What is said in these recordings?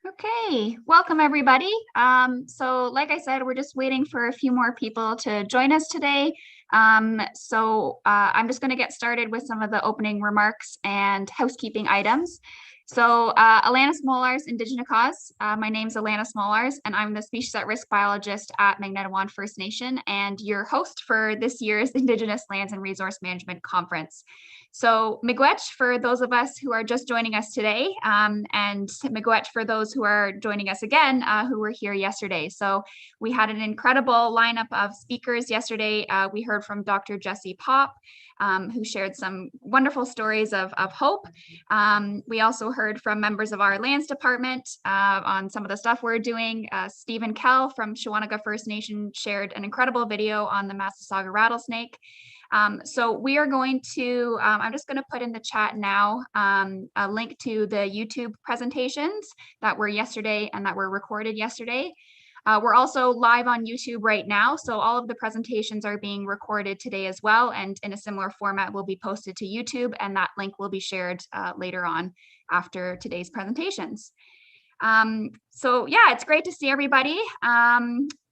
Okay, welcome everybody. So like I said, we're just waiting for a few more people to join us today. I'm just going to get started with some of the opening remarks and housekeeping items. So Alana Smolars, Indigenous. My name's Alana Smolars, and I'm the Species at Risk Biologist at Magnetawan First Nation and your host for this year's Indigenous Lands and Resource Management Conference. So miigwech for those of us who are just joining us today, and miigwech for those who are joining us again, who were here yesterday. So we had an incredible lineup of speakers yesterday. We heard from Dr. Jessie Pop, who shared some wonderful stories of hope. We also heard from members of our lands department on some of the stuff we're doing. Stephen Kell from Shawanaga First Nation shared an incredible video on the Massasauga rattlesnake. So we are going to, I'm just going to put in the chat now a link to the YouTube presentations that were yesterday and that were recorded yesterday. We're also live on YouTube right now, so all of the presentations are being recorded today as well, and in a similar format will be posted to YouTube, and that link will be shared later on after today's presentations. So yeah, it's great to see everybody.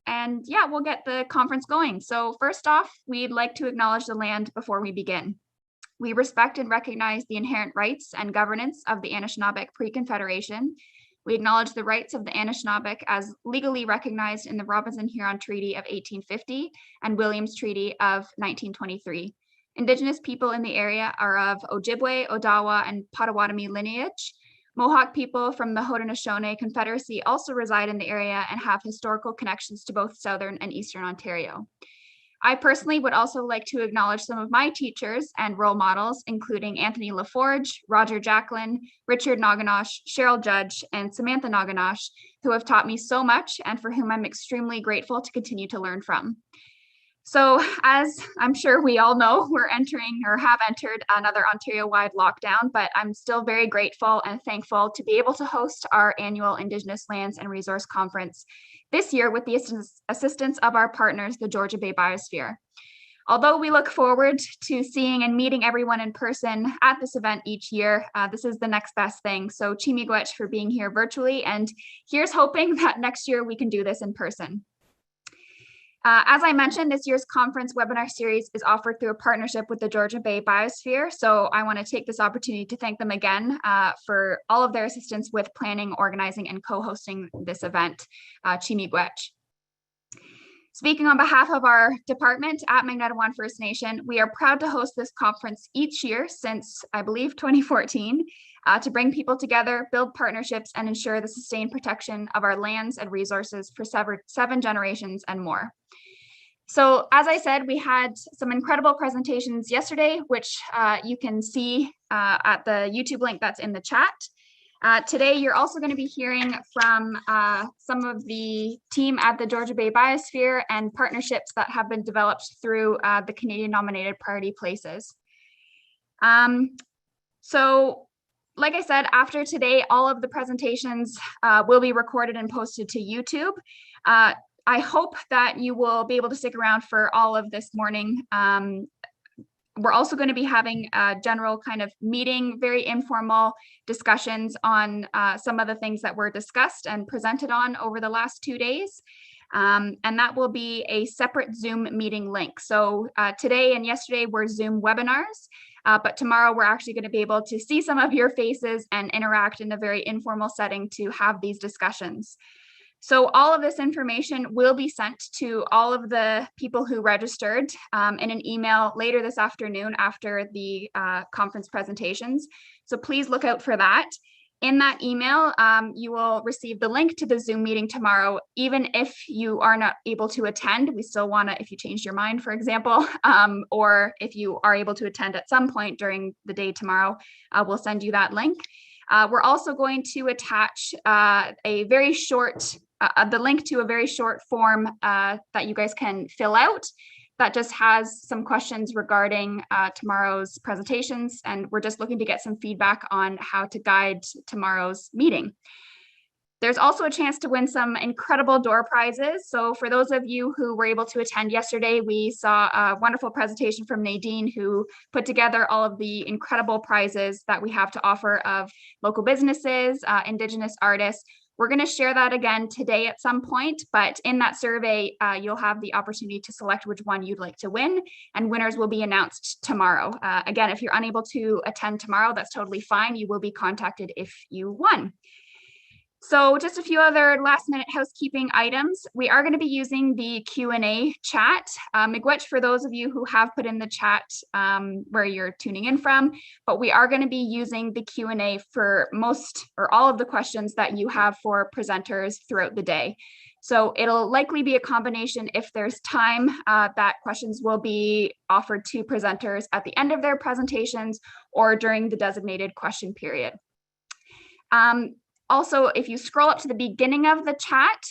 And yeah, we'll get the conference going. So first off, we'd like to acknowledge the land before we begin. We respect and recognize the inherent rights and governance of the Anishinaabeg Pre-Confederation. We acknowledge the rights of the Anishinaabeg as legally recognized in the Robinson-Huron Treaty of 1850 and Williams Treaty of 1923. Indigenous people in the area are of Ojibwe, Odawa, and Potawatomi lineage. Mohawk people from the Haudenosaunee Confederacy also reside in the area and have historical connections to both Southern and Eastern Ontario. I personally would also like to acknowledge some of my teachers and role models, including Anthony LaForge, Roger Jacqueline, Richard Naganosh, Cheryl Judge, and Samantha Naganosh, who have taught me so much and for whom I'm extremely grateful to continue to learn from. So as I'm sure we all know, we're entering or have entered another Ontario-wide lockdown, but I'm still very grateful and thankful to be able to host our annual Indigenous Lands and Resource Conference this year with the assistance of our partners, the Georgia Bay Biosphere. Although we look forward to seeing and meeting everyone in person at this event each year, this is the next best thing. So miigwech for being here virtually, and here's hoping that next year we can do this in person. As I mentioned, this year's conference webinar series is offered through a partnership with the Georgia Bay Biosphere. So I want to take this opportunity to thank them again for all of their assistance with planning, organizing, and co-hosting this event. miigwech. Speaking on behalf of our department at Magnetawan First Nation, we are proud to host this conference each year since, I believe, 2014, to bring people together, build partnerships, and ensure the sustained protection of our lands and resources for 7 generations and more. So as I said, we had some incredible presentations yesterday, which you can see at the YouTube link that's in the chat. Today, you're also going to be hearing from some of the team at the Georgia Bay Biosphere and partnerships that have been developed through the Canadian nominated priority places. So like I said, after today, all of the presentations will be recorded and posted to YouTube. I hope that you will be able to stick around for all of this morning. We're also going to be having a general kind of meeting, very informal discussions on some of the things that were discussed and presented on over the last 2 days. And that will be a separate Zoom meeting link. So today and yesterday were Zoom webinars, but tomorrow we're actually going to be able to see some of your faces and interact in a very informal setting to have these discussions. So all of this information will be sent to all of the people who registered in an email later this afternoon after the conference presentations. So please look out for that. In that email, you will receive the link to the Zoom meeting tomorrow. Even if you are not able to attend, we still want to, if you changed your mind, for example, or if you are able to attend at some point during the day tomorrow, we'll send you that link. We're also going to attach a very short the link to a very short form that you guys can fill out that just has some questions regarding tomorrow's presentations, and we're just looking to get some feedback on how to guide tomorrow's meeting. There's also a chance to win some incredible door prizes. So for those of you who were able to attend yesterday, we saw a wonderful presentation from Nadine, who put together all of the incredible prizes that we have to offer of local businesses, Indigenous artists, We're going to share that again today at some point, but in that survey, you'll have the opportunity to select which one you'd like to win, and winners will be announced tomorrow. Again, if you're unable to attend tomorrow, that's totally fine. You will be contacted if you won. So just a few other last minute housekeeping items. We are going to be using the Q&A chat. Miigwech for those of you who have put in the chat where you're tuning in from, but we are going to be using the Q&A for most or all of the questions that you have for presenters throughout the day. So it'll likely be a combination if there's time that questions will be offered to presenters at the end of their presentations or during the designated question period. Also, if you scroll up to the beginning of the chat,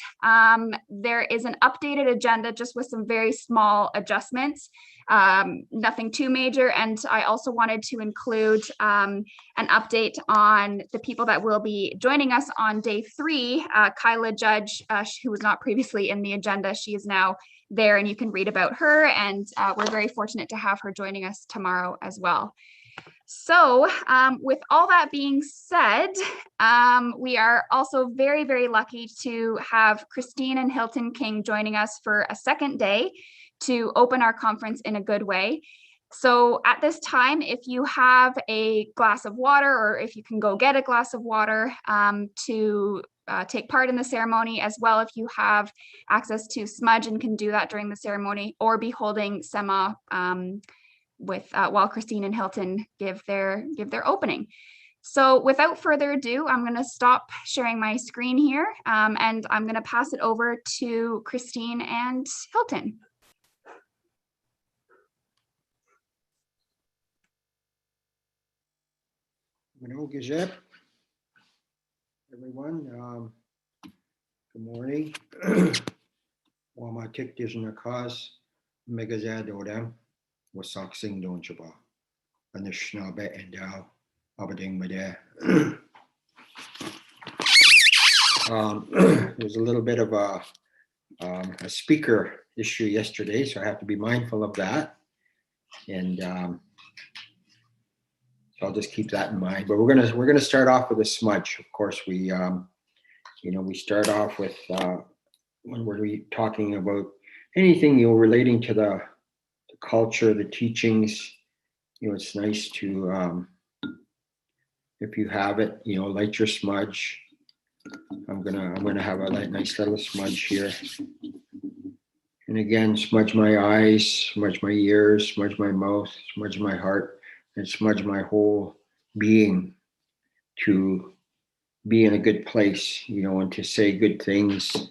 there is an updated agenda just with some very small adjustments, nothing too major. And I also wanted to include an update on the people that will be joining us on day 3. Kyla Judge, who was not previously in the agenda, she is now there and you can read about her. And we're very fortunate to have her joining us tomorrow as well. So with all that being said, we are also very, very lucky to have Christine and Hilton King joining us for a second day to open our conference in a good way. So at this time, if you have a glass of water or if you can go get a glass of water to take part in the ceremony, as well if you have access to smudge and can do that during the ceremony, or be holding sema while Christine and Hilton give their opening. So without further ado, I'm going to stop sharing my screen here and I'm going to pass it over to Christine and Hilton. Everyone, good morning. Wamatik Dijanakas, Megazadodam, Wasaksing Donchaba, Anishnabe and Dow, Abading Made. There was a little bit of a speaker issue yesterday, so I have to be mindful of that. And so I'll just keep that in mind. But we're gonna start off with a smudge. Of course, we we start off with when we're talking about anything relating to the culture, the teachings. It's nice to if you have it, light your smudge. I'm gonna have a nice little smudge here. And again, smudge my eyes, smudge my ears, smudge my mouth, smudge my heart, and smudge my whole being to be in a good place, and to say good things.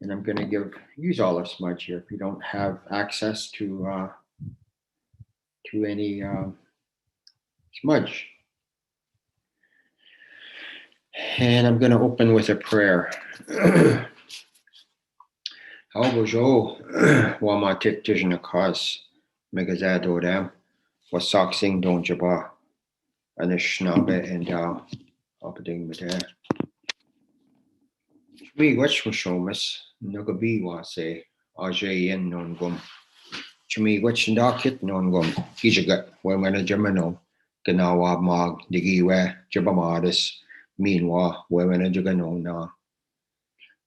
And I'm going to use all the smudge here if you don't have access to any smudge. And I'm going to open with a prayer. Albojo wamatik tijnakas megazadodam wasaksing donjaba anishnabe and opening mate. Me watch mushomas nugabi wase ajayen non gum. Chumi watch ndakit non gum. Kijagat wemana jamano ganawa mag digiwe jabamaris meanwa wemana jagano na.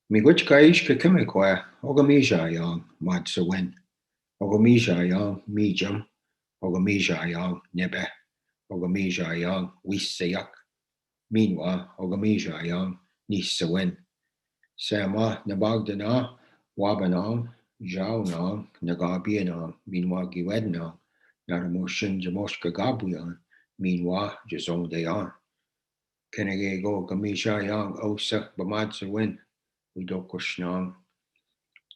Me watch kaish kakimekwa ogamija yang matsawin. Ogamija yang mijam. Ogamija yang nebe. Ogamija yang wisayak. Meanwa ogamija yang nisawin. Sama nabagdana wabanang jaunang nagabianang meanwa giwednang naramushin jamoshka gabuyan meanwa jazong dayan. Kenegego gamisha yang osa bamadsawin widokushnang.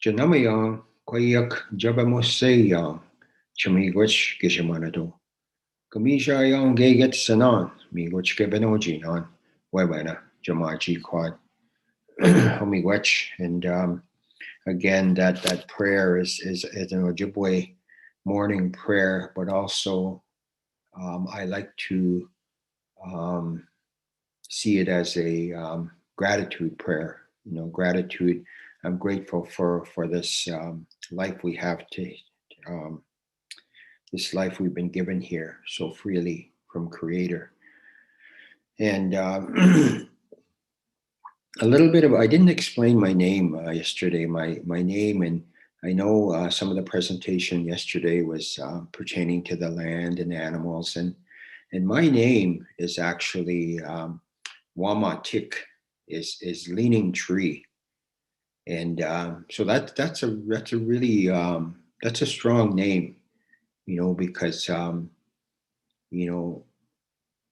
Janamayang kwayak jabamosayang chamigwich gishamanado. Gamisha yang gaget sanan migwich gebenojinan webena jamaji quad. And again, that prayer is an Ojibwe morning prayer, but also I like to see it as a gratitude prayer. Gratitude. I'm grateful for this life we have this life we've been given here so freely from Creator, and a little bit of, I didn't explain my name yesterday, my name, and I know some of the presentation yesterday was pertaining to the land and animals, and my name is actually Wamatik, is leaning tree, and so that's a really that's a strong name, because you know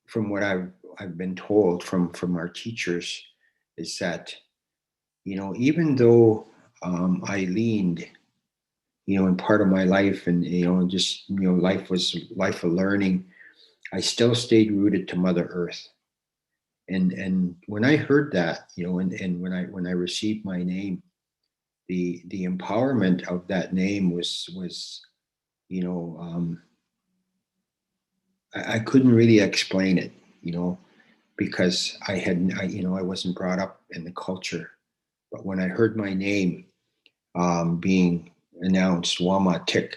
from what I've been told from our teachers is that even though I leaned in part of my life, and just life was life of learning, I still stayed rooted to Mother Earth. And when I heard that, and when I received my name, the empowerment of that name was you know I couldn't really explain it, because I wasn't brought up in the culture. But when I heard my name being announced, Wamatik,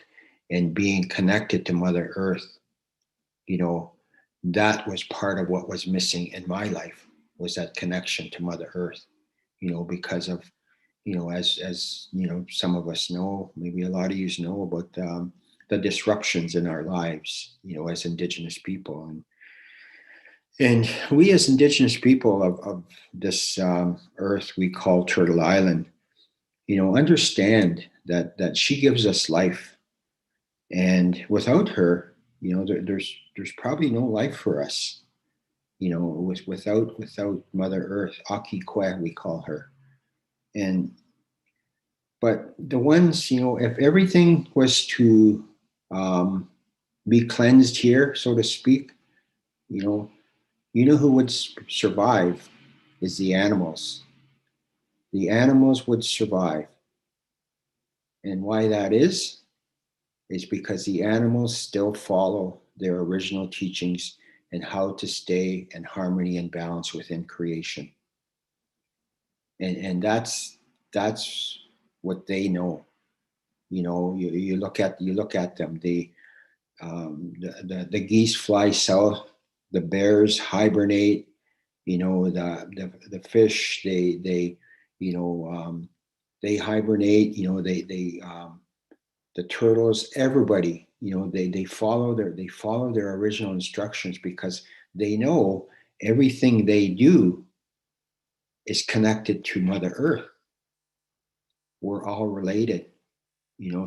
and being connected to Mother Earth, you know, that was part of what was missing in my life, was that connection to Mother Earth, because of, as some of us know, maybe a lot of you know about the disruptions in our lives, as Indigenous people. And we as Indigenous people of this earth we call Turtle Island, understand that she gives us life, and without her, there's probably no life for us. Without Mother Earth, aakii we call her. And but the ones, if everything was to um, be cleansed here, so to speak, you know, who would survive is the animals. The animals would survive, and why that is because the animals still follow their original teachings and how to stay in harmony and balance within creation. And that's what they know. You look at them. The geese fly south. The bears hibernate. The fish, you know they hibernate. The turtles, everybody, they follow their original instructions, because they know everything they do is connected to Mother Earth. We're all related.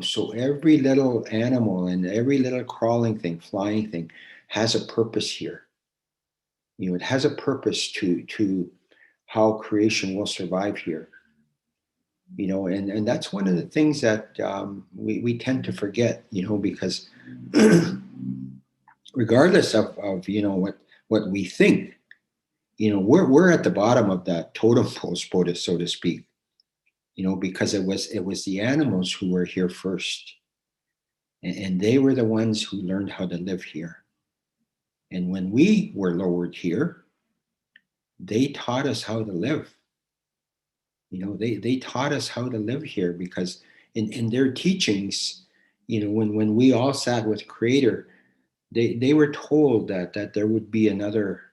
So every little animal and every little crawling thing, flying thing, has a purpose here. It has a purpose to how creation will survive here. And that's one of the things that we tend to forget, because regardless of what we think, we're at the bottom of that totem pole, so to speak, because it was the animals who were here first, and they were the ones who learned how to live here. And when we were lowered here, they taught us how to live. They taught us how to live here, because in their teachings, when we all sat with Creator, they were told that there would be another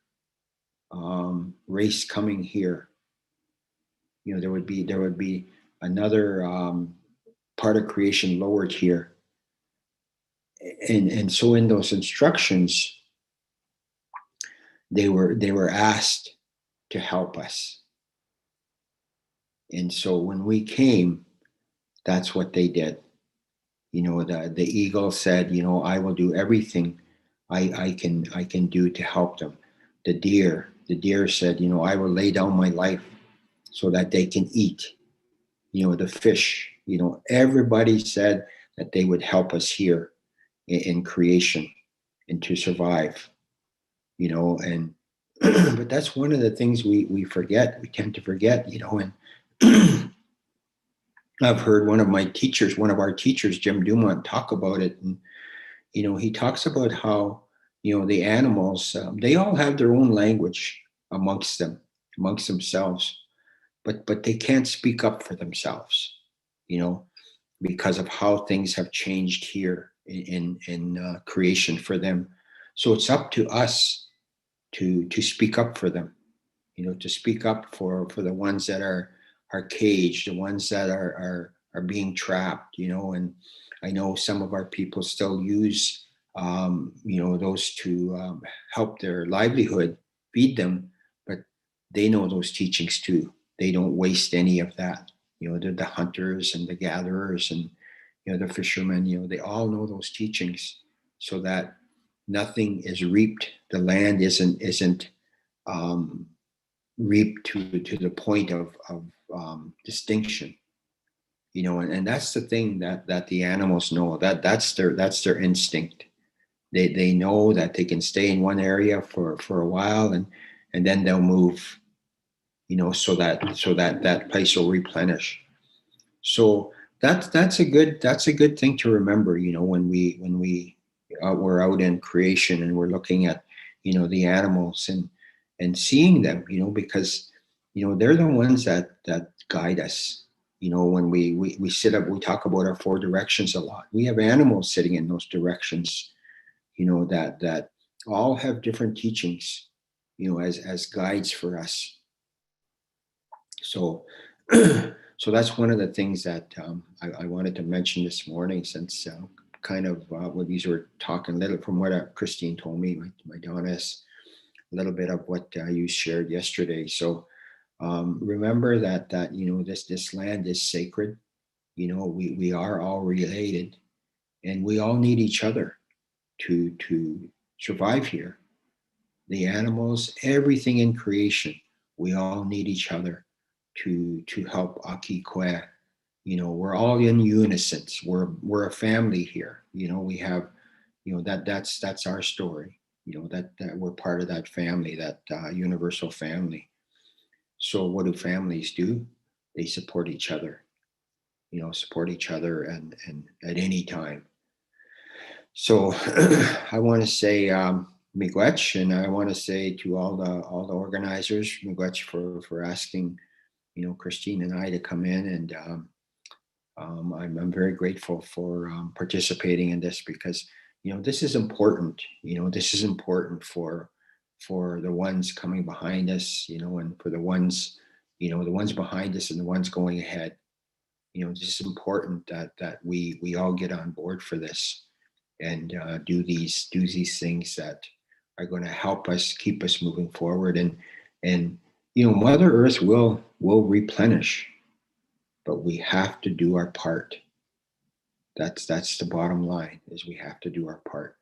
race coming here. There would be another part of creation lowered here, and so in those instructions, they were asked to help us. And so when we came, that's what they did. The eagle said, I will do everything I can do to help them. The deer said, I will lay down my life so that they can eat. The fish, everybody said that they would help us here in creation and to survive. And but that's one of the things we forget. We tend to forget. And I've heard one of our teachers, Jim Dumont, talk about it. And he talks about how the animals, they all have their own language amongst themselves, but they can't speak up for themselves, you know because of how things have changed here in creation for them. So it's up to us to speak up for them, to speak up for the ones that are caged, the ones that are being trapped, and I know some of our people still use, those to help their livelihood, feed them, but they know those teachings too. They don't waste any of that. They're the hunters and the gatherers and, the fishermen, they all know those teachings so that nothing is reaped. The land isn't reaped to the point of distinction, and that's the thing that the animals know, that's their instinct. They know that they can stay in one area for a while, and then they'll move, so that place will replenish. So that's a good thing to remember, when we're out in creation and we're looking at, the animals and seeing them, because, they're the ones that guide us. When we sit up, we talk about our four directions a lot. We have animals sitting in those directions, that all have different teachings, as guides for us. So, so that's one of the things that I wanted to mention this morning, since kind of when these were talking a little from what Christine told me, my Donis, a little bit of what you shared yesterday. So remember that this land is sacred. We are all related, and we all need each other to survive here. The animals, everything in creation, we all need each other to help aakii. We're all in unison. We're a family here. We have, that's our story. That we're part of that family, that universal family. So what do families do? They support each other. And at any time. So I want to say miigwech, and I want to say to all the organizers, miigwech for asking, Christine and I to come in, and I'm very grateful for participating in this, because this is important. This is important for the ones coming behind us, and for the ones behind us and the ones going ahead. This is important that we all get on board for this, and do these things that are going to help us, keep us moving forward, and Mother Earth will replenish, but we have to do our part. That's the bottom line, is we have to do our part.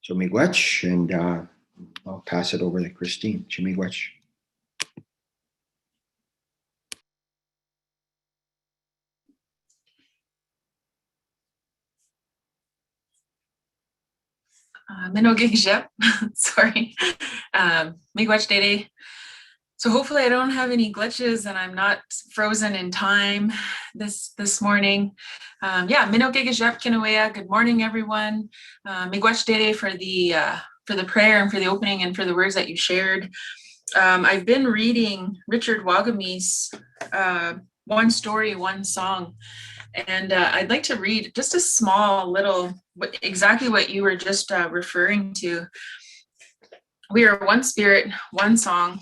So miigwech, and I'll pass it over to Christine. Miigwech. Minogigijep, sorry. Miigwech Dede. So hopefully I don't have any glitches and I'm not frozen in time this morning. Minogigijep Kinawea. Good morning, everyone. Miigwech Dede for the prayer and for the opening and for the words that you shared. I've been reading Richard Wagame's One Story, One Song. And I'd like to read just a small little, exactly what you were just referring to. We are one spirit, one song,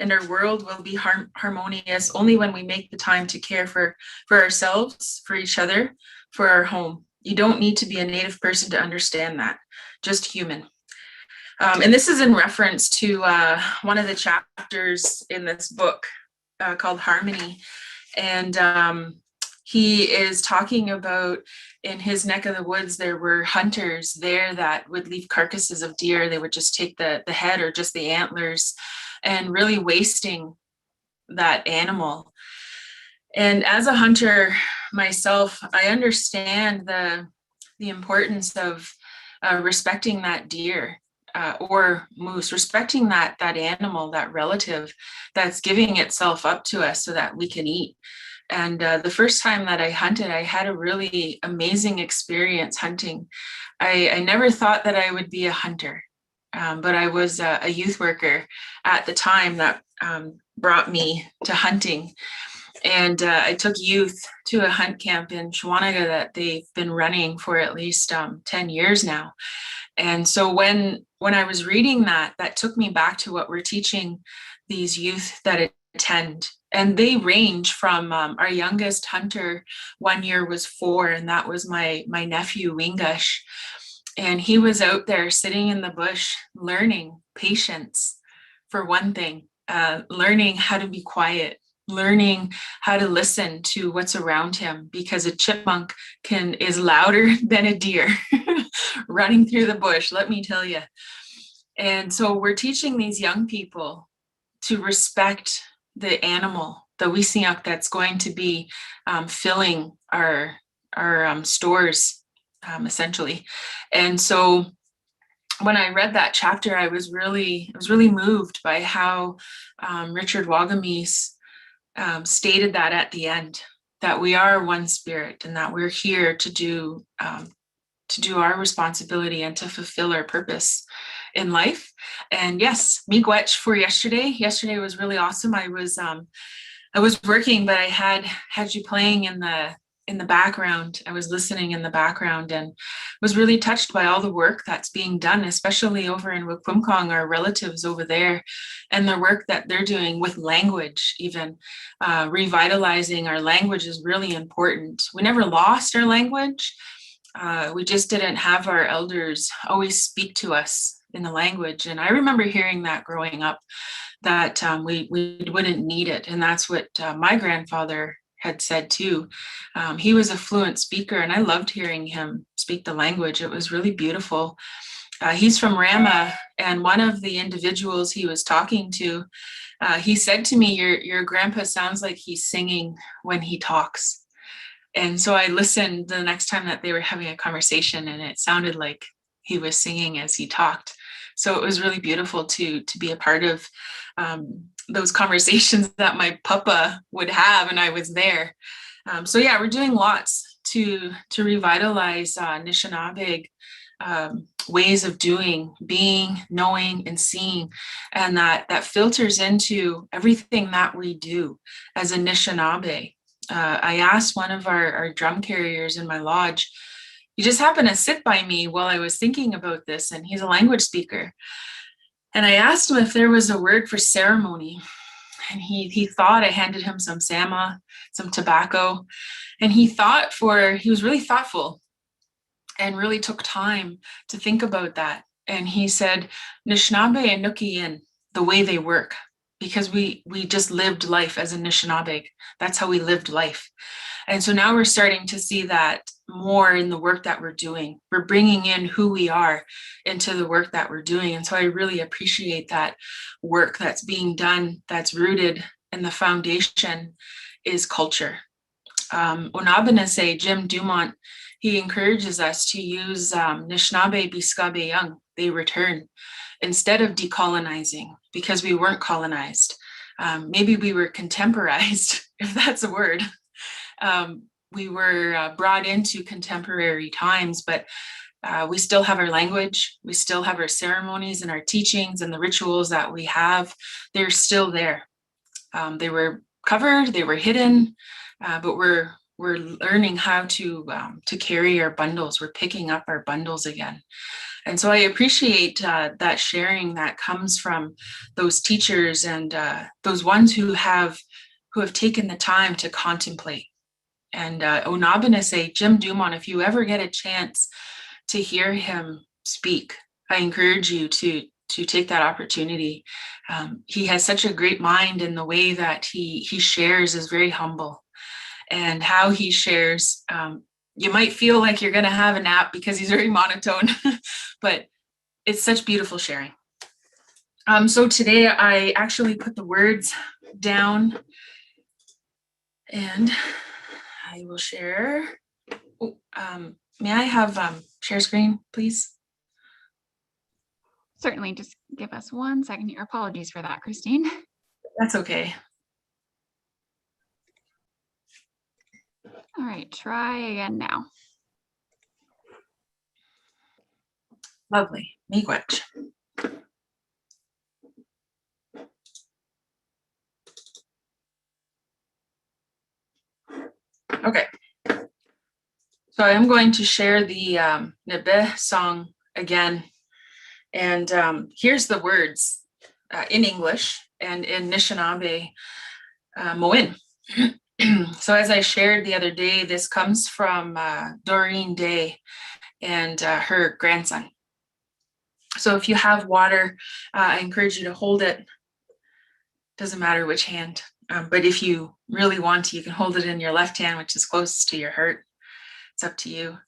and our world will be harmonious only when we make the time to care for ourselves, for each other, for our home. You don't need to be a Native person to understand that, just human. And this is in reference to one of the chapters in this book called Harmony. And he is talking about, in his neck of the woods, there were hunters there that would leave carcasses of deer. They would just take the head or just the antlers, and really wasting that animal. And as a hunter myself, I understand the importance of respecting that deer or moose, respecting that animal, that relative that's giving itself up to us so that we can eat. And the first time that I hunted, I had a really amazing experience hunting. I never thought that I would be a hunter, but I was a youth worker at the time that brought me to hunting. And I took youth to a hunt camp in Shawanaga that they've been running for at least 10 years now. And so when I was reading that took me back to what we're teaching these youth that attend. And they range from our youngest hunter 1 year was 4, and that was my nephew Wingush. And he was out there sitting in the bush learning patience, for one thing, learning how to be quiet, learning how to listen to what's around him, because a chipmunk is louder than a deer running through the bush, let me tell you. And so we're teaching these young people to respect the animal, the wisiak that's going to be filling our stores, essentially. And so when I read that chapter, I was really moved by how Richard Wagamese stated that at the end, that we are one spirit and that we're here to do our responsibility and to fulfill our purpose in life. And yes, miigwech for yesterday. Yesterday was really awesome. I was working, but I had you playing in the background. I was listening in the background and was really touched by all the work that's being done, especially over in Wikwimkong, our relatives over there, and the work that they're doing with language, even revitalizing our language is really important. We never lost our language. We just didn't have our elders always speak to us in the language. And I remember hearing that growing up, that we wouldn't need it. And that's what my grandfather had said too. He was a fluent speaker, and I loved hearing him speak the language. It was really beautiful. He's from Rama, and one of the individuals he was talking to, he said to me, your grandpa sounds like he's singing when he talks. And so I listened the next time that they were having a conversation, and it sounded like he was singing as he talked. So it was really beautiful to be a part of those conversations that my papa would have, and I was there. So yeah, we're doing lots to revitalize Anishinaabe ways of doing, being, knowing, and seeing, and that filters into everything that we do as Anishinaabe. I asked one of our drum carriers in my lodge, he just happened to sit by me while I was thinking about this, and he's a language speaker. And I asked him if there was a word for ceremony. And he thought. I handed him some sama, some tobacco, and he was really thoughtful and really took time to think about that. And he said, Anishinaabe and Nukiyin, the way they work, because we just lived life as Anishinaabe. That's how we lived life. And so now we're starting to see that more in the work that we're doing. We're bringing in who we are into the work that we're doing. And so I really appreciate that work that's being done, that's rooted in the foundation is culture. Onabanase, Jim Dumont, he encourages us to use Nishnaabe Biskabe Young, they return, instead of decolonizing, because we weren't colonized. Maybe we were contemporized, if that's a word. We were brought into contemporary times, but we still have our language, we still have our ceremonies and our teachings and the rituals that we have. They're still there. They were covered, they were hidden, but we're learning how to carry our bundles. We're picking up our bundles again. And so I appreciate that sharing that comes from those teachers and those ones who have taken the time to contemplate. And Onabanase, Jim Dumont, if you ever get a chance to hear him speak, I encourage you to take that opportunity. He has such a great mind, and the way that he shares is very humble. And how he shares, you might feel like you're going to have a nap because he's very monotone, but it's such beautiful sharing. So today I actually put the words down, and I will share. May I have share screen, please? Certainly, just give us 1 second here. Apologies for that, Christine. That's okay. All right, try again now. Lovely. Miigwech. Okay. So I'm going to share the Nebe song again. And here's the words in English. and in Anishinaabe, Moin. So as I shared the other day, this comes from Doreen Day and her grandson. So if you have water, I encourage you to hold it. Doesn't matter which hand, but if you really want to, you can hold it in your left hand, which is closest to your heart. It's up to you.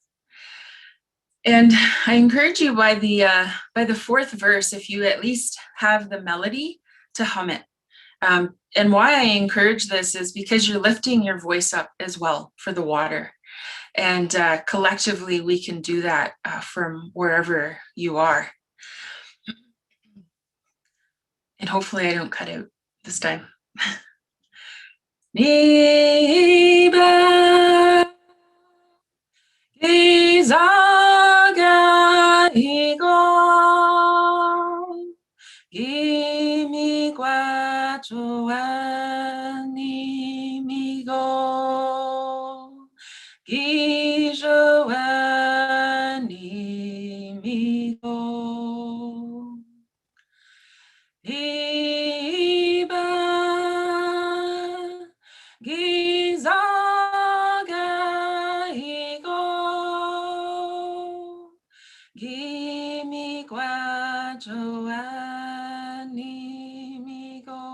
And I encourage you by the fourth verse, if you at least have the melody, to hum it. And why I encourage this is because you're lifting your voice up as well for the water. And collectively, we can do that from wherever you are. And hopefully I don't cut out this time. Niba Izaga Igo Gimi Guachuani Migo Gijoani Migo Iba Gizaga Igo Gimi Guajoani Migo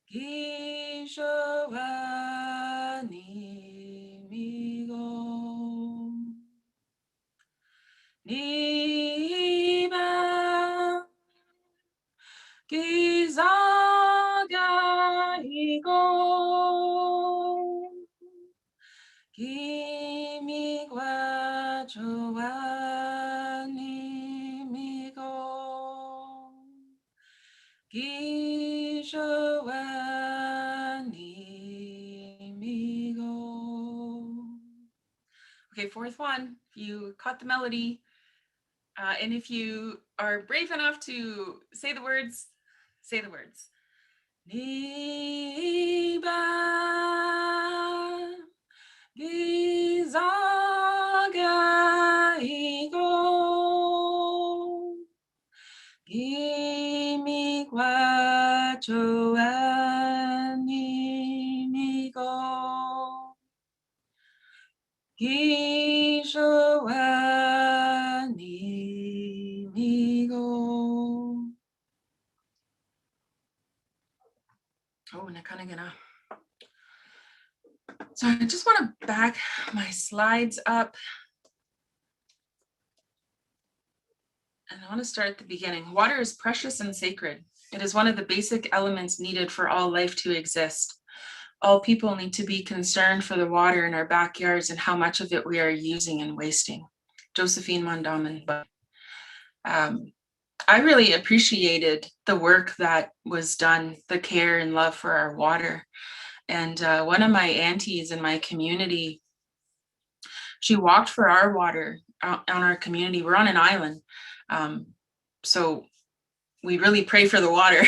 Gijoani Migo Niba Gizaga Igo Gimi Guajoani Migo Gijoani Migo. Okay, fourth one, you caught the melody. And if you are brave enough to say the words, say the words. Niba Gizaga Igo Gimi Guajoani Migo Gijoani Migo. Oh, and I kind of gonna. So I just want to back my slides up. And I want to start at the beginning. Water is precious and sacred. It is one of the basic elements needed for all life to exist. All people need to be concerned for the water in our backyards and how much of it we are using and wasting. Josephine Mondamin. I really appreciated the work that was done, the care and love for our water. And one of my aunties in my community, she walked for our water on our community. We're on an island. So we really pray for the water.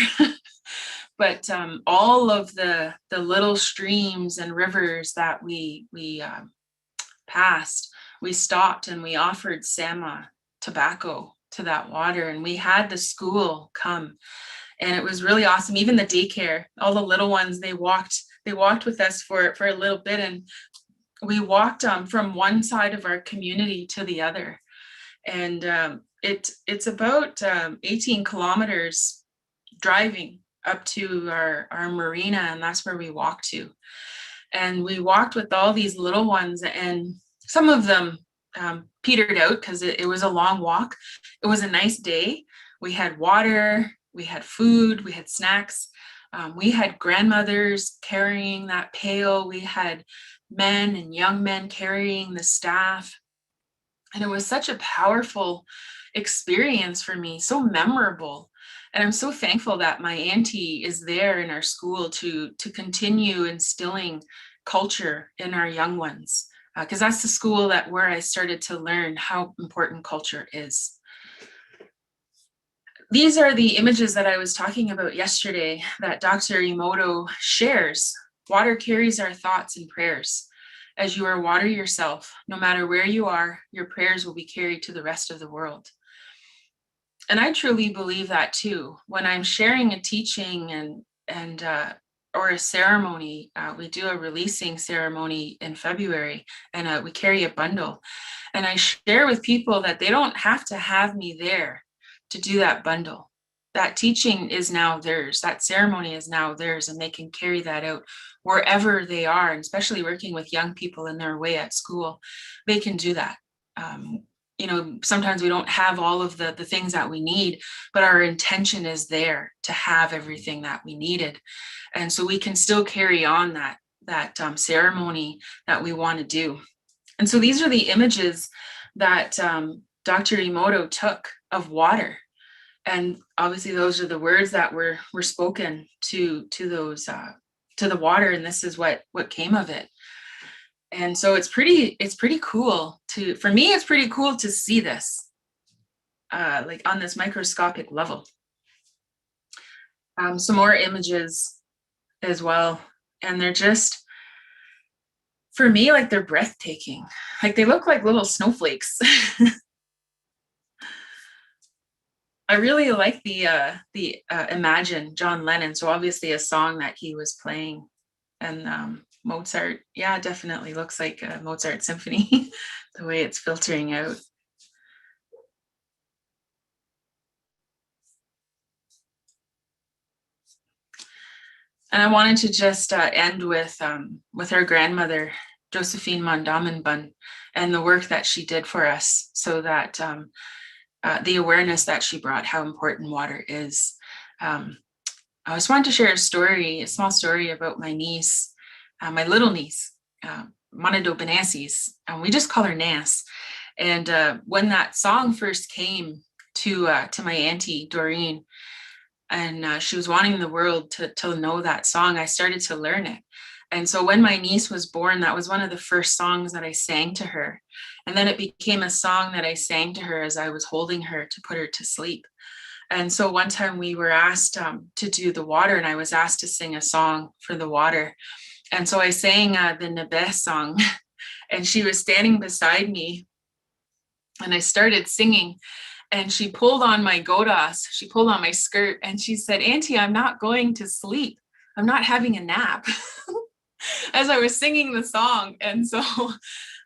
But all of the little streams and rivers that we passed, we stopped and we offered Sama tobacco to that water, and we had the school come, and it was really awesome. Even the daycare, all the little ones, they walked with us for a little bit, and we walked from one side of our community to the other, and it's about 18 kilometers driving up to our marina, and that's where we walked to. And we walked with all these little ones, and some of them petered out because it was a long walk. It was a nice day. We had water, we had food, we had snacks. We had grandmothers carrying that pail. We had men and young men carrying the staff. And it was such a powerful experience for me, so memorable. And I'm so thankful that my auntie is there in our school to continue instilling culture in our young ones, because that's the school where I started to learn how important culture is. These are the images that I was talking about yesterday that Dr. Emoto shares. Water carries our thoughts and prayers. As you are water yourself, no matter where you are, your prayers will be carried to the rest of the world. And I truly believe that too. When I'm sharing a teaching and or a ceremony, we do a releasing ceremony in February, and we carry a bundle. And I share with people that they don't have to have me there to do that bundle. That teaching is now theirs. That ceremony is now theirs, and they can carry that out wherever they are, and especially working with young people in their way at school. They can do that. You know, sometimes we don't have all of the things that we need, but our intention is there to have everything that we needed. And so we can still carry on that ceremony that we want to do. And so these are the images that Dr. Emoto took of water. And obviously those are the words that were spoken to those to the water, and this is what came of it. And so it's pretty cool for me, it's pretty cool to see this like on this microscopic level. Some more images as well. And they're just, for me, like they're breathtaking. Like they look like little snowflakes. I really like the Imagine, John Lennon. So obviously a song that he was playing, and Mozart, yeah, definitely looks like a Mozart symphony, the way it's filtering out. And I wanted to just end with her grandmother, Josephine Mondamenbun, and the work that she did for us, so that the awareness that she brought, how important water is. I just wanted to share a small story about my niece, my little niece, Manado Benasis, and we just call her Nas. And when that song first came to my auntie Doreen, and she was wanting the world to know that song, I started to learn it. And so when my niece was born, that was one of the first songs that I sang to her. And then it became a song that I sang to her as I was holding her to put her to sleep. And so one time we were asked to do the water, and I was asked to sing a song for the water. And so I sang the Nebe song, and she was standing beside me, and I started singing, and she pulled on my godas, she pulled on my skirt, and she said, "Auntie, I'm not going to sleep. I'm not having a nap." As I was singing the song. And so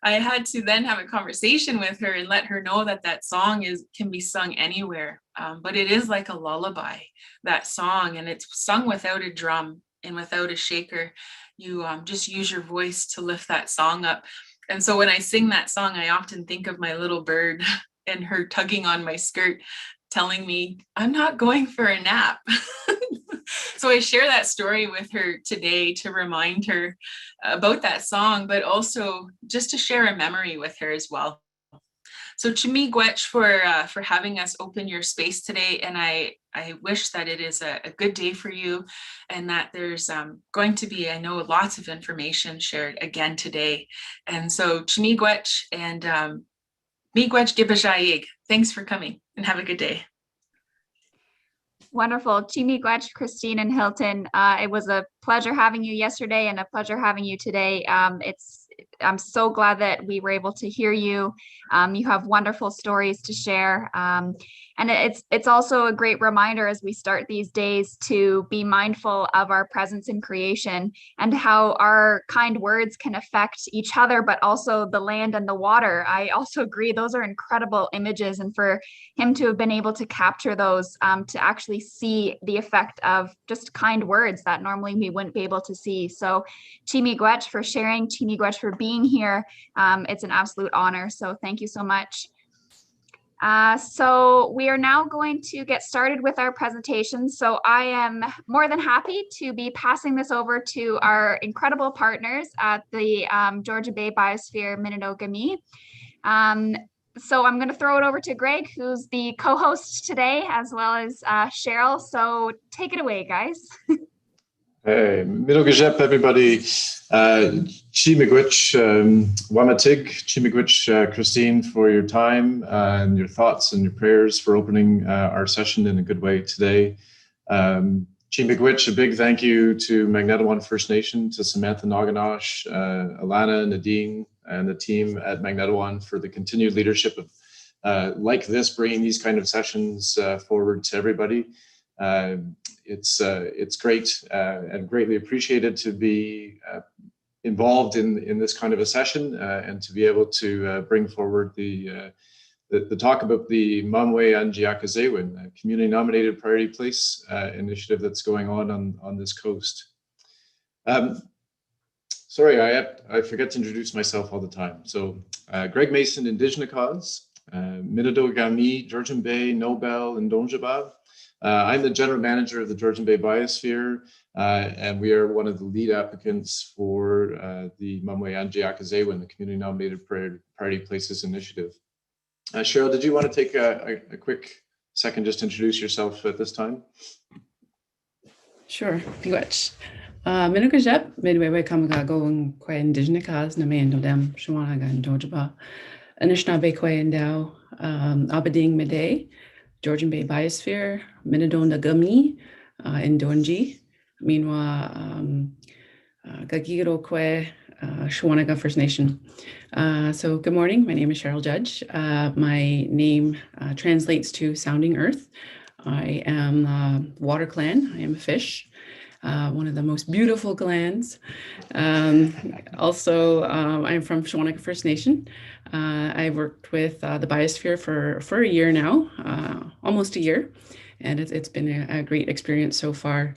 I had to then have a conversation with her and let her know that that song can be sung anywhere. But it is like a lullaby, that song, and it's sung without a drum and without a shaker. You just use your voice to lift that song up. And so when I sing that song, I often think of my little bird and her tugging on my skirt, telling me, "I'm not going for a nap." So I share that story with her today to remind her about that song, but also just to share a memory with her as well. So Chimi Gwech for having us open your space today. And I wish that it is a good day for you, and that there's going to be, I know, lots of information shared again today. And so Chimi Gwech and Miigwech Gibajayig, thanks for coming, and have a good day. Wonderful. Chimi Gwech, Christine and Hilton. It was a pleasure having you yesterday and a pleasure having you today. I'm so glad that we were able to hear you. You have wonderful stories to share. And it's also a great reminder as we start these days to be mindful of our presence in creation and how our kind words can affect each other, but also the land and the water. I also agree, those are incredible images. And for him to have been able to capture those, to actually see the effect of just kind words that normally we wouldn't be able to see. So Chimi Gwech for sharing, Chimi Gwech for being here. It's an absolute honor. So thank you so much. So we are now going to get started with our presentation. So I am more than happy to be passing this over to our incredible partners at the Georgia Bay Biosphere Minnetonka. So I'm going to throw it over to Greg, who's the co-host today, as well as Cheryl. So take it away, guys. Hey, Minogajep, everybody. Chimigwich, Wamatig, Chimigwich, Christine, for your time and your thoughts and your prayers for opening our session in a good way today. Chimigwich, a big thank you to Magnetawan First Nation, to Samantha Naganash, Alana, Nadine, and the team at Magnetawan for the continued leadership of like this, bringing these kind of sessions forward to everybody. It's great and greatly appreciated to be involved in this kind of a session and to be able to bring forward the talk about the Mamwe Anjiakazewin, a community nominated priority place initiative that's going on this coast. Sorry, I forget to introduce myself all the time. So Greg Mason, Indigenous, Minido Gami, Georgian Bay, Nobel, and Donjaba. I'm the general manager of the Georgian Bay Biosphere, and we are one of the lead applicants for the Mamwe Anjiakazewin, the community nominated priority places initiative. Cheryl, did you want to take a quick second just to introduce yourself at this time? Sure, miigwech. Minukajep, midway kamago and quay Indigenous, Namando Dem, Shawanaga and Dojaba, Anishinaabe Quay and Dow, Aberdeen Midday, Georgian Bay Biosphere, Minadonda Gumi, and Donji, meanwhile, Gagiro Quay, Shawanaga First Nation. So good morning, my name is Cheryl Judge. My name translates to Sounding Earth. I am water clan, I am a fish. One of the most beautiful clans. Also, I'm from Shawanaga First Nation. I worked with the Biosphere for a year now, almost a year, and it's been a great experience so far.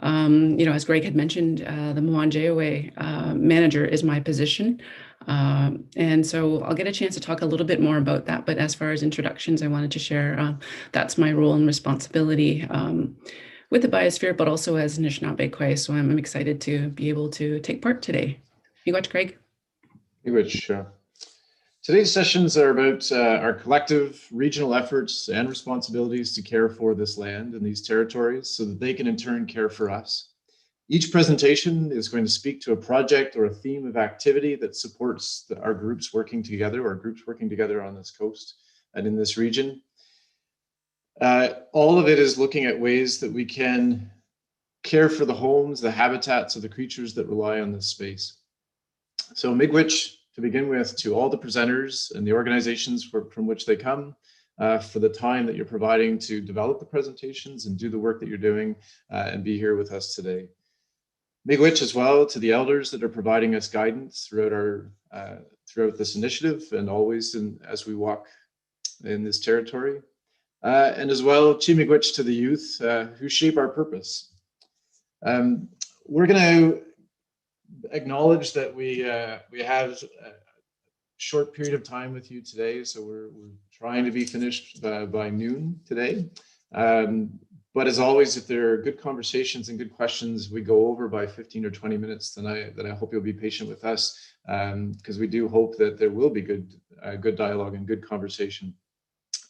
As Greg had mentioned, the Mwanjewe manager is my position. And so I'll get a chance to talk a little bit more about that. But as far as introductions, I wanted to share that's my role and responsibility with the Biosphere, but also as Anishinaabe Quay. So I'm excited to be able to take part today. You watch, Greg? Today's sessions are about our collective regional efforts and responsibilities to care for this land and these territories so that they can in turn care for us. Each presentation is going to speak to a project or a theme of activity that supports our groups working together on this coast and in this region. All of it is looking at ways that we can care for the homes, the habitats of the creatures that rely on this space. So miigwech, to begin with, to all the presenters and the organizations from which they come, for the time that you're providing to develop the presentations and do the work that you're doing and be here with us today. Miigwech as well to the elders that are providing us guidance throughout this initiative and always as we walk in this territory. And as well, miigwech to the youth who shape our purpose. We're going to acknowledge that we have a short period of time with you today, so we're trying to be finished by noon today. But as always, if there are good conversations and good questions, we go over by 15 or 20 minutes, then I hope you'll be patient with us, because we do hope that there will be good dialogue and good conversation.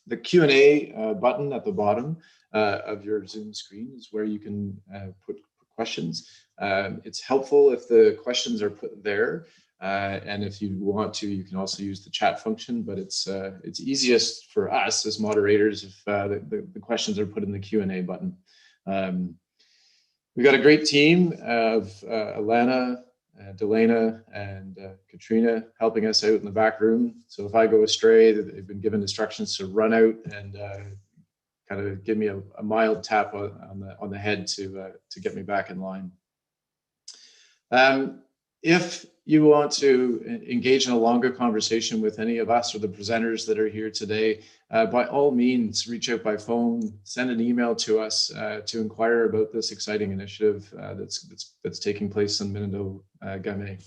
The Q&A button at the bottom of your Zoom screen is where you can put questions. It's helpful if the questions are put there, and if you want to, you can also use the chat function, but it's easiest for us as moderators if the questions are put in the Q&A button. We've got a great team of Alana, Delana, and Katrina helping us out in the back room. So if I go astray, they've been given instructions to run out and kind of give me a mild tap on the head to get me back in line. If you want to engage in a longer conversation with any of us or the presenters that are here today, by all means, reach out by phone, send an email to us to inquire about this exciting initiative that's taking place in Minido Game.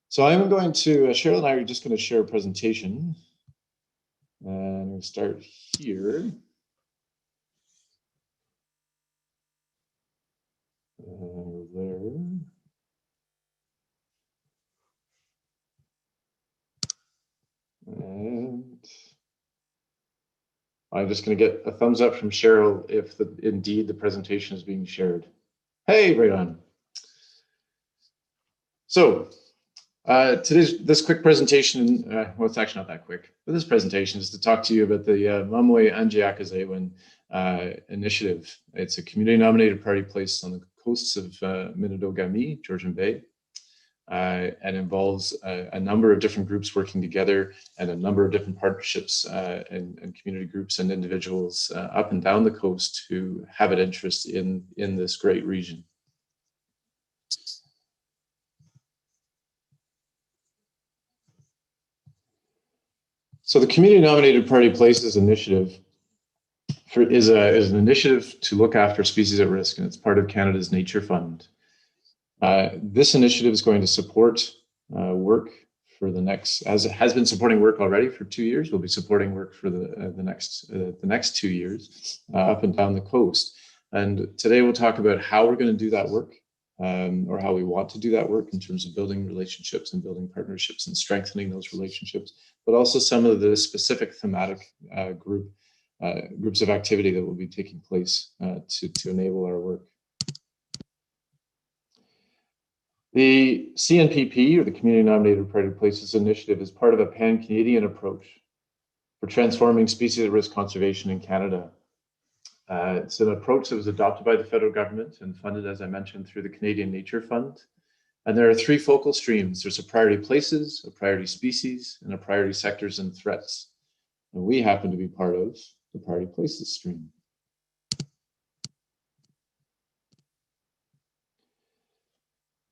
So I'm going to, Cheryl and I are just going to share a presentation. And we'll start here. There. And I'm just going to get a thumbs up from Cheryl if indeed the presentation is being shared. Hey, right on. So this quick presentation, well, it's actually not that quick, but this presentation is to talk to you about the Mamwe Anjiakazewin initiative. It's a community nominated priority place on the coasts of Minido Gami, Georgian Bay. and involves a number of different groups working together and a number of different partnerships and community groups and individuals up and down the coast who have an interest in this great region. So the Community Nominated Priority Places Initiative is an initiative to look after species at risk, and it's part of Canada's Nature Fund. This initiative is going to support work for the next, as it has been supporting work already for 2 years, will be supporting work for the next 2 years up and down the coast. And today we'll talk about how we're going to do that work, or how we want to do that work in terms of building relationships and building partnerships and strengthening those relationships, but also some of the specific thematic groups of activity that will be taking place to enable our work. The CNPP, or the Community Nominated Priority Places Initiative, is part of a pan-Canadian approach for transforming species at risk conservation in Canada. It's an approach that was adopted by the federal government and funded, as I mentioned, through the Canadian Nature Fund. And there are 3 focal streams. There's a priority places, a priority species, and a priority sectors and threats. And we happen to be part of the priority places stream.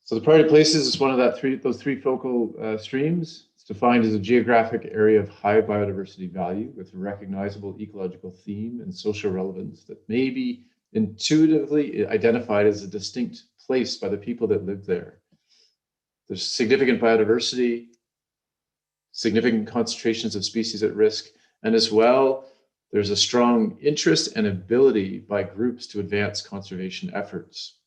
So the priority places is one of those three focal streams. It's defined as a geographic area of high biodiversity value with a recognizable ecological theme and social relevance that may be intuitively identified as a distinct place by the people that live there. There's significant biodiversity, significant concentrations of species at risk, and as well, there's a strong interest and ability by groups to advance conservation efforts.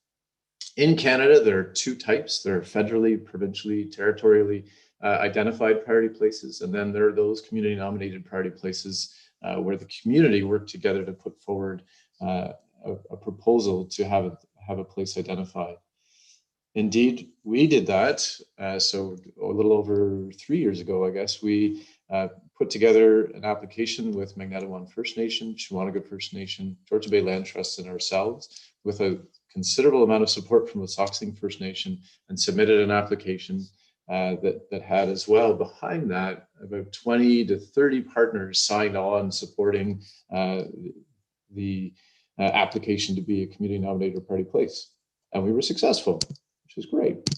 In Canada, there are 2 types. There are federally, provincially, territorially identified priority places, and then there are those community nominated priority places where the community work together to put forward a proposal to have a place identified. Indeed, we did that. So a little over 3 years ago, I guess, we put together an application with Magnetawan First Nation, Shawanaga First Nation, Georgian Bay Land Trust, and ourselves with a considerable amount of support from the Housekeeping First Nation, and submitted an application that had as well behind that about 20 to 30 partners signed on supporting the application to be a community nominated or priority place. And we were successful, which was great.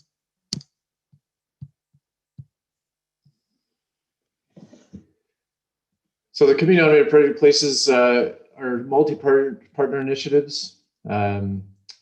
So the community nominated priority places are multi-partner initiatives.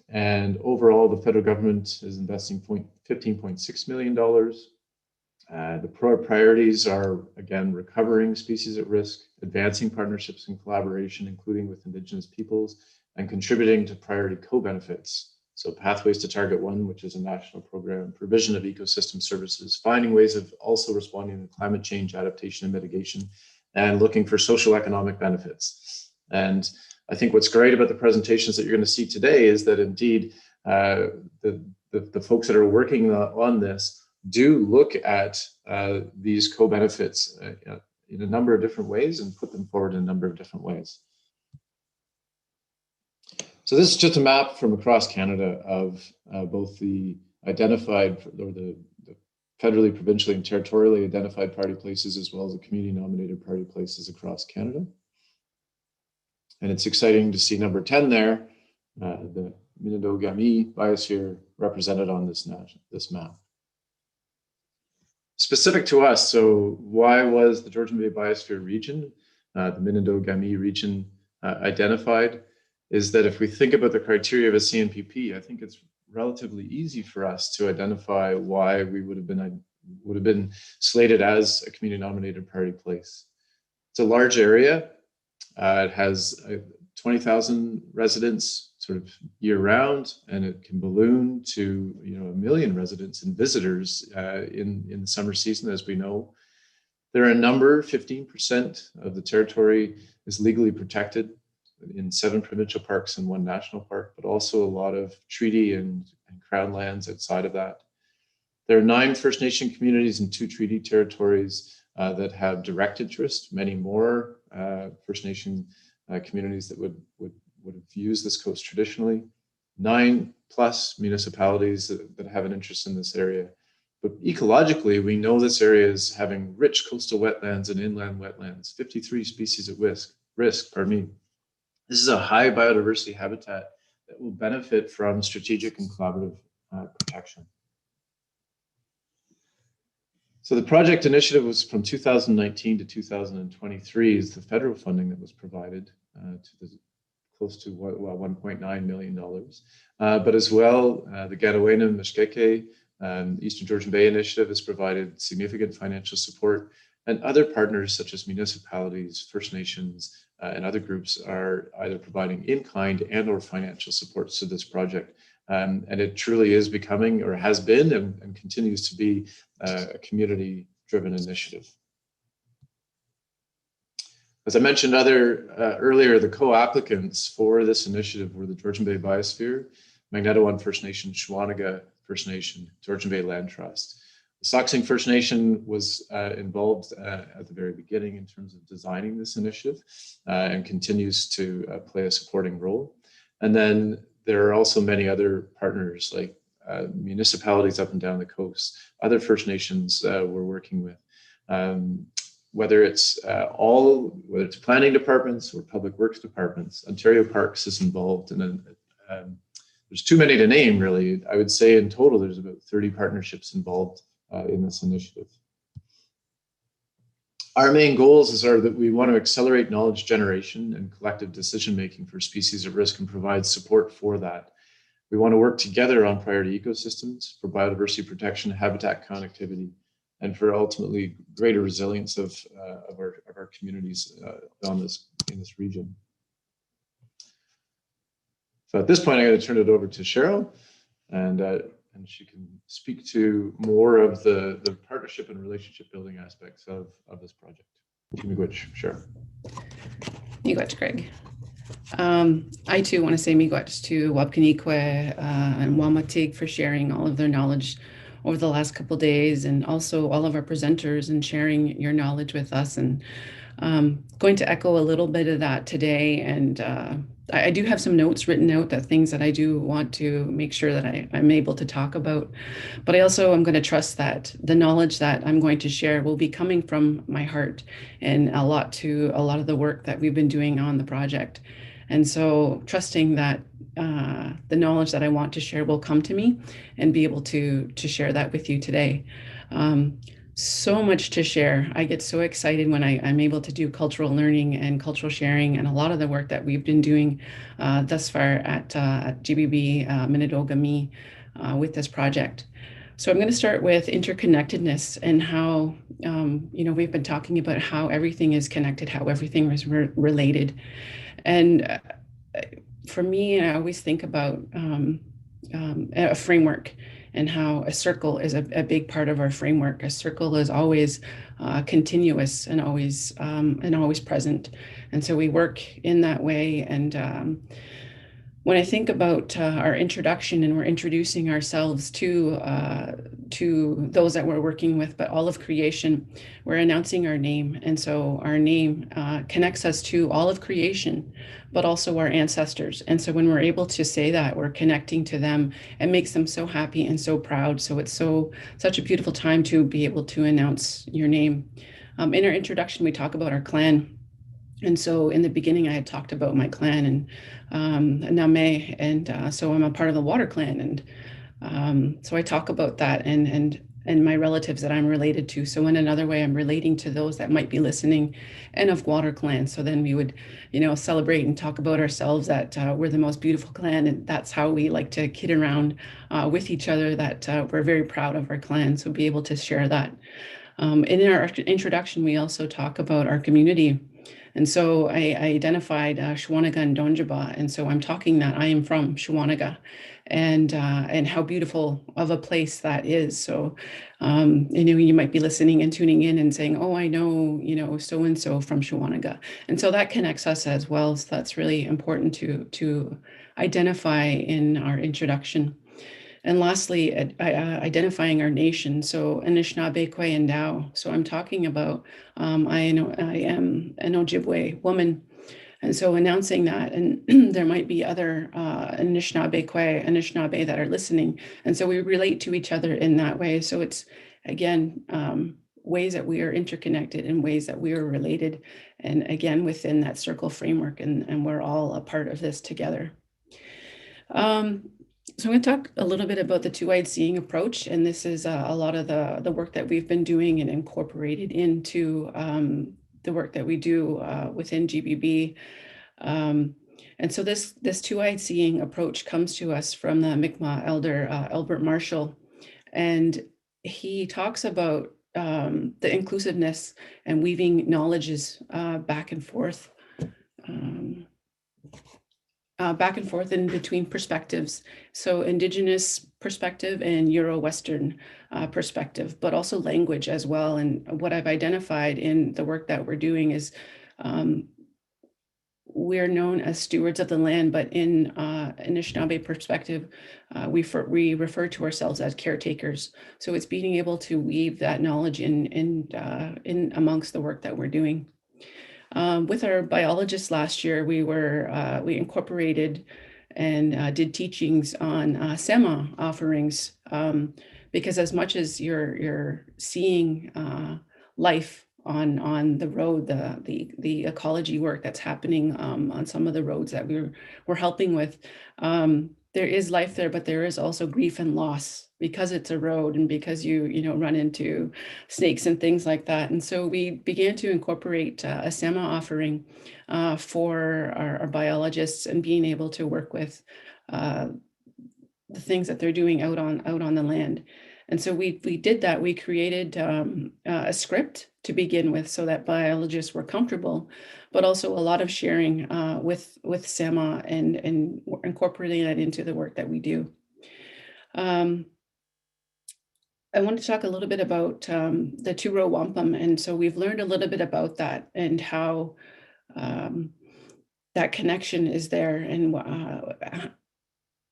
And overall, the federal government is investing $15.6 million. The priorities are, again, recovering species at risk, advancing partnerships and collaboration, including with Indigenous peoples, and contributing to priority co-benefits. So Pathways to Target 1, which is a national program, provision of ecosystem services, finding ways of also responding to climate change adaptation and mitigation, and looking for social economic benefits. And I think what's great about the presentations that you're going to see today is that indeed the folks that are working on this do look at these co-benefits in a number of different ways and put them forward in a number of different ways. So this is just a map from across Canada of both the identified or the federally, provincially, and territorially identified priority places, as well as the community nominated priority places across Canada. And it's exciting to see number 10 there, the Minnedoh-Gami biosphere represented on this map. Specific to us, so why was the Georgian Bay Biosphere region, the Minnedoh-Gami region identified, is that if we think about the criteria of a CNPP, I think it's relatively easy for us to identify why we would have been slated as a community nominated priority place. It's a large area. It has 20,000 residents sort of year round, and it can balloon to 1 million residents and visitors in the summer season, as we know. There are a number, 15% of the territory is legally protected in 7 provincial parks and 1 national park, but also a lot of treaty and crown lands outside of that. There are 9 First Nation communities and 2 treaty territories that have direct interest, many more First Nation communities that would have used this coast traditionally, 9+ municipalities that have an interest in this area. But ecologically, we know this area is having rich coastal wetlands and inland wetlands, 53 species at risk. This is a high biodiversity habitat that will benefit from strategic and collaborative protection. So the project initiative was from 2019 to 2023 is the federal funding that was provided close to $1.9 million. But as well, the Ganawena Mishkeke Eastern Georgian Bay Initiative has provided significant financial support, and other partners such as municipalities, First Nations, and other groups are either providing in-kind and or financial supports to this project. And it truly is becoming, or has been, and continues to be a community-driven initiative. As I mentioned earlier, the co-applicants for this initiative were the Georgian Bay Biosphere, Magneto First Nation, Shawanaga First Nation, Georgian Bay Land Trust. The Saksing First Nation was involved at the very beginning in terms of designing this initiative and continues to play a supporting role. And then there are also many other partners like municipalities up and down the coast, other First Nations we're working with. Whether it's planning departments or public works departments, Ontario Parks is involved, and there's too many to name, really. I would say in total, there's about 30 partnerships involved in this initiative. Our main goals are that we want to accelerate knowledge generation and collective decision-making for species at risk and provide support for that. We want to work together on priority ecosystems for biodiversity protection, habitat connectivity, and for ultimately greater resilience of our communities in this region. So at this point, I'm going to turn it over to Cheryl, and she can speak to more of the partnership and relationship building aspects of this project. Miigwech, Cheryl. Miigwech, Greg. I too want to say miigwech to Wapkanikwe and Wamatig for sharing all of their knowledge over the last couple of days, and also all of our presenters and sharing your knowledge with us. And going to echo a little bit of that today. And I do have some notes written out, that things that I do want to make sure that I'm able to talk about. But I also am going to trust that the knowledge that I'm going to share will be coming from my heart, and a lot of the work that we've been doing on the project. And so trusting that the knowledge that I want to share will come to me, and be able to share that with you today. So much to share. I get so excited when I'm able to do cultural learning and cultural sharing, and a lot of the work that we've been doing thus far at GBB Minnedoga with this project. So I'm going to start with interconnectedness, and how we've been talking about how everything is connected, how everything is related. And for me, I always think about a framework, and how a circle is a big part of our framework. A circle is always continuous and always present. And so we work in that way. And when I think about our introduction, and we're introducing ourselves to those that we're working with, but all of creation, we're announcing our name. And so our name connects us to all of creation, but also our ancestors. And so when we're able to say that, we're connecting to them, and makes them so happy and so proud. So it's such a beautiful time to be able to announce your name. In our introduction, we talk about our clan. And so in the beginning, I had talked about my clan, and Name, and so I'm a part of the Water Clan. And so I talk about that, and my relatives that I'm related to. So in another way, I'm relating to those that might be listening, and of Water Clan. So then we would, celebrate and talk about ourselves, that we're the most beautiful clan, and that's how we like to kid around with each other, that we're very proud of our clan. So be able to share that. In our introduction, we also talk about our community. And so I identified Shawanaga and Donjaba. And so I'm talking that I am from Shawanaga, and how beautiful of a place that is. So, you might be listening and tuning in and saying, oh, I know, so-and-so from Shawanaga. And so that connects us as well. So that's really important to identify in our introduction. And lastly, identifying our nation. So Anishinaabe, Kwe, and Dao. So I'm talking about, I am an Ojibwe woman, And so announcing that, and there might be other Anishinaabe that are listening. And so we relate to each other in that way. So it's, again, ways that we are interconnected and ways that we are related. And again, within that circle framework, and we're all a part of this together. So I'm going to talk a little bit about the two-eyed seeing approach. And this is a lot of the work that we've been doing and incorporated into the work that we do within GBB. And so this two-eyed seeing approach comes to us from the Mi'kmaq elder, Albert Marshall. And he talks about the inclusiveness and weaving knowledges back and forth in between perspectives. So Indigenous perspective and Euro-Western perspective, but also language as well. And what I've identified in the work that we're doing is we're known as stewards of the land, but in Anishinaabe perspective, we refer to ourselves as caretakers. So it's being able to weave that knowledge in amongst the work that we're doing. With our biologists last year, we incorporated and did teachings on SEMA offerings, because as much as you're seeing life on the road, the ecology work that's happening on some of the roads that we're helping with, there is life there, but there is also grief and loss because it's a road and because you run into snakes and things like that. And so we began to incorporate a SEMA offering for our biologists, and being able to work with the things that they're doing out on the land. And so we did that. We created a script to begin with so that biologists were comfortable, but also a lot of sharing with SEMA and incorporating that into the work that we do. I want to talk a little bit about the Turo Wampum. And so we've learned a little bit about that and how that connection is there, and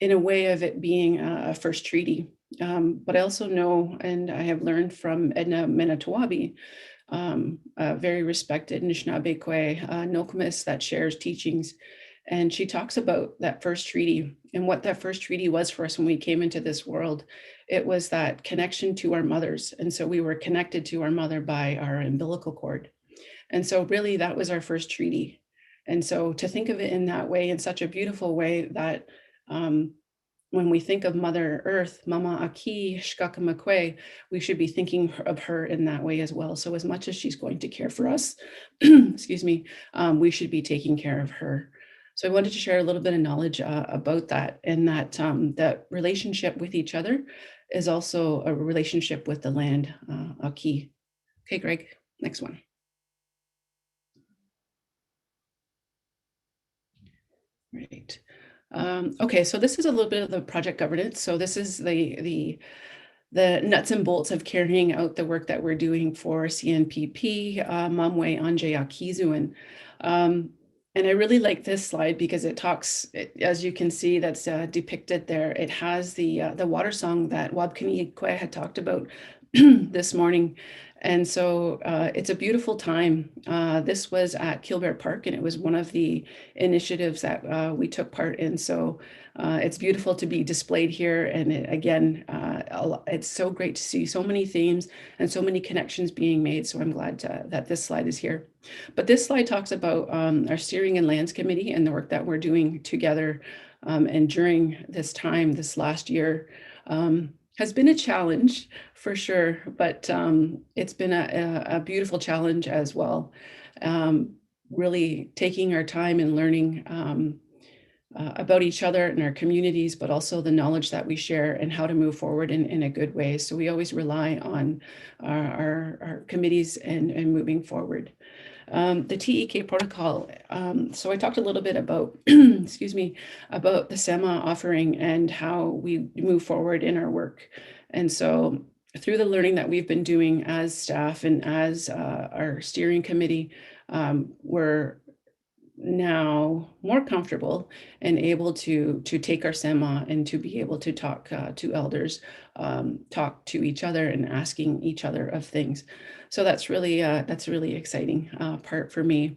in a way of it being a first treaty. But I also know, and I have learned from Edna Manitowabi, a very respected Anishinaabe Nokomis that shares teachings. And she talks about that first treaty and what that first treaty was for us when we came into this world. It was that connection to our mothers. And so we were connected to our mother by our umbilical cord. And so really that was our first treaty. And so to think of it in that way, in such a beautiful way, that when we think of Mother Earth, Mama Aakii, Shkakamakwe, we should be thinking of her in that way as well. So as much as she's going to care for us, excuse me, we should be taking care of her. So I wanted to share a little bit of knowledge about that, and that that relationship with each other is also a relationship with the land, aakii. Okay, Greg, next one. Right. Okay, so this is a little bit of the project governance. So this is the nuts and bolts of carrying out the work that we're doing for CNPP, Mamwe Anje Akizuan. And I really like this slide because it talks, as you can see, that's depicted there. It has the water song that Wabkani had talked about this morning. And so it's a beautiful time. This was at Kilbear Park, and it was one of the initiatives that we took part in. So it's beautiful to be displayed here. And again, it's so great to see so many themes and so many connections being made. So I'm glad that this slide is here. But this slide talks about our Steering and Lands Committee and the work that we're doing together. And during this time, this last year, has been a challenge for sure, but it's been a beautiful challenge as well. Really taking our time and learning about each other and our communities, but also the knowledge that we share and how to move forward in a good way. So we always rely on our committees and moving forward. The TEK protocol. So I talked a little bit about, excuse me, about the SEMA offering and how we move forward in our work. And so through the learning that we've been doing as staff and as our steering committee, we're now more comfortable and able to take our SEMA and to be able to talk to elders, talk to each other and asking each other of things. So that's really exciting part for me.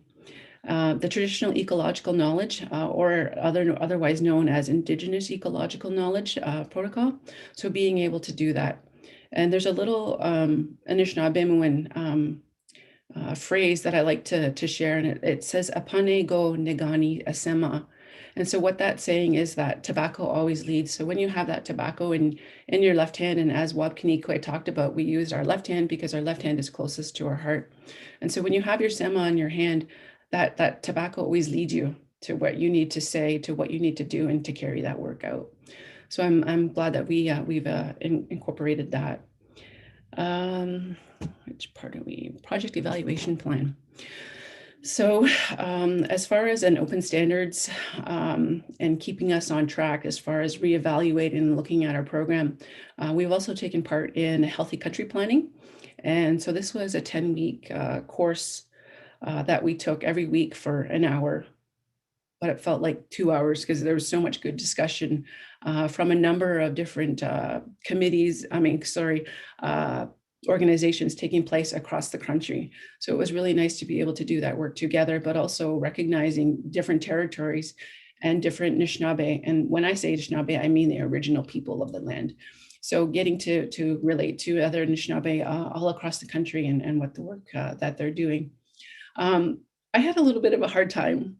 the traditional ecological knowledge, or otherwise known as Indigenous ecological knowledge protocol. So being able to do that. And there's a little Anishinaabe phrase that I like to share, and it says, "Apane go negani asema." And so what that's saying is that tobacco always leads. So when you have that tobacco in your left hand, and as Wabkinikwe talked about, we used our left hand because our left hand is closest to our heart. And so when you have your sema in your hand, that tobacco always leads you to what you need to say, to what you need to do, and to carry that work out. So I'm glad that we've incorporated that. Which part are we? Project evaluation plan. So as far as an open standards and keeping us on track as far as reevaluating and looking at our program, we've also taken part in healthy country planning. And so this was a 10-week course that we took every week for an hour, but it felt like 2 hours because there was so much good discussion from a number of different organizations taking place across the country. So it was really nice to be able to do that work together, but also recognizing different territories and different Anishinaabe. And when I say Anishinaabe, I mean the original people of the land. So getting to relate to other Anishinaabe all across the country and what the work that they're doing. I had a little bit of a hard time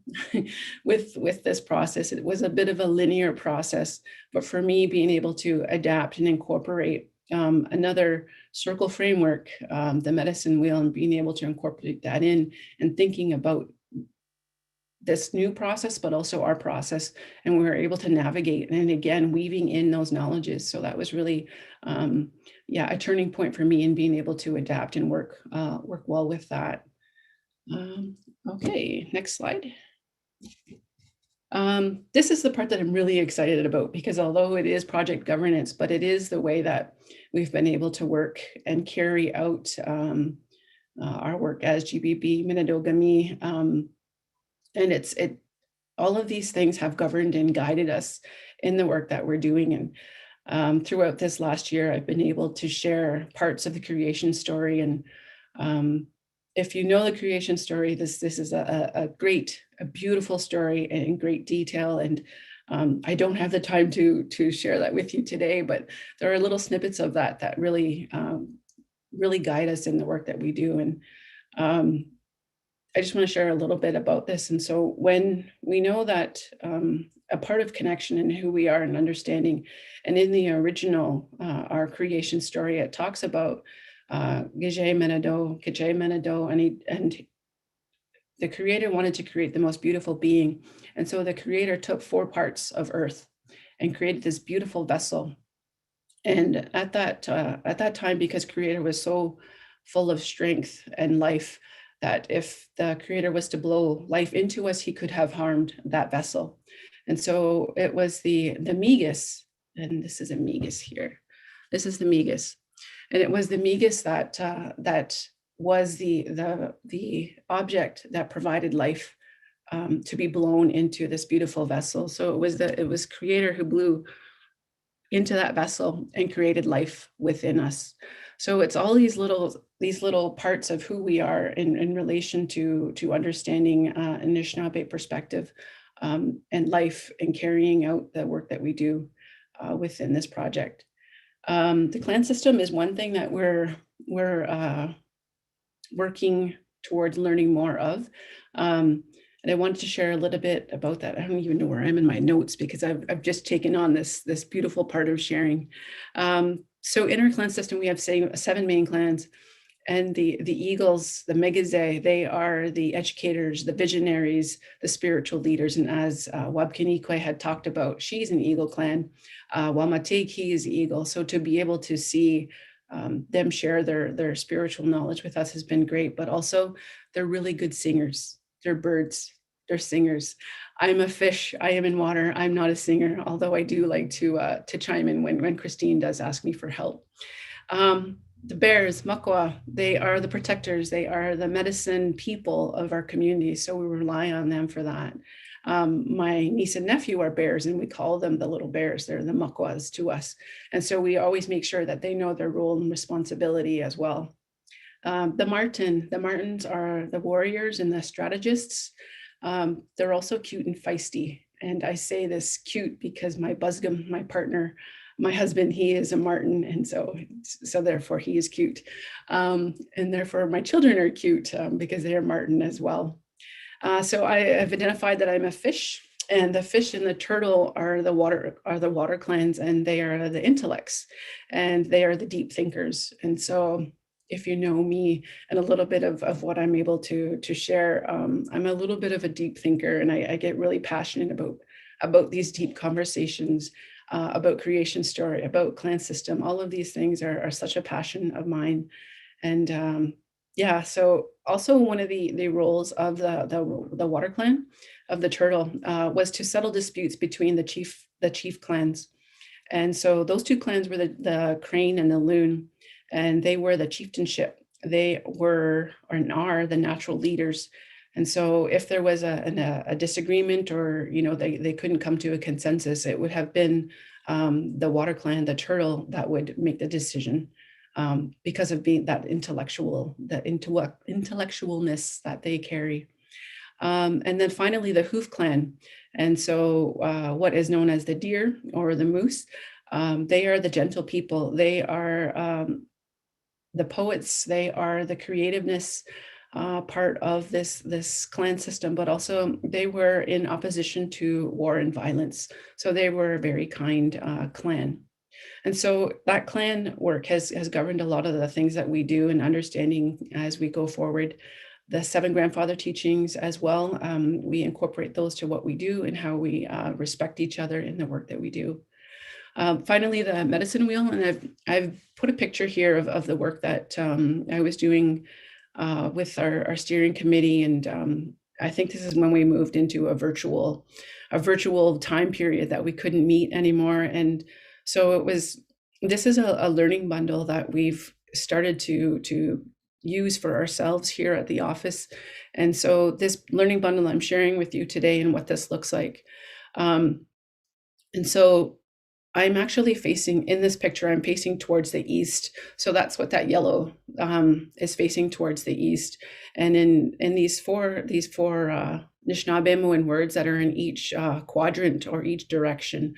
with this process. It was a bit of a linear process, but for me, being able to adapt and incorporate another circle framework, the medicine wheel, and being able to incorporate that in and thinking about this new process, but also our process, and we were able to navigate, and again, weaving in those knowledges. So that was really, a turning point for me in being able to adapt and work well with that. Okay, next slide. This is the part that I'm really excited about, because although it is project governance, but it is the way that we've been able to work and carry out our work as GBB Minadogami. And all of these things have governed and guided us in the work that we're doing. And throughout this last year, I've been able to share parts of the creation story. And if you know the creation story, this is a beautiful story in great detail. And I don't have the time to share that with you today, but there are little snippets of that really guide us in the work that we do. And I just want to share a little bit about this. And so when we know that a part of connection and who we are and understanding, and in the original, our creation story, it talks about Gije Menado, Kije Menado, and the creator wanted to create the most beautiful being. And so the creator took 4 parts of earth and created this beautiful vessel. And at that time, because creator was so full of strength and life, that if the creator was to blow life into us, he could have harmed that vessel. And so it was the Migas, and this is a Migas here. This is the Migas. And it was the Migas that was the object that provided life to be blown into this beautiful vessel. So it was creator who blew into that vessel and created life within us. So it's all these little parts of who we are in relation to understanding Anishinaabe perspective and life, and carrying out the work that we do within this project. The clan system is one thing that we're working towards learning more of. And I wanted to share a little bit about that. I don't even know where I'm in my notes, because I've just taken on this beautiful part of sharing. So in our clan system, we have 7 main clans, and the Eagles, the Megaze, they are the educators, the visionaries, the spiritual leaders. And as Wabkinikwe had talked about, she's an Eagle clan. Wamateki is the Eagle. So to be able to see them share their spiritual knowledge with us has been great, but also they're really good singers. They're birds, they're singers. I'm a fish, I am in water. I'm not a singer, although I do like to chime in when Christine does ask me for help. The bears, Makwa, they are the protectors. They are the medicine people of our community. So we rely on them for that. My niece and nephew are bears, and we call them the little bears. They're the Makwas to us. And so we always make sure that they know their role and responsibility as well. The Martins are the warriors and the strategists. They're also cute and feisty. And I say this cute because my Busgum, my partner, my husband, he is a Martin, and so therefore he is cute. And therefore my children are cute because they are Martin as well. So I have identified that I'm a fish, and the fish and the turtle are the water clans, and they are the intellects, and they are the deep thinkers. And so if you know me and a little bit of what I'm able to share, I'm a little bit of a deep thinker, and I get really passionate about these deep conversations, about creation story, about clan system. All of these things are such a passion of mine. And yeah, so also one of the roles of the water clan of the turtle was to settle disputes between the chief clans. And so those two clans were the crane and the loon, and they were the chieftainship. They were and are the natural leaders. And so if there was a disagreement, or they couldn't come to a consensus, it would have been the water clan, the turtle, that would make the decision, because of being that intellectualness that they carry. And then finally, the hoof clan. And so what is known as the deer or the moose, they are the gentle people. They are the poets. They are the creativeness part of this clan system, but also they were in opposition to war and violence. So they were a very kind clan. And so that clan work has governed a lot of the things that we do, and understanding as we go forward. The 7 grandfather teachings as well, we incorporate those to what we do and how we respect each other in the work that we do. Finally, the medicine wheel, and I've put a picture here of the work that I was doing with our steering committee, and I think this is when we moved into a virtual time period that we couldn't meet anymore. And so this is a learning bundle that we've started to use for ourselves here at the office. And so this learning bundle I'm sharing with you today and what this looks like. And so I'm actually facing, in this picture, I'm facing towards the east. So that's what that yellow is facing, towards the east. And in these four Anishinaabe words that are in each quadrant or each direction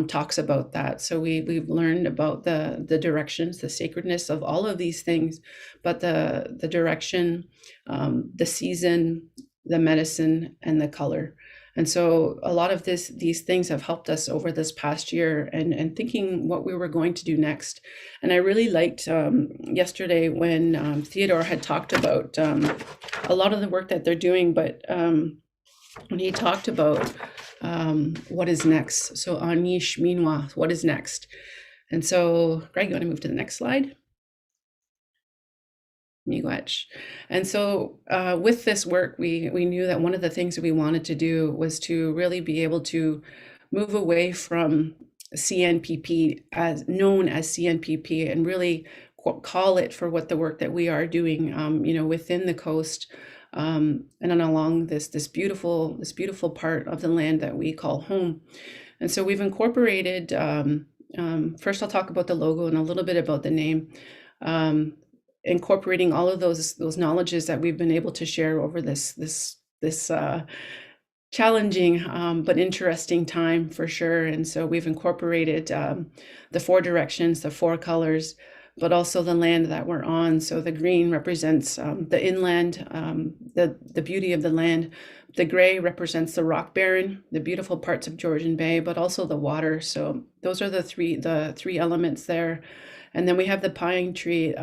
talks about that. So we've learned about the directions, the sacredness of all of these things, but the direction, the season, the medicine, and the color. And so a lot of these things have helped us over this past year, and thinking what we were going to do next. And I really liked yesterday when Theodore had talked about a lot of the work that they're doing, but when he talked about what is next. So Anish Minwa, what is next? And so Greg, you want to move to the next slide? Miigwech. And so with this work, we knew that one of the things that we wanted to do was to really be able to move away from CNPP, as known as CNPP, and really call it for what the work that we are doing, within the coast, and then along this beautiful part of the land that we call home. And so we've incorporated. First, I'll talk about the logo and a little bit about the name. Incorporating all of those knowledges that we've been able to share over this challenging but interesting time, for sure. And so we've incorporated the 4 directions, the 4 colors, but also the land that we're on. So the green represents the inland, the beauty of the land. The gray represents the rock barren, the beautiful parts of Georgian Bay, but also the water. So those are the three elements there. And then we have the pine tree.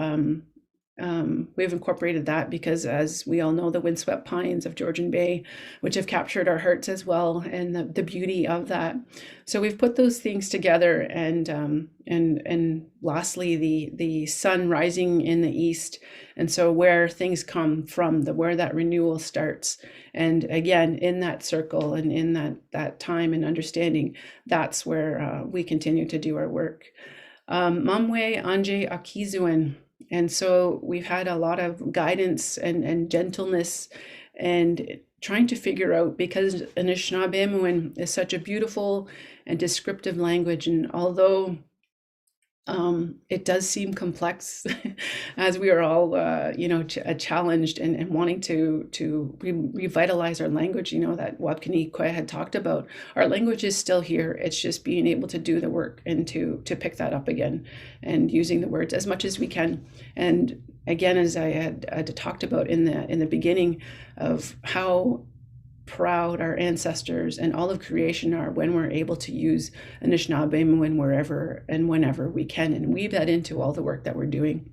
We've incorporated that because, as we all know, the windswept pines of Georgian Bay, which have captured our hearts as well, and the beauty of that. So we've put those things together, and lastly, the sun rising in the east, and so where things come from, where that renewal starts, and again in that circle and in that time and understanding, that's where we continue to do our work. Mamwe Anje Akizuen. And so we've had a lot of guidance and gentleness, and trying to figure out, because Anishinaabe is such a beautiful and descriptive language. And although It does seem complex as we are all, challenged and wanting to revitalize our language, that Wapkini Kwe had talked about. Our language is still here. It's just being able to do the work and to pick that up again and using the words as much as we can. And again, as I had talked about in the beginning of how proud our ancestors and all of creation are when we're able to use Anishinaabe when wherever and whenever we can and weave that into all the work that we're doing.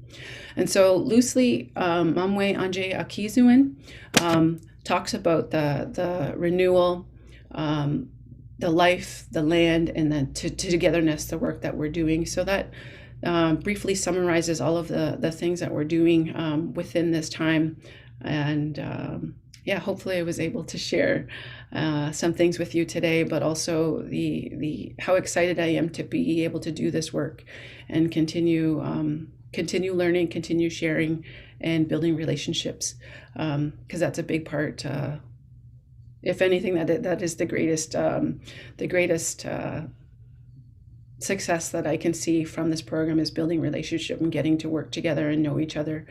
And so loosely, Mamwe Anje Akizuin talks about the renewal, the life, the land, and then togetherness, the work that we're doing. So that briefly summarizes all of the things that we're doing within this time. And hopefully I was able to share some things with you today, but also the how excited I am to be able to do this work and continue learning, continue sharing, and building relationships, because that's a big part. If anything, that is the greatest success that I can see from this program is building relationship and getting to work together and know each other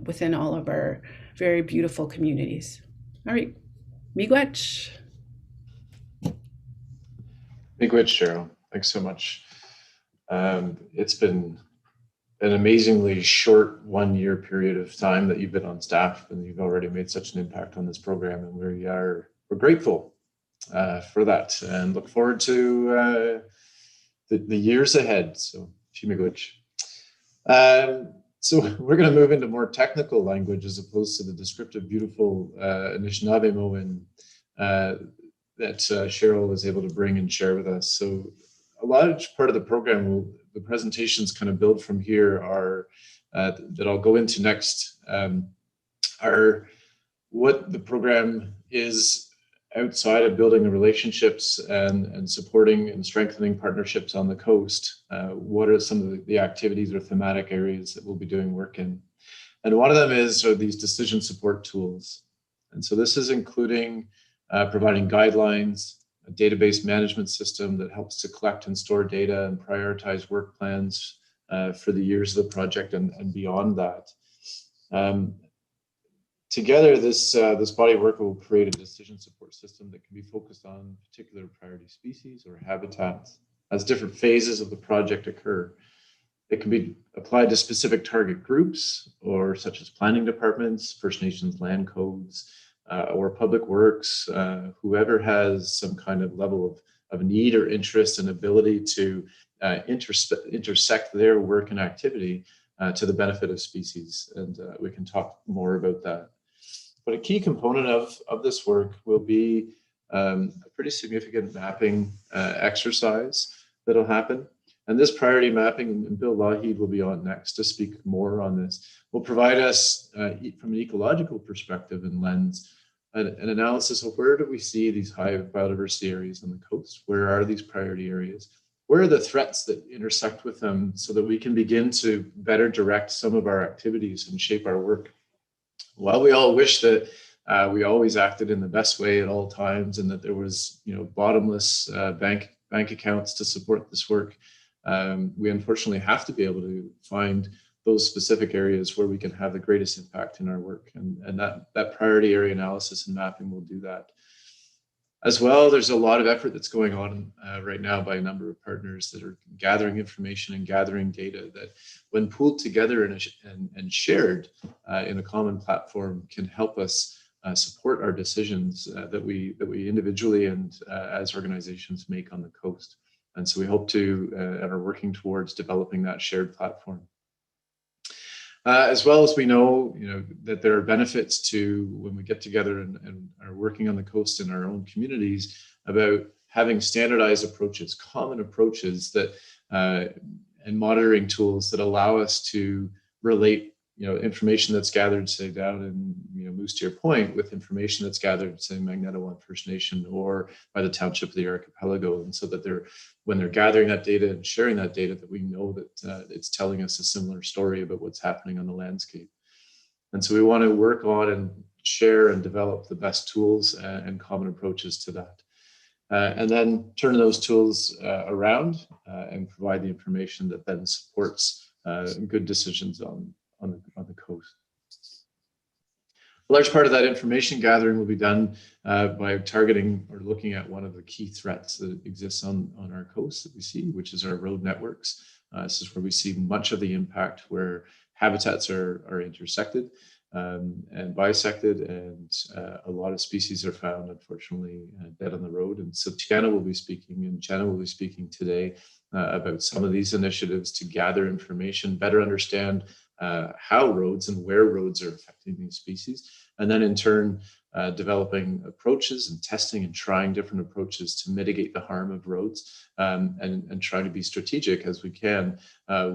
within all of our very beautiful communities. All right, miigwech. Miigwech, Cheryl. Thanks so much. It's been an amazingly short 1 year period of time that you've been on staff, and you've already made such an impact on this program, and we're grateful for that and look forward to the years ahead. So, miigwech. So we're going to move into more technical language as opposed to the descriptive, beautiful Anishinaabe Moen that Cheryl was able to bring and share with us. So a large part of the program, the presentations kind of build from here are that I'll go into next are what the program is outside of building the relationships and supporting and strengthening partnerships on the coast. What are some of the activities or thematic areas that we'll be doing work in? And one of them are these decision support tools. And so this is including providing guidelines, a database management system that helps to collect and store data and prioritize work plans for the years of the project and beyond that. Together, this body of work will create a decision support system that can be focused on particular priority species or habitats as different phases of the project occur. It can be applied to specific target groups, or such as planning departments, First Nations land codes, or public works, whoever has some kind of level of need or interest and ability to intersect their work and activity to the benefit of species. And we can talk more about that. But a key component of this work will be a pretty significant mapping exercise that'll happen. And this priority mapping, and Bill Lougheed will be on next to speak more on this, will provide us, from an ecological perspective and lens, an analysis of where do we see these high biodiversity areas on the coast? Where are these priority areas? Where are the threats that intersect with them so that we can begin to better direct some of our activities and shape our work? While we all wish that we always acted in the best way at all times and that there was, bottomless bank accounts to support this work, we unfortunately have to be able to find those specific areas where we can have the greatest impact in our work. And that priority area analysis and mapping will do that. As well, there's a lot of effort that's going on right now by a number of partners that are gathering information and gathering data that, when pooled together and shared in a common platform, can help us support our decisions that we individually and as organizations make on the coast. And so we hope to and are working towards developing that shared platform. As well as we know, that there are benefits to when we get together and are working on the coast in our own communities about having standardized approaches, common approaches that and monitoring tools that allow us to relate, information that's gathered, say, down in, Moose Deer Point with information that's gathered, say, Magneto First Nation or by the township of the archipelago. And so that when they're gathering that data and sharing that data, that we know that it's telling us a similar story about what's happening on the landscape. And so we want to work on and share and develop the best tools and common approaches to that. and then turn those tools around and provide the information that then supports good decisions on the coast. A large part of that information gathering will be done by targeting or looking at one of the key threats that exists on our coast that we see, which is our road networks. This is where we see much of the impact, where habitats are intersected and bisected, and a lot of species are found, unfortunately, dead on the road. And so Jenna will be speaking today about some of these initiatives to gather information, better understand how roads and where roads are affecting these species, and then in turn developing approaches and testing and trying different approaches to mitigate the harm of roads, and try to be strategic as we can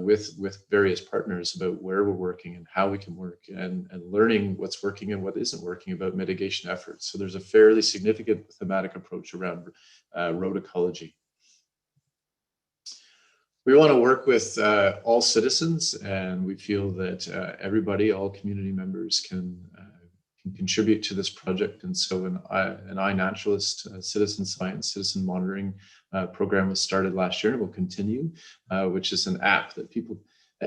with various partners about where we're working and how we can work, and learning what's working and what isn't working about mitigation efforts. So there's a fairly significant thematic approach around road ecology. We want to work with all citizens, and we feel that everybody, all community members can contribute to this project. And so an iNaturalist citizen science, citizen monitoring program was started last year and will continue, which is an app that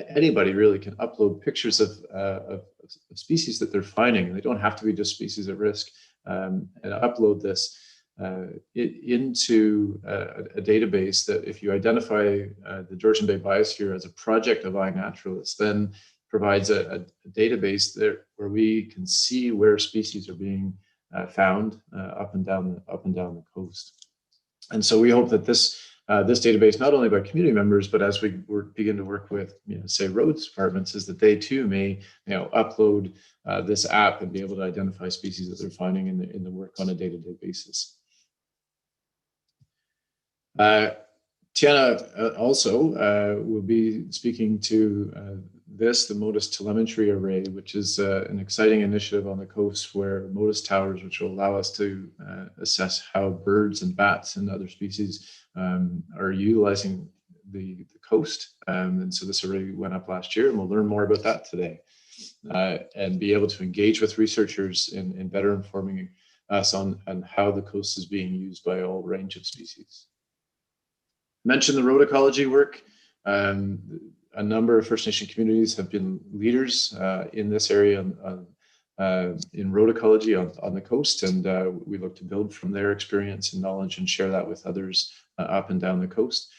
anybody really can upload pictures of species that they're finding. They don't have to be just species at risk, and upload this into a database that, if you identify the Georgian Bay Biosphere as a project of iNaturalist, then provides a database there where we can see where species are being found up and down the coast. And so we hope that this database, not only by community members, but as we begin to work with, say, roads departments, is that they too may, upload this app and be able to identify species that they're finding in the work on a day-to-day basis. Tiana also will be speaking to the MODIS Telemetry Array, which is an exciting initiative on the coast, where MODIS towers, which will allow us to assess how birds and bats and other species are utilizing the coast. And so this array went up last year, and we'll learn more about that today, and be able to engage with researchers in better informing us on how the coast is being used by all range of species. Mentioned the road ecology work. A number of First Nation communities have been leaders in this area in road ecology on the coast, and we look to build from their experience and knowledge and share that with others up and down the coast.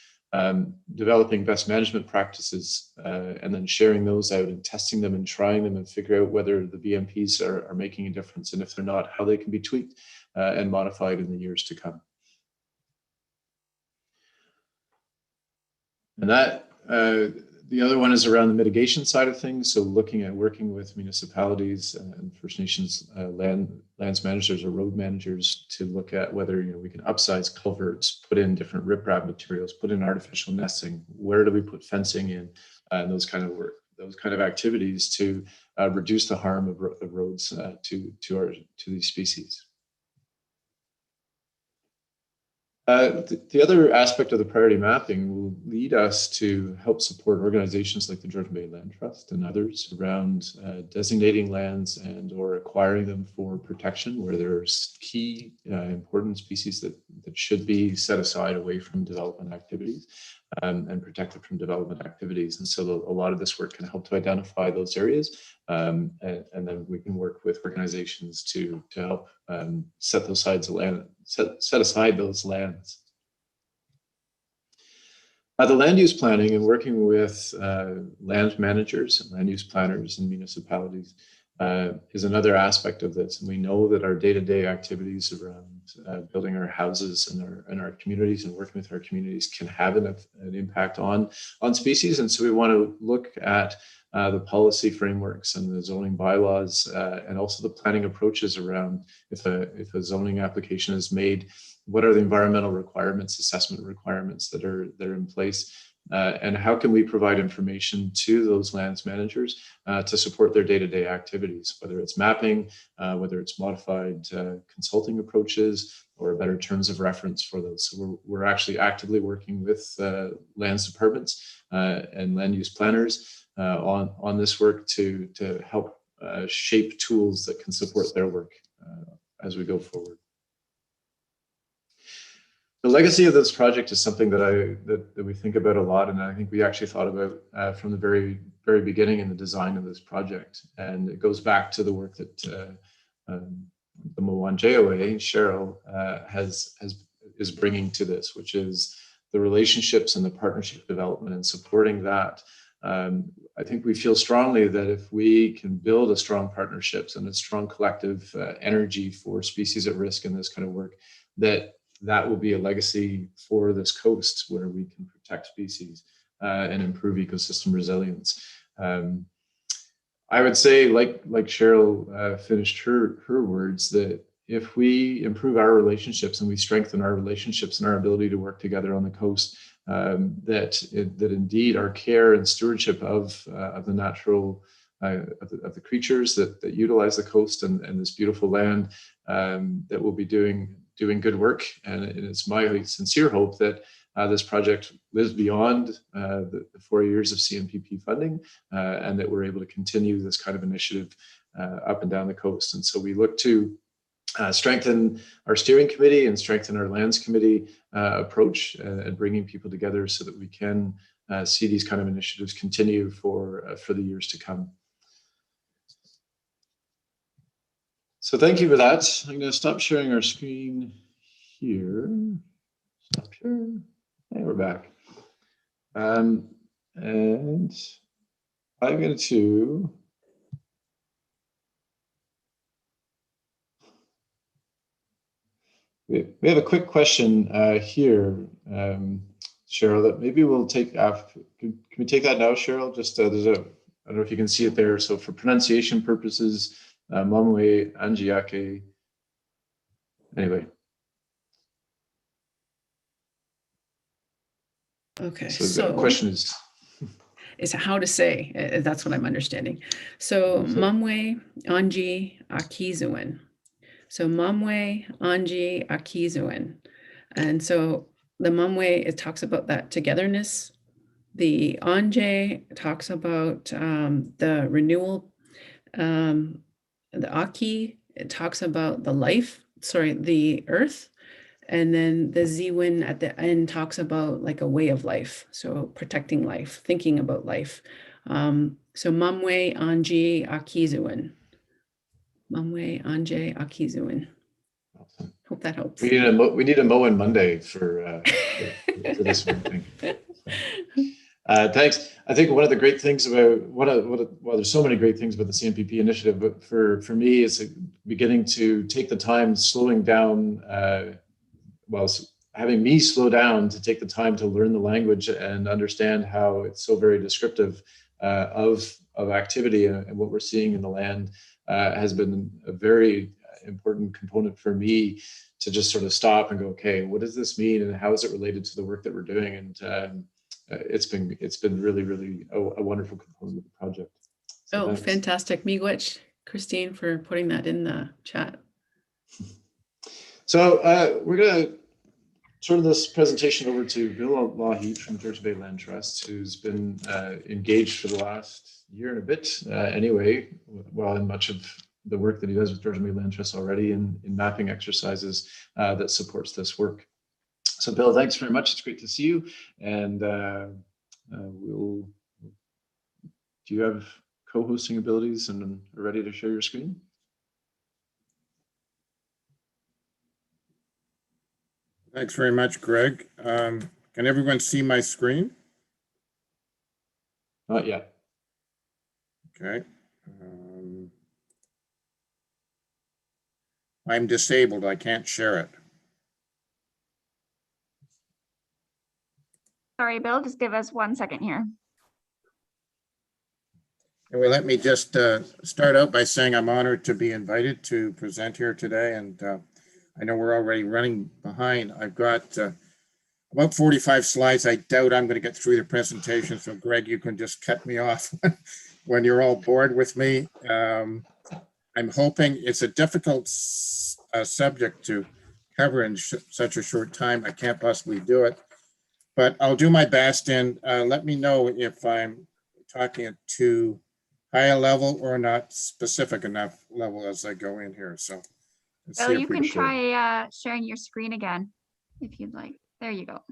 Developing best management practices and then sharing those out and testing them and trying them and figure out whether the BMPs are making a difference, and if they're not, how they can be tweaked and modified in the years to come. And that the other one is around the mitigation side of things. So looking at working with municipalities and First Nations lands managers or road managers to look at whether we can upsize culverts, put in different riprap materials, put in artificial nesting. Where do we put fencing in, and those kind of activities to reduce the harm of roads to these species. The other aspect of the priority mapping will lead us to help support organizations like the Georgian Bay Land Trust and others around designating lands and or acquiring them for protection where there's key important species that should be set aside away from development activities and protected from development activities. And so a lot of this work can help to identify those areas, and then we can work with organizations to help set aside those lands. The land use planning and working with land managers and land use planners and municipalities is another aspect of this. And we know that our day-to-day activities around building our houses and our communities and working with our communities can have an impact on species. And so we want to look at the policy frameworks and the zoning bylaws and also the planning approaches around if a zoning application is made, what are the environmental requirements, assessment requirements that are in place, and how can we provide information to those lands managers to support their day-to-day activities, whether it's mapping, whether it's modified consulting approaches, or better terms of reference for those. So we're actually actively working with lands departments and land use planners on this work to help shape tools that can support their work as we go forward. The legacy of this project is something that we think about a lot, and I think we actually thought about from the very beginning in the design of this project. And it goes back to the work that the Mwanjewe, Cheryl, is bringing to this, which is the relationships and the partnership development and supporting that. I think we feel strongly that if we can build a strong partnerships and a strong collective energy for species at risk in this kind of work, that will be a legacy for this coast where we can protect species and improve ecosystem resilience. I would say, like Cheryl finished her words, that if we improve our relationships and we strengthen our relationships and our ability to work together on the coast, that indeed our care and stewardship of the natural of the creatures that utilize the coast and this beautiful land, that will be doing good work. And it's my sincere hope that this project lives beyond the 4 years of CNPP funding, and that we're able to continue this kind of initiative up and down the coast. And so we look to strengthen our steering committee and strengthen our lands committee approach and bringing people together so that we can see these kind of initiatives continue for the years to come. So thank you for that. I'm going to stop sharing our screen here. Stop share. And we're back. And I'm going to we have a quick question here, Cheryl, that maybe we'll take after. Can we take that now, Cheryl? Just there's a, I don't know if you can see it there. So for pronunciation purposes, Mamwe Anjiake. Anyway. Okay, so the question is how to say, that's what I'm understanding. So Mamwe Anji Akizuin. So Mamwe Anji Akizuin. And so the Mamwe, it talks about that togetherness. The Anje talks about the renewal. The aakii, it talks about the the earth. And then the Ziwin at the end talks about like a way of life. So protecting life, thinking about life. So Mamwe Anji Akizuin. Mamwe Anje Akizuin. Awesome. Hope that helps. We need a Moen Monday for this one thing. Thanks. I think one of the great things about well, there's so many great things about the CNPP initiative, but for me, it's beginning to take the time, slowing down. Having me slow down to take the time to learn the language and understand how it's so very descriptive of activity and what we're seeing in the land has been a very important component for me to just sort of stop and go, okay, what does this mean and how is it related to the work that we're doing? And it's been really, really a wonderful component of the project. So thanks. Fantastic. Miigwech, Christine, for putting that in the chat. So we're going to turn this presentation over to Bill Lougheed from Georgian Bay Land Trust, who's been engaged for the last year and a bit anyway, well, in much of the work that he does with Georgian Bay Land Trust already in mapping exercises that supports this work. So Bill, thanks very much. It's great to see you. And do you have co-hosting abilities and are ready to share your screen? Thanks very much, Greg. Can everyone see my screen? Not yet. Okay. I'm disabled. I can't share it. Sorry, Bill, just give us 1 second here. Anyway, let me just start out by saying I'm honored to be invited to present here today. And I know we're already running behind. I've got about 45 slides. I doubt I'm going to get through the presentation. So Greg, you can just cut me off when you're all bored with me. I'm hoping it's a difficult subject to cover in such a short time. I can't possibly do it, but I'll do my best. And let me know if I'm talking at too high a level or not specific enough level as I go in here. So Bill, you can try sharing your screen again. if you'd like. There you go.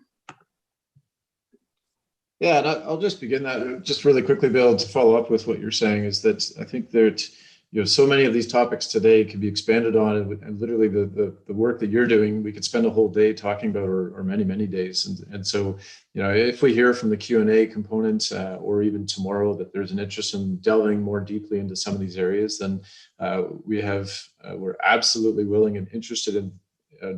Yeah, and I'll just begin that just really quickly, Bill, to follow up with what you're saying is that I think that, you know, so many of these topics today can be expanded on, and literally the work that you're doing, we could spend a whole day talking about, or many days. And so, you know, if we hear from the Q&A component, or even tomorrow, that there's an interest in delving more deeply into some of these areas, then we're absolutely willing and interested in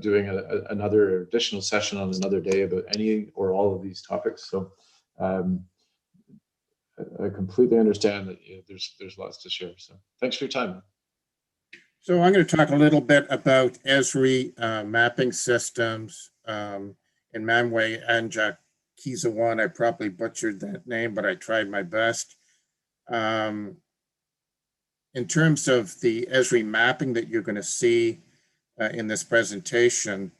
doing another additional session on another day about any or all of these topics. So I completely understand that, you know, there's lots to share. So thanks for your time. So I'm going to talk a little bit about Esri mapping systems in Mamwe and Kizawan. I probably butchered that name, but I tried my best. In terms of the Esri mapping that you're going to see in this presentation,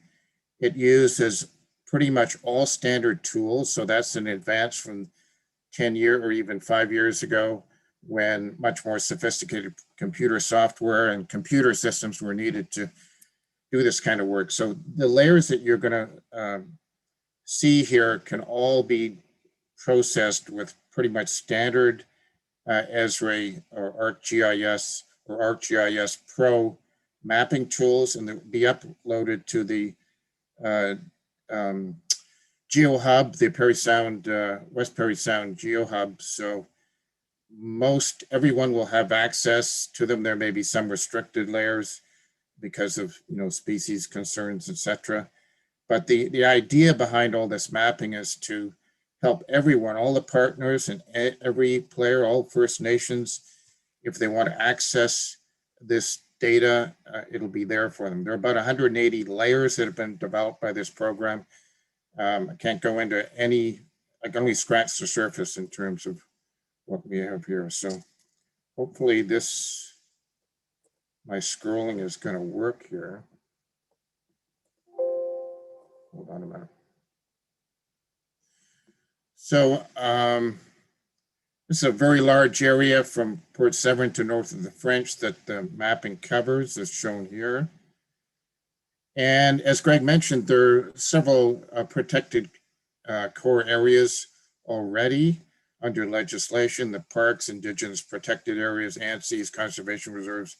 it uses pretty much all standard tools. So that's an advance from 10 years or even 5 years ago, when much more sophisticated computer software and computer systems were needed to do this kind of work. So the layers that you're going to see here can all be processed with pretty much standard Esri or ArcGIS or ArcGIS Pro mapping tools, and they'll be uploaded to the GeoHub, the Parry Sound, West Parry Sound GeoHub. So everyone will have access to them. There may be some restricted layers because of, you know, species concerns, etc. But the idea behind all this mapping is to help everyone, all the partners and every player, all First Nations, if they want to access this data, it'll be there for them. There are about 180 layers that have been developed by this program. I can't go into any, I can only scratch the surface in terms of what we have here. So hopefully my scrolling is going to work here. Hold on a minute. So this is a very large area from Port Severn to north of the French that the mapping covers, as shown here. And as Greg mentioned, there are several protected core areas already under legislation: the parks, Indigenous protected areas, ANSIs, conservation reserves,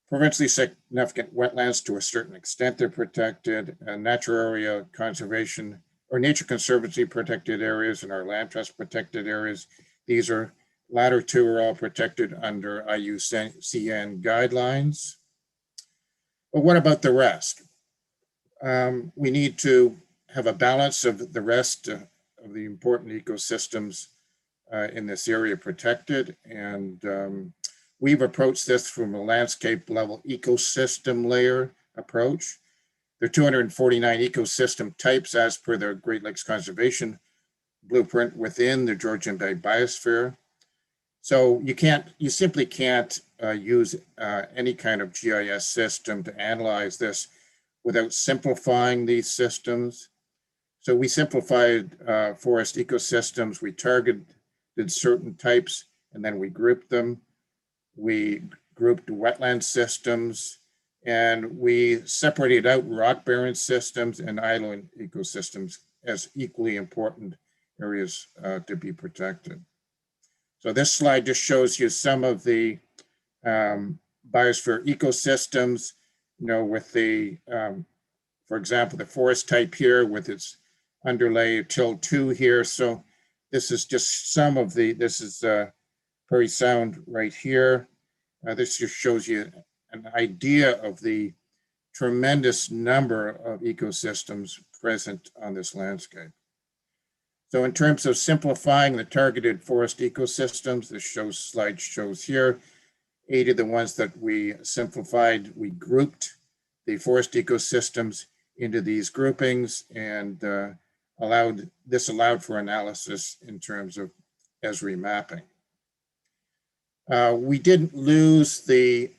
provincially significant wetlands. To a certain extent, they're protected, natural area conservation or nature conservancy protected areas, and our land trust protected areas. These latter two are all protected under IUCN guidelines. But what about the rest? We need to have a balance of the rest of the important ecosystems in this area protected. And we've approached this from a landscape level ecosystem layer approach. There are 249 ecosystem types as per the Great Lakes Conservation Blueprint within the Georgian Bay Biosphere. So you simply can't use any kind of GIS system to analyze this without simplifying these systems. So we simplified forest ecosystems. We targeted certain types, and then we grouped them. We grouped wetland systems, and we separated out rock-bearing systems and island ecosystems as equally important areas to be protected. So this slide just shows you some of the biosphere ecosystems, you know, with the, for example, the forest type here with its underlay till 2 here. So this is just some of this is Parry Sound right here. This just shows you an idea of the tremendous number of ecosystems present on this landscape. So in terms of simplifying the targeted forest ecosystems, this slide shows here 8 of the ones that we simplified. We grouped the forest ecosystems into these groupings, and allowed for analysis in terms of Esri mapping. We didn't lose the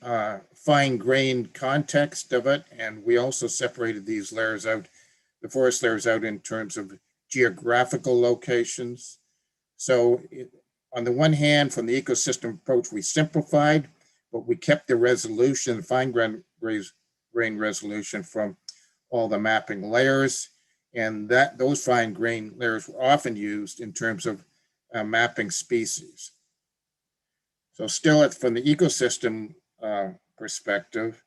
fine-grained context of it, and we also separated these layers out, the forest layers out, in terms of geographical locations. So on the one hand, from the ecosystem approach, we simplified, but we kept the resolution, fine-grained resolution from all the mapping layers, and those fine grain layers were often used in terms of mapping species. So still from the ecosystem perspective,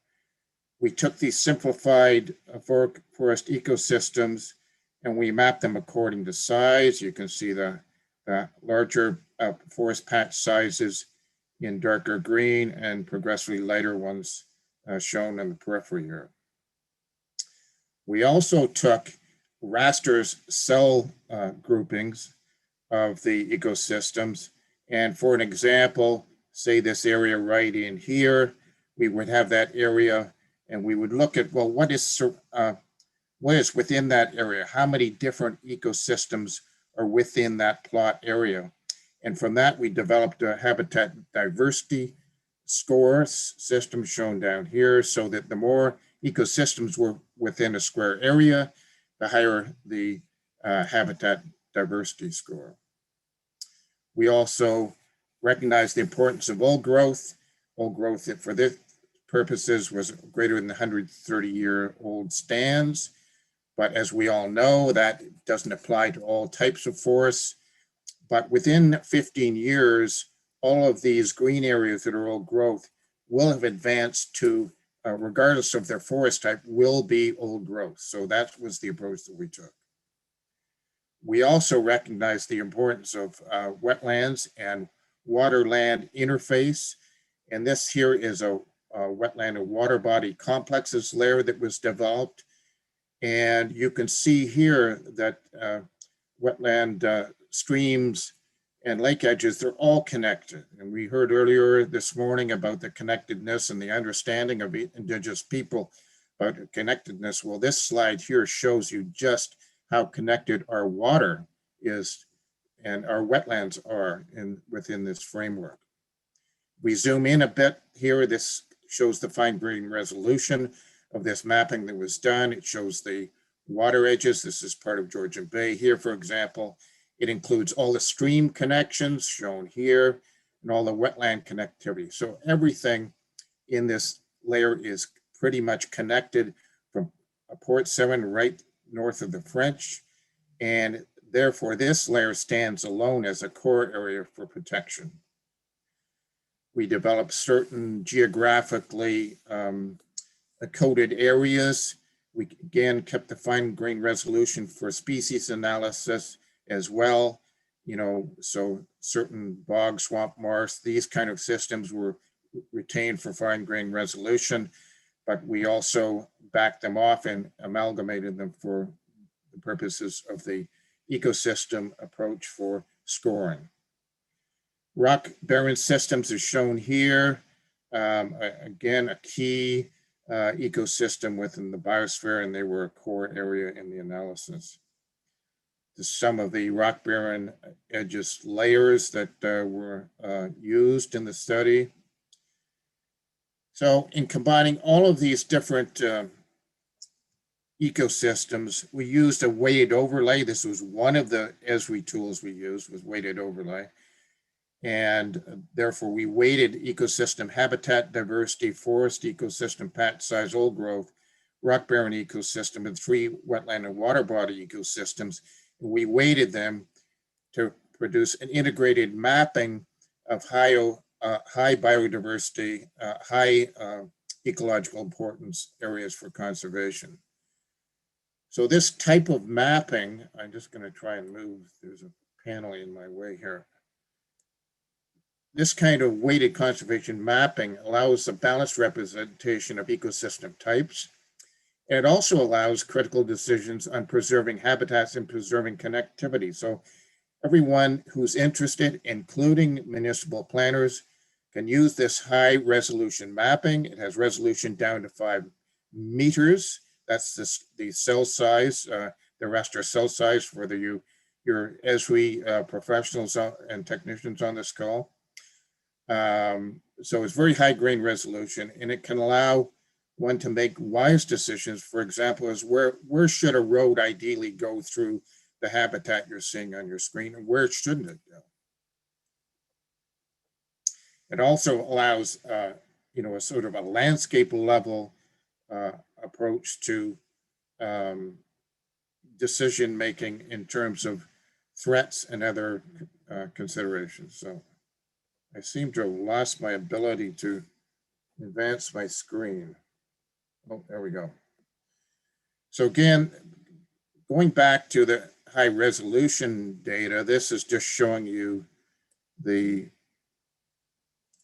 we took these simplified forest ecosystems and we mapped them according to size. You can see the larger forest patch sizes in darker green and progressively lighter ones shown in the periphery here. We also took raster cell groupings of the ecosystems. And for an example, say this area right in here, we would have that area and we would look at, well, what is within that area? How many different ecosystems are within that plot area? And from that, we developed a habitat diversity score system shown down here, so that the more ecosystems were within a square area, the higher the habitat diversity score. We also recognize the importance of old growth. Old growth for this purposes was greater than 130-year-old stands. But as we all know, that doesn't apply to all types of forests. But within 15 years, all of these green areas that are old growth will have advanced to, regardless of their forest type, will be old growth. So that was the approach that we took. We also recognize the importance of wetlands and water-land interface. And this here is a wetland and water body complexes layer that was developed. And you can see here that wetland streams and lake edges, they're all connected. And we heard earlier this morning about the connectedness and the understanding of Indigenous people about connectedness. Well, this slide here shows you just how connected our water is and our wetlands are within this framework. We zoom in a bit here. This shows the fine grain resolution of this mapping that was done. It shows the water edges. This is part of Georgian Bay here, for example. It includes all the stream connections shown here and all the wetland connectivity. So everything in this layer is pretty much connected from Port 7 right north of the French. And therefore this layer stands alone as a core area for protection. We developed certain geographically coded areas. We again kept the fine grain resolution for species analysis as well. You know, so certain bog, swamp, marsh, these kind of systems were retained for fine grain resolution, but we also backed them off and amalgamated them for the purposes of the ecosystem approach for scoring. Rock barren systems is shown here. Again, a key ecosystem within the biosphere, and they were a core area in the analysis. Some of the rock barren edges layers that were used in the study. So in combining all of these different ecosystems, we used a weighted overlay. This was one of the ESRI tools we used, was weighted overlay. And therefore we weighted ecosystem habitat diversity, forest ecosystem, patch size, old growth, rock barren ecosystem, and 3 wetland and water body ecosystems. And we weighted them to produce an integrated mapping of high biodiversity, high ecological importance areas for conservation. So this type of mapping, I'm just going to try and move, there's a panel in my way here. This kind of weighted conservation mapping allows a balanced representation of ecosystem types. And it also allows critical decisions on preserving habitats and preserving connectivity. So everyone who's interested, including municipal planners, can use this high resolution mapping. It has resolution down to 5 meters. That's the cell size, the raster cell size for your ESRI professionals and technicians on this call. So it's very high grain resolution, and it can allow one to make wise decisions. For example, is where should a road ideally go through the habitat you're seeing on your screen, and where shouldn't it go? It also allows, you know, a sort of a landscape level approach to decision-making in terms of threats and other considerations. So I seem to have lost my ability to advance my screen. Oh, there we go. So again, going back to the high resolution data, this is just showing you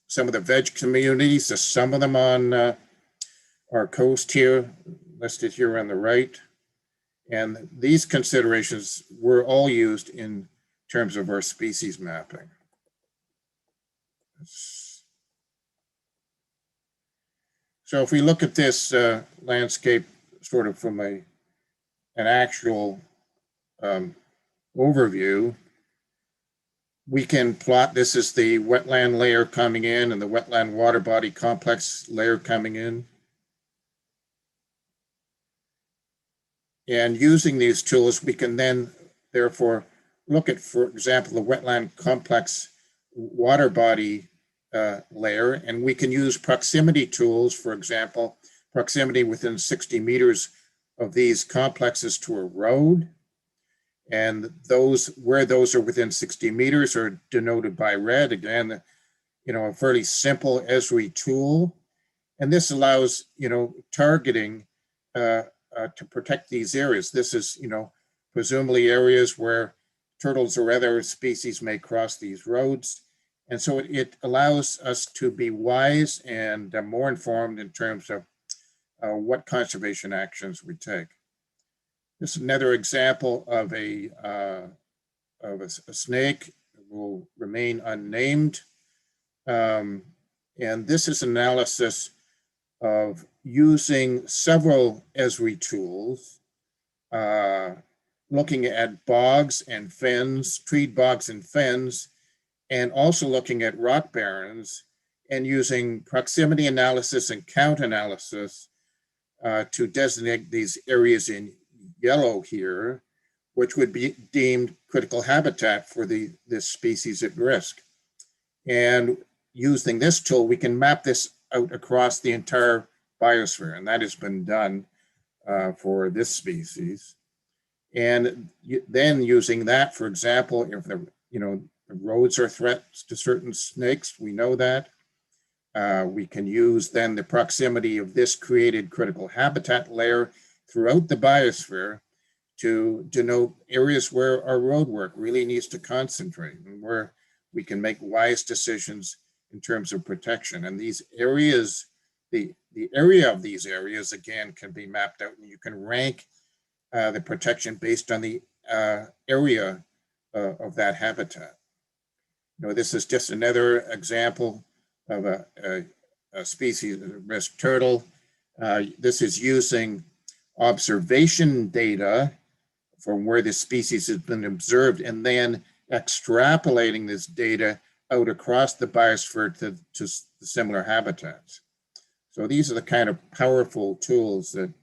some of the veg communities, some of them on our coast here, listed here on the right. And these considerations were all used in terms of our species mapping. So if we look at this landscape sort of from an actual overview, we can plot, this is the wetland layer coming in and the wetland water body complex layer coming in. And using these tools, we can then therefore look at, for example, the wetland complex water body layer, and we can use proximity tools, for example, proximity within 60 meters of these complexes to a road. And those, where those are within 60 meters are denoted by red. Again, a fairly simple Esri tool. And this allows, targeting to protect these areas. This is, presumably areas where turtles or other species may cross these roads. And so it allows us to be wise and more informed in terms of what conservation actions we take. This is another example of a snake. It will remain unnamed. And this is analysis of using several Esri tools, looking at bogs and fens, treed bogs and fens, and also looking at rock barrens and using proximity analysis and count analysis to designate these areas in yellow here, which would be deemed critical habitat for this species at risk. And using this tool, we can map this out across the entire biosphere, and that has been done for this species. And then using that, for example, if the roads are threats to certain snakes, we know that. We can use then the proximity of this created critical habitat layer throughout the biosphere to denote areas where our road work really needs to concentrate and where we can make wise decisions in terms of protection. And these areas, the area of these areas, again, can be mapped out, and you can rank the protection based on the area of that habitat. This is just another example of a species risk turtle. This is using observation data from where the species has been observed and then extrapolating this data out across the biosphere to similar habitats. So these are the kind of powerful tools that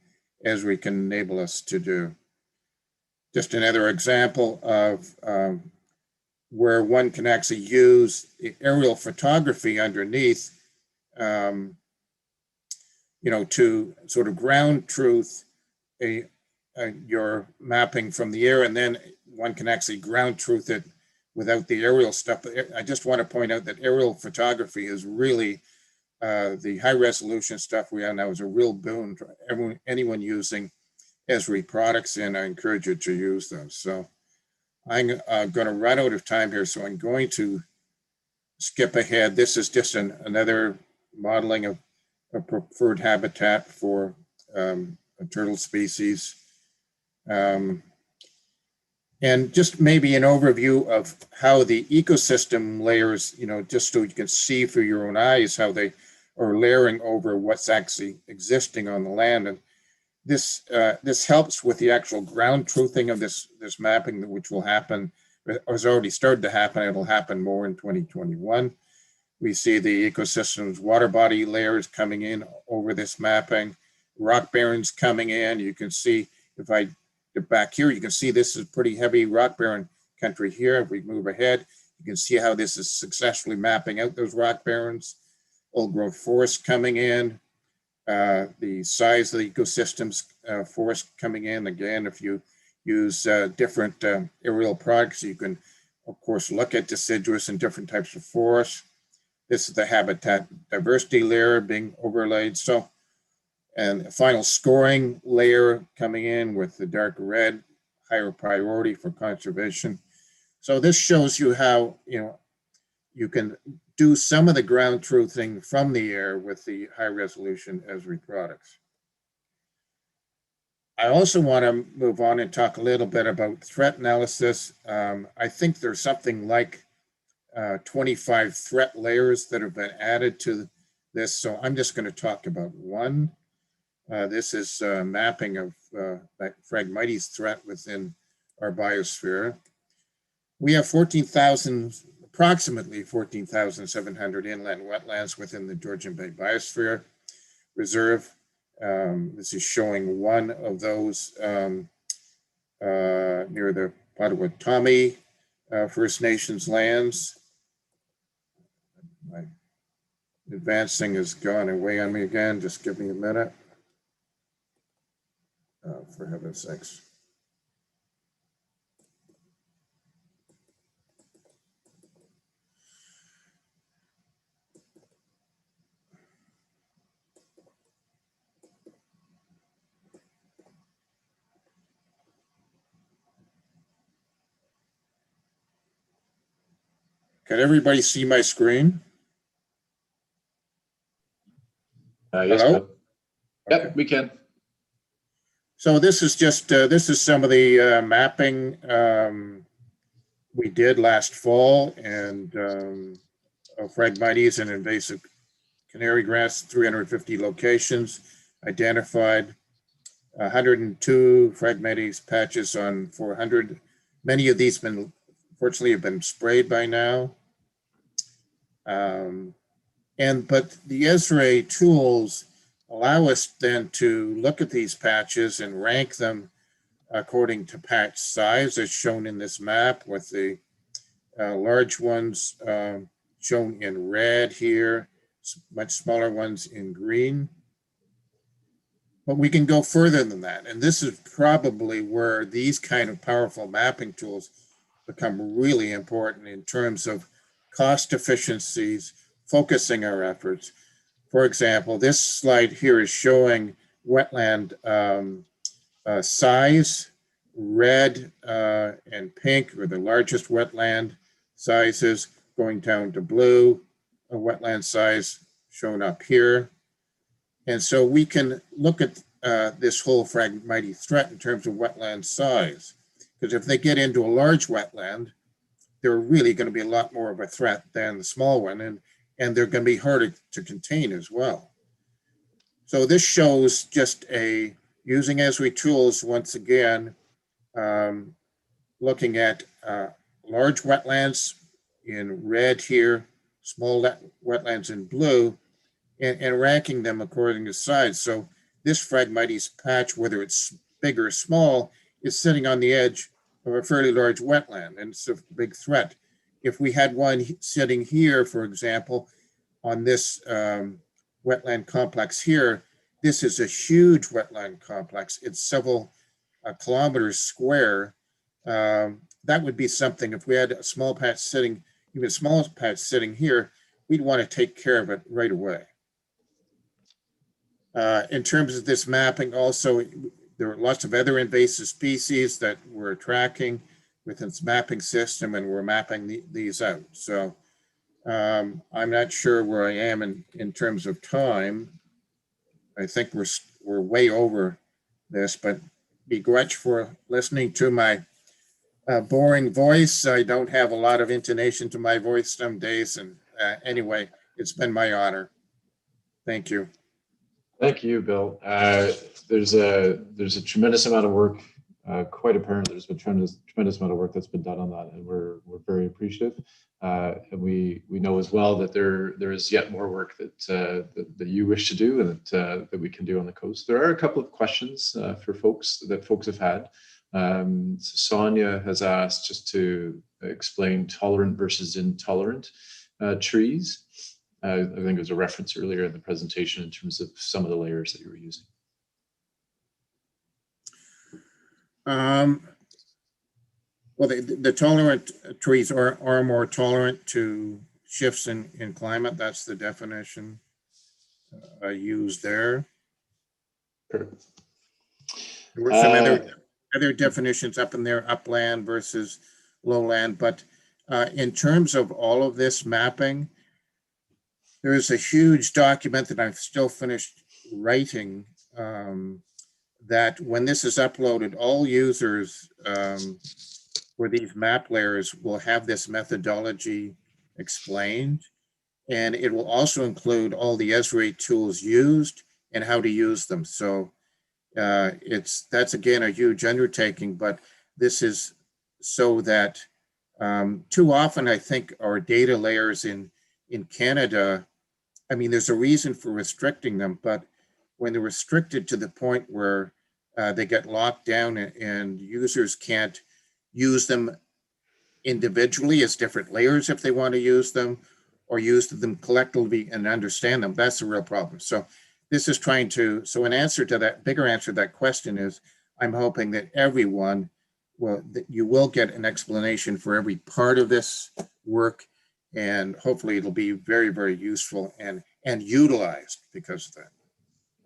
Esri can enable us to do. Just another example of where one can actually use aerial photography underneath, to sort of ground truth your mapping from the air, and then one can actually ground truth it without the aerial stuff. But I just want to point out that aerial photography is really, the high resolution stuff we have now is a real boon for anyone using Esri products, and I encourage you to use those. So I'm going to run out of time here, so I'm going to skip ahead. This is just another modeling of a preferred habitat for a turtle species. And just maybe an overview of how the ecosystem layers, just so you can see through your own eyes how they are layering over what's actually existing on the land. And this helps with the actual ground truthing of this mapping, which will happen, has already started to happen. It'll happen more in 2021. We see the ecosystems water body layers coming in over this mapping, rock barrens coming in. You can see, if I get back here, you can see this is pretty heavy rock barren country here. If we move ahead, you can see how this is successfully mapping out those rock barrens. Old growth forest coming in. the size of the ecosystems, forest coming in. Again, if you use different aerial products, you can, of course, look at deciduous and different types of forests. This is the habitat diversity layer being overlaid. So, and a final scoring layer coming in with the dark red, higher priority for conservation. So this shows you how, you can do some of the ground truthing from the air with the high resolution Esri products. I also want to move on and talk a little bit about threat analysis. I think there's something like 25 threat layers that have been added to this. So I'm just going to talk about one. This is mapping of that Phragmites threat within our biosphere. We have approximately 14,700 inland wetlands within the Georgian Bay Biosphere Reserve. This is showing one of those near the Potawatomi First Nations lands. My advancing has gone away on me again. Just give me a minute. For heaven's sakes. Can everybody see my screen? Yes, Hello? Bill. Yep, we can. So this is just, this is some of the mapping we did last fall, and Phragmites and invasive canary grass, 350 locations identified, 102 Phragmites patches on 400. Many of these fortunately have been sprayed by now. But the Esri tools allow us then to look at these patches and rank them according to patch size, as shown in this map, with the large ones shown in red here, much smaller ones in green. But we can go further than that. And this is probably where these kind of powerful mapping tools become really important in terms of cost efficiencies, focusing our efforts. For example, this slide here is showing wetland size. Red and pink are the largest wetland sizes, going down to blue, a wetland size shown up here. And so we can look at this whole Phragmites threat in terms of wetland size, because if they get into a large wetland, they're really going to be a lot more of a threat than the small one, and they're going to be harder to contain as well. So this shows just using Esri tools once again, looking at large wetlands in red here, small wetlands in blue, and ranking them according to size. So this Phragmites patch, whether it's big or small, is sitting on the edge of a fairly large wetland, and it's a big threat. If we had one sitting here, for example, on this wetland complex here, this is a huge wetland complex. It's several kilometers square. That would be something, if we had a small patch sitting, even a small patch sitting here, we'd want to take care of it right away. In terms of this mapping also, there are lots of other invasive species that we're tracking with its mapping system, and we're mapping these out. So I'm not sure where I am in terms of time. I think we're way over this, but begrudge for listening to my boring voice. I don't have a lot of intonation to my voice some days, and anyway, it's been my honor. Thank you. Thank you, Bill. There's a tremendous amount of work, quite apparent. There's been tremendous amount of work that's been done on that, and we're very appreciative. And we know as well that there is yet more work that you wish to do, and that we can do on the coast. There are a couple of questions for folks have had. Sonia has asked just to explain tolerant versus intolerant trees. I think there was a reference earlier in the presentation in terms of some of the layers that you were using. Well, the tolerant trees are more tolerant to shifts in climate. That's the definition used there. Perfect. There were some other definitions up in there, upland versus lowland. But in terms of all of this mapping, there is a huge document that I've still finished writing that when this is uploaded, all users for these map layers will have this methodology explained. And it will also include all the Esri tools used and how to use them. So that's again a huge undertaking, but this is so that too often I think our data layers in Canada, I mean, there's a reason for restricting them, but when they're restricted to the point where they get locked down and users can't use them individually as different layers if they want to use them, or use them collectively and understand them, that's a real problem. So this is trying to, so an answer to that, bigger answer to that question is, I'm hoping that everyone will, that you will get an explanation for every part of this work, and hopefully it'll be very, very useful and utilized because of that.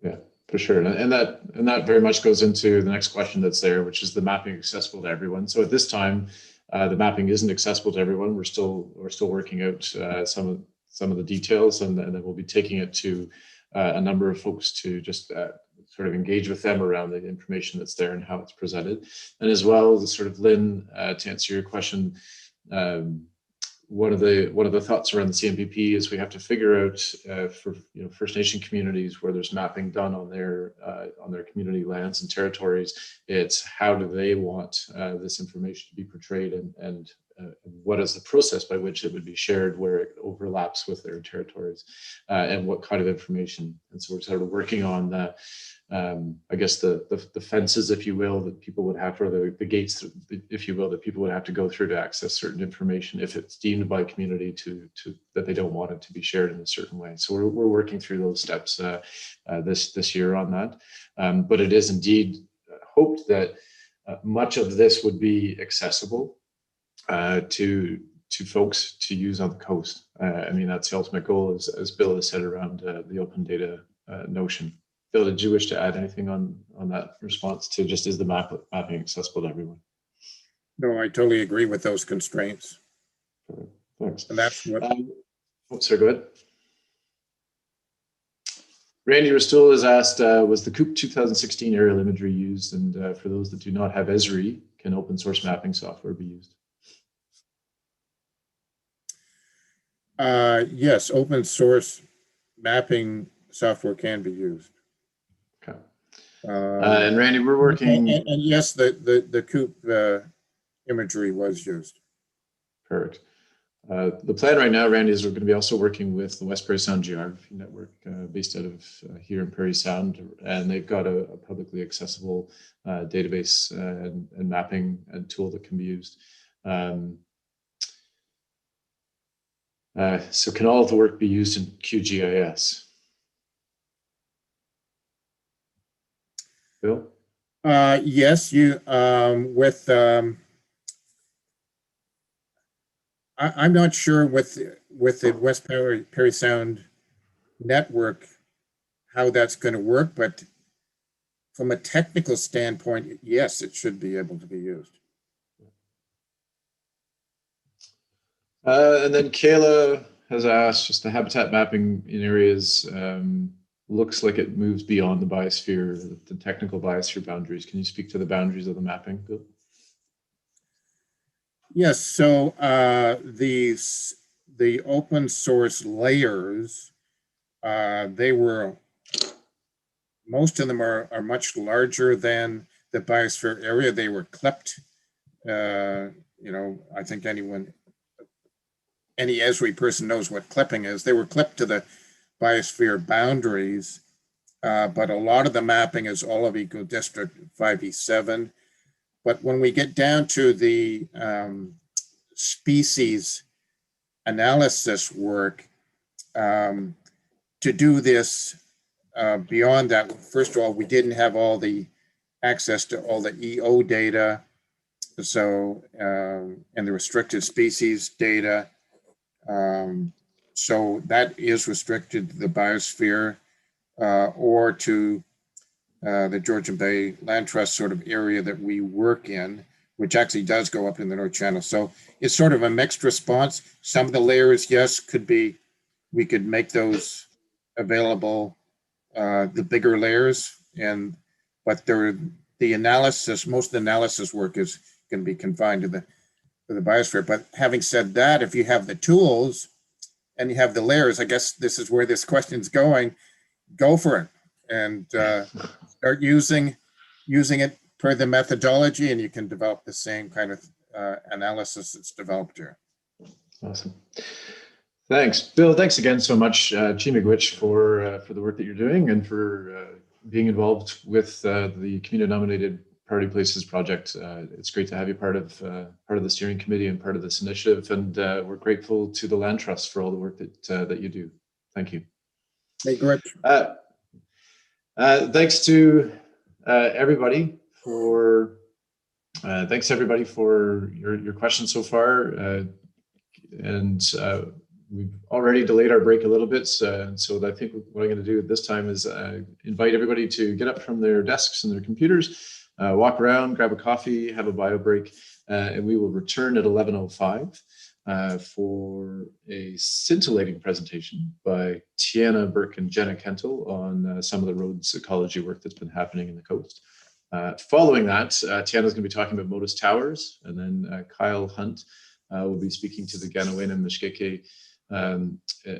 Yeah, for sure. And that very much goes into the next question that's there, which is the mapping accessible to everyone. So at this time, the mapping isn't accessible to everyone. We're still working out some of the details, and then we'll be taking it to a number of folks to just sort of engage with them around the information that's there and how it's presented. And as well as sort of Lynn, to answer your question, one of the thoughts around the CMPP is we have to figure out for First Nation communities where there's mapping done on their community lands and territories. It's how do they want this information to be portrayed, and what is the process by which it would be shared where it overlaps with their territories, and what kind of information. And so we're sort of working on that. I guess the fences, if you will, that people would have, or the gates, if you will, that people would have to go through to access certain information if it's deemed by community to that they don't want it to be shared in a certain way. So we're working through those steps this year on that. But it is indeed hoped that much of this would be accessible to folks to use on the coast. I mean, that's the ultimate goal, as Bill has said, around the open data notion. Bill, did you wish to add anything on that response to just is the mapping accessible to everyone? No, I totally agree with those constraints. Thanks. And that's what. Sorry, go ahead. Randy Restool has asked, was the COOP 2016 aerial imagery used? And for those that do not have Esri, can open source mapping software be used? Yes, open source mapping software can be used. Okay. And Randy, we're working. And yes, the COOP imagery was used. Perfect. The plan right now, Randy, is we're going to be also working with the West Prairie Sound Geography Network based out of here in Prairie Sound, and they've got a publicly accessible database and mapping and tool that can be used. So can all of the work be used in QGIS? Bill? Yes, you with I'm not sure with the West Prairie Sound network how that's going to work, but from a technical standpoint, yes, it should be able to be used. And then Kayla has asked, just the habitat mapping in areas looks like it moves beyond the biosphere, the technical biosphere boundaries. Can you speak to the boundaries of the mapping, Bill? Yes, so the open source layers, most of them are much larger than the biosphere area. They were clipped. I think any Esri person knows what clipping is. They were clipped to the biosphere boundaries, but a lot of the mapping is all of Eco District 5E7. But when we get down to the species analysis work, to do this beyond that, first of all, we didn't have all the access to all the EO data, so and the restricted species data. So that is restricted to the biosphere or to the Georgian Bay Land Trust sort of area that we work in, which actually does go up in the North Channel. So it's sort of a mixed response. Some of the layers, yes, could be, we could make those available, the bigger layers, but the analysis, most of the analysis work is going to be confined to the biosphere. But having said that, if you have the tools and you have the layers, I guess this is where this question's going, go for it and start using it per the methodology, and you can develop the same kind of analysis that's developed here. Awesome. Thanks, Bill. Thanks again so much, Chimigwich, for the work that you're doing and for being involved with the community-nominated Priority Places project. It's great to have you part of the steering committee and part of this initiative, and we're grateful to the Land Trust for all the work that you do. Thank you. Hey, Gretch. Thanks to everybody for your questions so far, and we've already delayed our break a little bit, so I think what I'm going to do at this time is invite everybody to get up from their desks and their computers, walk around, grab a coffee, have a bio break, and we will return at 11:05 for a scintillating presentation by Tiana Burke and Jenna Kentel on some of the roads ecology work that's been happening in the coast. Following that, Tiana's going to be talking about Modus Towers, and then Kyle Hunt will be speaking to the Ganawena Mishkeke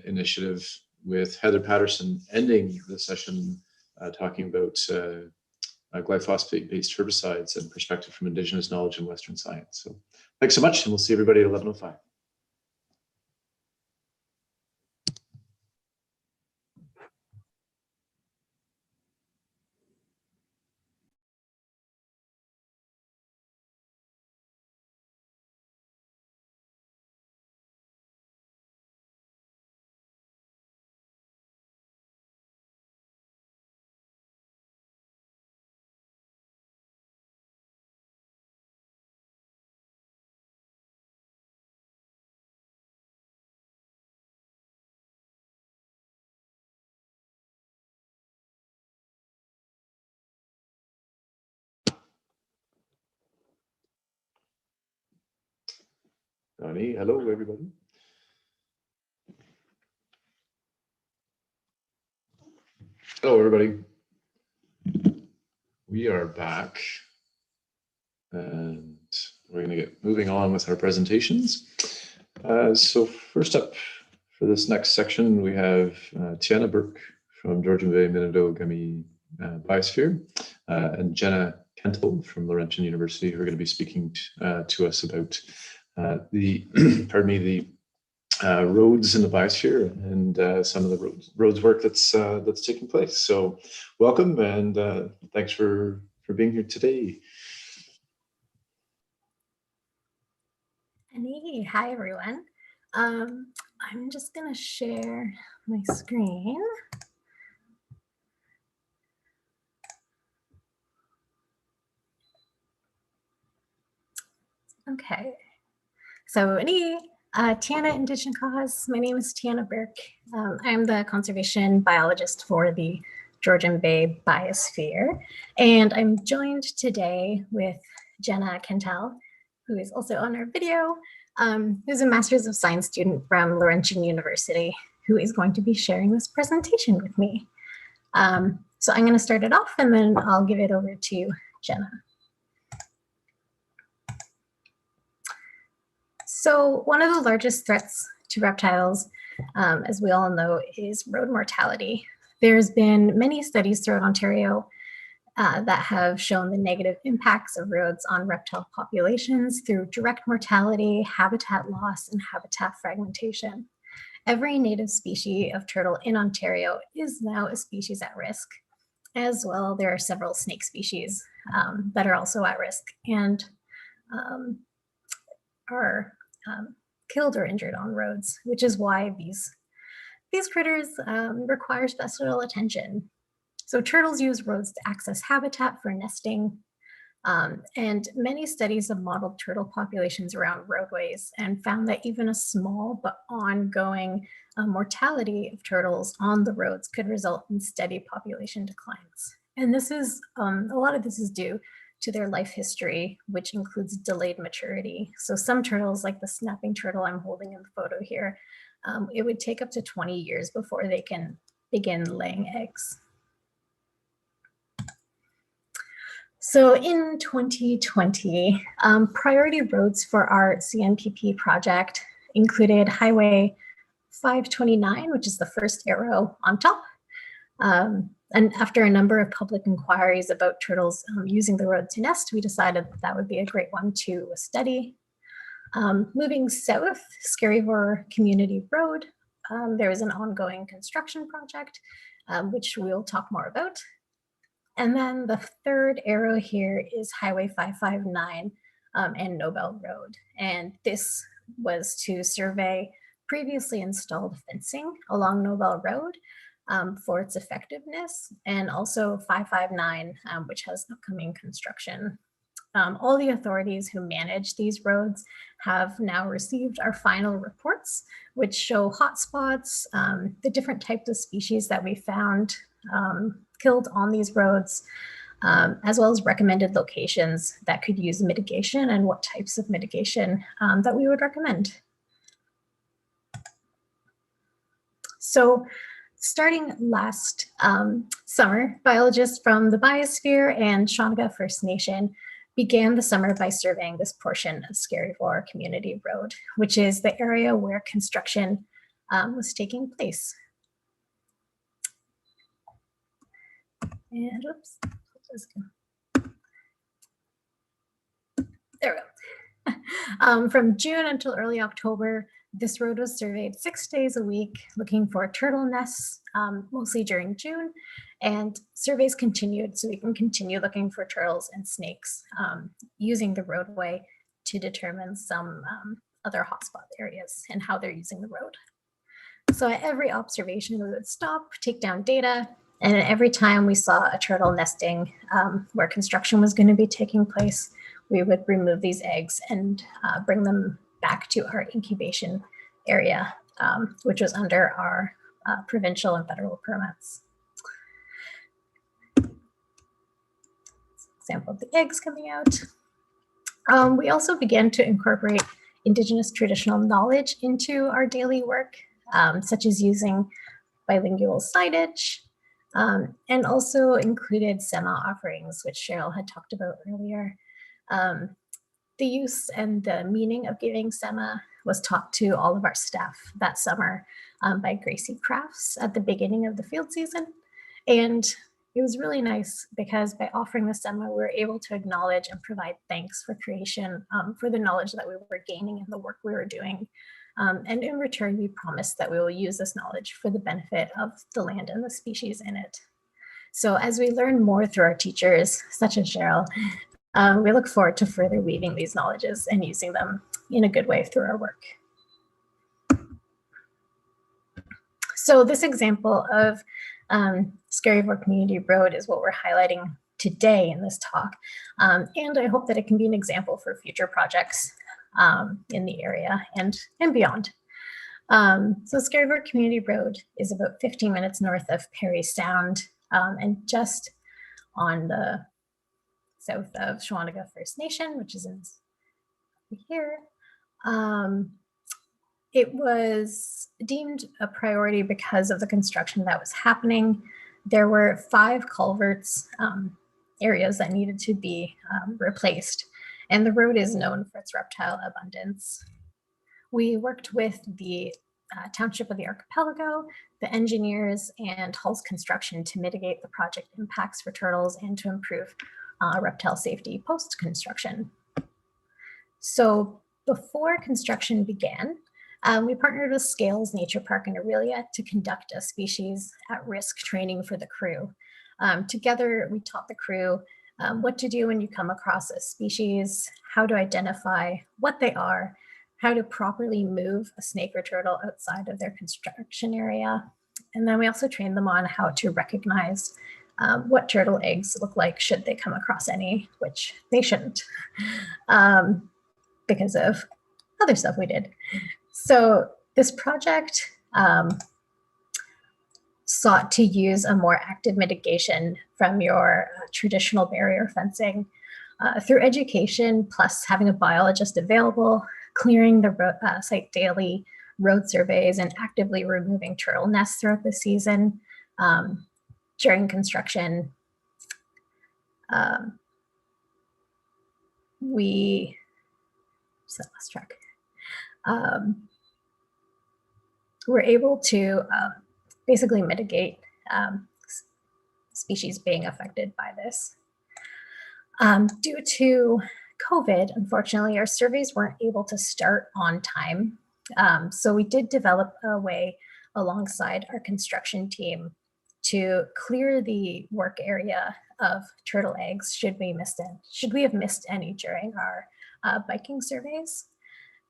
initiative, with Heather Patterson ending the session talking about glyphosate-based herbicides and perspective from Indigenous knowledge and Western science. So thanks so much, and we'll see everybody at 11:05. Donnie, hello everybody. Hello everybody. We are back, and we're going to get moving on with our presentations. So first up for this next section, we have Tiana Burke from Georgian Bay Minnedoh-Gumee Biosphere and Jenna Kentel from Laurentian University, who are going to be speaking to us about the roads in the biosphere and some of the roads work that's taking place. So welcome, and thanks for being here today. Hey, hi everyone. I'm just gonna share my screen. Okay, so Tiana Indigenous Cause. My name is Tiana Burke. I'm the conservation biologist for the Georgian Bay Biosphere, and I'm joined today with Jenna Kentel, who is also on our video, who's a Master's of Science student from Laurentian University, who is going to be sharing this presentation with me. So I'm going to start it off, and then I'll give it over to Jenna. So one of the largest threats to reptiles, as we all know, is road mortality. There's been many studies throughout Ontario that have shown the negative impacts of roads on reptile populations through direct mortality, habitat loss, and habitat fragmentation. Every native species of turtle in Ontario is now a species at risk. As well, there are several snake species that are also at risk and are killed or injured on roads, which is why these these critters require special attention. So turtles use roads to access habitat for nesting. And many studies have modeled turtle populations around roadways and found that even a small but ongoing mortality of turtles on the roads could result in steady population declines. And this is, a lot of this is due to their life history, which includes delayed maturity. So some turtles, like the snapping turtle I'm holding in the photo here, it would take up to 20 years before they can begin laying eggs. So in 2020, priority roads for our CNPP project included Highway 529, which is the first arrow on top. And after a number of public inquiries about turtles using the road to nest, we decided that would be a great one to study. Moving south, Scaryvore Community Road, there is an ongoing construction project, which we'll talk more about. And then the third arrow here is Highway 559 and Nobel Road. And this was to survey previously installed fencing along Nobel Road for its effectiveness, and also 559, which has upcoming construction. All the authorities who manage these roads have now received our final reports, which show hotspots, the different types of species that we found killed on these roads, as well as recommended locations that could use mitigation and what types of mitigation that we would recommend. So starting last summer, biologists from the Biosphere and Shawnee First Nation began the summer by surveying this portion of Scaryvore Community Road, which is the area where construction was taking place. And oops, there we go. From June until early October, this road was surveyed 6 days a week, looking for turtle nests, mostly during June, and surveys continued so we can continue looking for turtles and snakes using the roadway to determine some other hotspot areas and how they're using the road. So at every observation, we would stop, take down data, and every time we saw a turtle nesting where construction was going to be taking place, we would remove these eggs and bring them back to our incubation area, which was under our provincial and federal permits. Example of the eggs coming out. We also began to incorporate Indigenous traditional knowledge into our daily work, such as using bilingual signage, and also included SEMA offerings, which Cheryl had talked about earlier. The use and the meaning of giving SEMA was taught to all of our staff that summer by Gracie Crafts at the beginning of the field season. And it was really nice because by offering the SEMA, we were able to acknowledge and provide thanks for creation, for the knowledge that we were gaining and the work we were doing. And in return, we promised that we will use this knowledge for the benefit of the land and the species in it. So as we learn more through our teachers, such as Cheryl, we look forward to further weaving these knowledges and using them in a good way through our work. So this example of Scaryvore Community Road is what we're highlighting today in this talk. And I hope that it can be an example for future projects in the area and beyond. So Scaryvore Community Road is about 15 minutes north of Perry Sound and just on the south of Shawanaga First Nation, which is in here. It was deemed a priority because of the construction that was happening. There were 5 culverts areas that needed to be replaced, and the road is known for its reptile abundance. We worked with the Township of the Archipelago, the engineers, and Hull's Construction to mitigate the project impacts for turtles and to improve reptile safety post-construction. So before construction began, we partnered with Scales Nature Park in Aurelia to conduct a species at-risk training for the crew. Together, we taught the crew what to do when you come across a species, how to identify what they are, how to properly move a snake or turtle outside of their construction area. And then we also trained them on how to recognize what turtle eggs look like should they come across any, which they shouldn't because of other stuff we did. So this project sought to use a more active mitigation from your traditional barrier fencing through education, plus having a biologist available, clearing the site daily, road surveys, and actively removing turtle nests throughout the season. During construction, we lost track. We're able to basically mitigate species being affected by this. Due to COVID, unfortunately, our surveys weren't able to start on time. So we did develop a way alongside our construction team to clear the work area of turtle eggs should we have missed any during our biking surveys.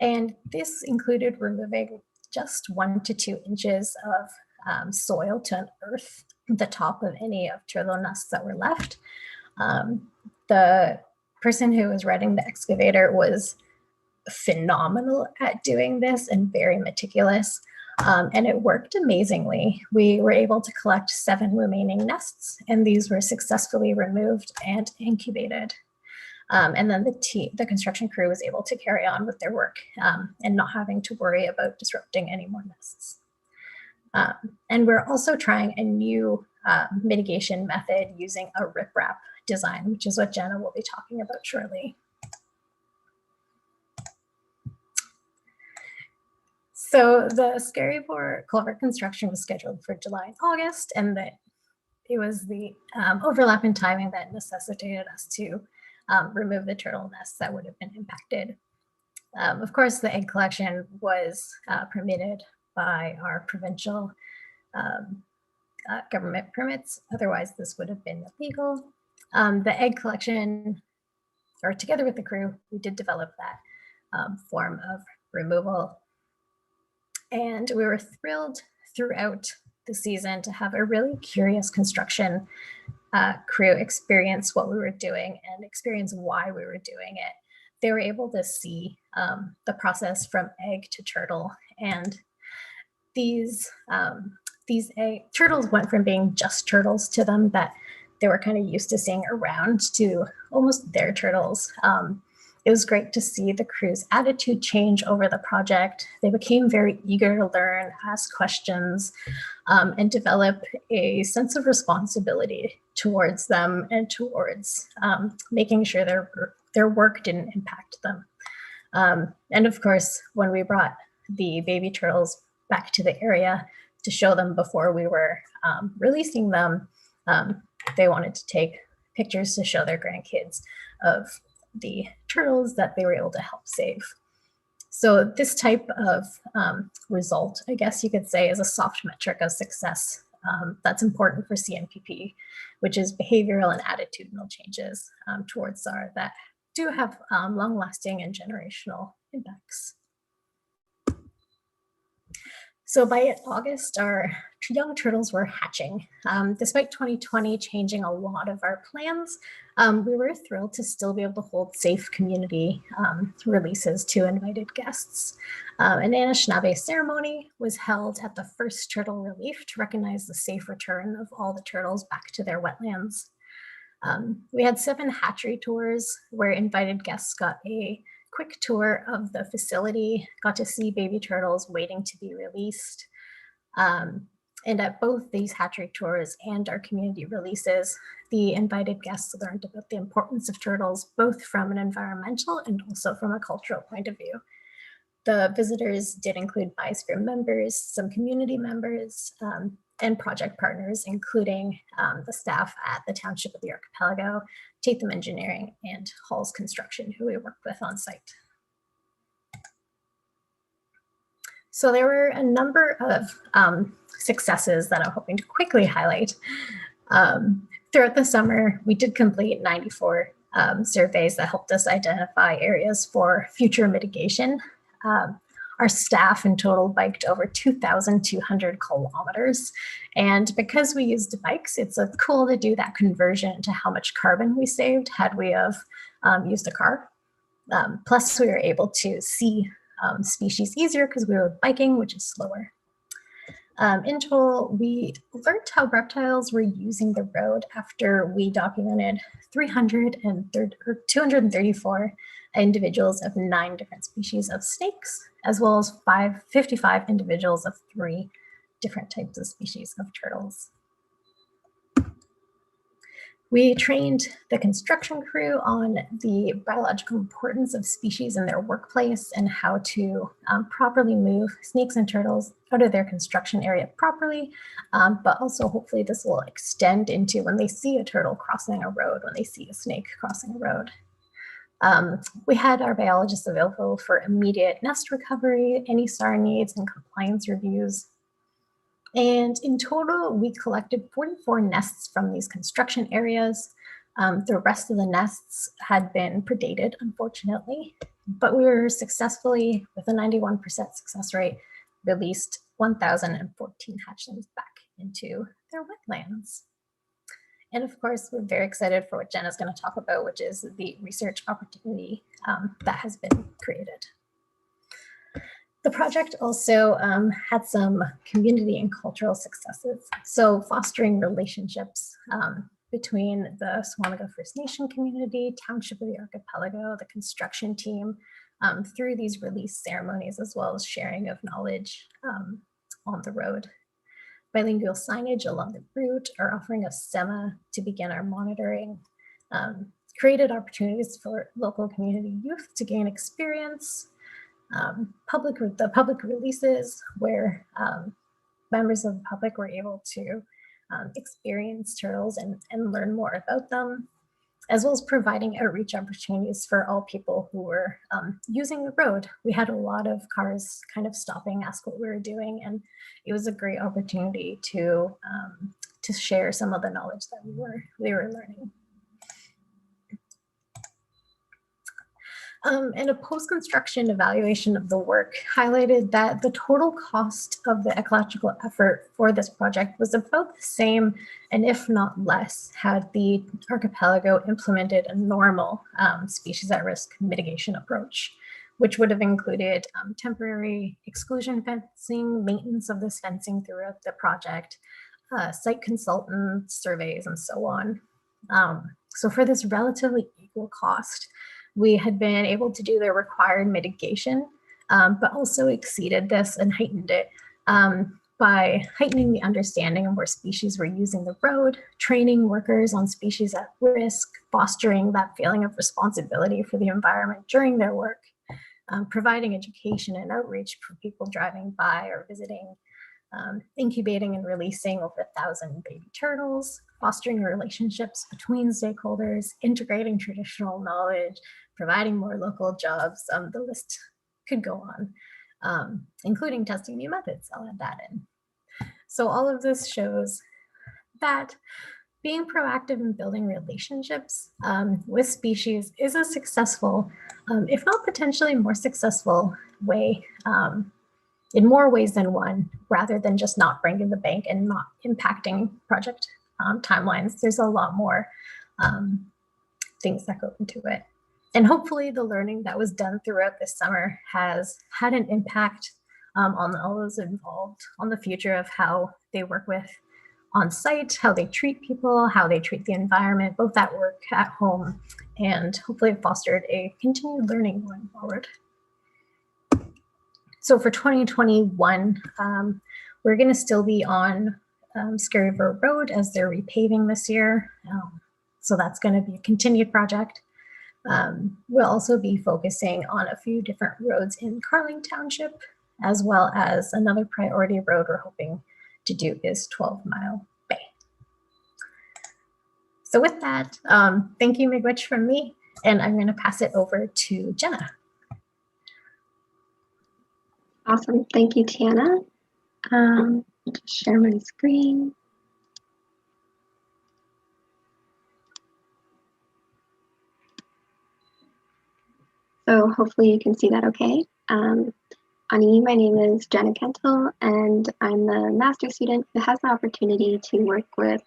And this included removing just 1 to 2 inches of soil to unearth the top of any of turtle nests that were left. The person who was riding the excavator was phenomenal at doing this and very meticulous. And it worked amazingly. We were able to collect 7 remaining nests, and these were successfully removed and incubated. And then the construction crew was able to carry on with their work and not having to worry about disrupting any more nests. And we're also trying a new mitigation method using a riprap design, which is what Jenna will be talking about shortly. So the Scarybore culvert construction was scheduled for July and August, and that it was the overlap in timing that necessitated us to remove the turtle nests that would have been impacted. Of course, the egg collection was permitted by our provincial government permits. Otherwise, this would have been illegal. The egg collection, or together with the crew, we did develop that form of removal. And we were thrilled throughout the season to have a really curious construction crew experience what we were doing and experience why we were doing it. They were able to see the process from egg to turtle, and these turtles went from being just turtles to them that they were kind of used to seeing around to almost their turtles. It was great to see the crew's attitude change over the project. They became very eager to learn, ask questions, and develop a sense of responsibility towards them and towards making sure their work didn't impact them. And of course, when we brought the baby turtles back to the area to show them before we were releasing them, they wanted to take pictures to show their grandkids of the turtles that they were able to help save. So this type of result, I guess you could say, is a soft metric of success that's important for CNPP, which is behavioral and attitudinal changes towards SAR that do have long-lasting and generational impacts. So by August, our young turtles were hatching. Despite 2020 changing a lot of our plans, we were thrilled to still be able to hold safe community releases to invited guests. An Anishinaabe ceremony was held at the first turtle relief to recognize the safe return of all the turtles back to their wetlands. We had 7 hatchery tours where invited guests got a quick tour of the facility, got to see baby turtles waiting to be released. And at both these hatchery tours and our community releases, the invited guests learned about the importance of turtles, both from an environmental and also from a cultural point of view. The visitors did include Biosphere members, some community members, and project partners, including the staff at the Township of the Archipelago, Tatham Engineering, and Hall's Construction, who we worked with on site. So there were a number of successes that I'm hoping to quickly highlight. Throughout the summer, we did complete 94 surveys that helped us identify areas for future mitigation. Our staff in total biked over 2,200 kilometers. And because we used bikes, it's cool to do that conversion to how much carbon we saved had we have used a car. Plus, we were able to see species easier because we were biking, which is slower. In total, we learned how reptiles were using the road after we documented 234 individuals of 9 different species of snakes, as well as 55 individuals of 3 different types of species of turtles. We trained the construction crew on the biological importance of species in their workplace and how to properly move snakes and turtles out of their construction area properly, but also hopefully this will extend into when they see a turtle crossing a road, when they see a snake crossing a road. We had our biologists available for immediate nest recovery, any SAR needs, and compliance reviews. And in total, we collected 44 nests from these construction areas. The rest of the nests had been predated, unfortunately, but we were successfully, with a 91% success rate, released 1,014 hatchlings back into their wetlands. And of course, we're very excited for what Jenna's going to talk about, which is the research opportunity that has been created. The project also had some community and cultural successes. So fostering relationships between the Swaniga First Nation community, Township of the Archipelago, the construction team, through these release ceremonies, as well as sharing of knowledge on the road. Bilingual signage along the route, our offering of SEMA to begin our monitoring, created opportunities for local community youth to gain experience, the public releases where members of the public were able to experience turtles and learn more about them, as well as providing outreach opportunities for all people who were using the road. We had a lot of cars kind of stopping, ask what we were doing, and it was a great opportunity to share some of the knowledge that we were learning. And a post-construction evaluation of the work highlighted that the total cost of the ecological effort for this project was about the same, and if not less, had the archipelago implemented a normal species at risk mitigation approach, which would have included temporary exclusion fencing, maintenance of this fencing throughout the project, site consultants, surveys, and so on. So for this relatively equal cost, we had been able to do the required mitigation, but also exceeded this and heightened it by heightening the understanding of where species were using the road, training workers on species at risk, fostering that feeling of responsibility for the environment during their work, providing education and outreach for people driving by or visiting, incubating and releasing over 1,000 baby turtles, fostering relationships between stakeholders, integrating traditional knowledge, providing more local jobs. The list could go on, including testing new methods. I'll add that in. So all of this shows that being proactive in building relationships with species is a successful, if not potentially more successful way, in more ways than one, rather than just not breaking the bank and not impacting project timelines. There's a lot more things that go into it. And hopefully the learning that was done throughout this summer has had an impact on all those involved, on the future of how they work with on site, how they treat people, how they treat the environment, both at work, at home, and hopefully fostered a continued learning going forward. So for 2021, we're going to still be on Scary River Road as they're repaving this year. So that's going to be a continued project. We'll also be focusing on a few different roads in Carling Township, as well as another priority road we're hoping to do is 12 Mile Bay. So with that, thank you, Miigwech, from me, and I'm going to pass it over to Jenna. Awesome. Thank you, Tiana. Just share my screen. So hopefully you can see that okay. Ani, my name is Jenna Kentel, and I'm the master's student who has the opportunity to work with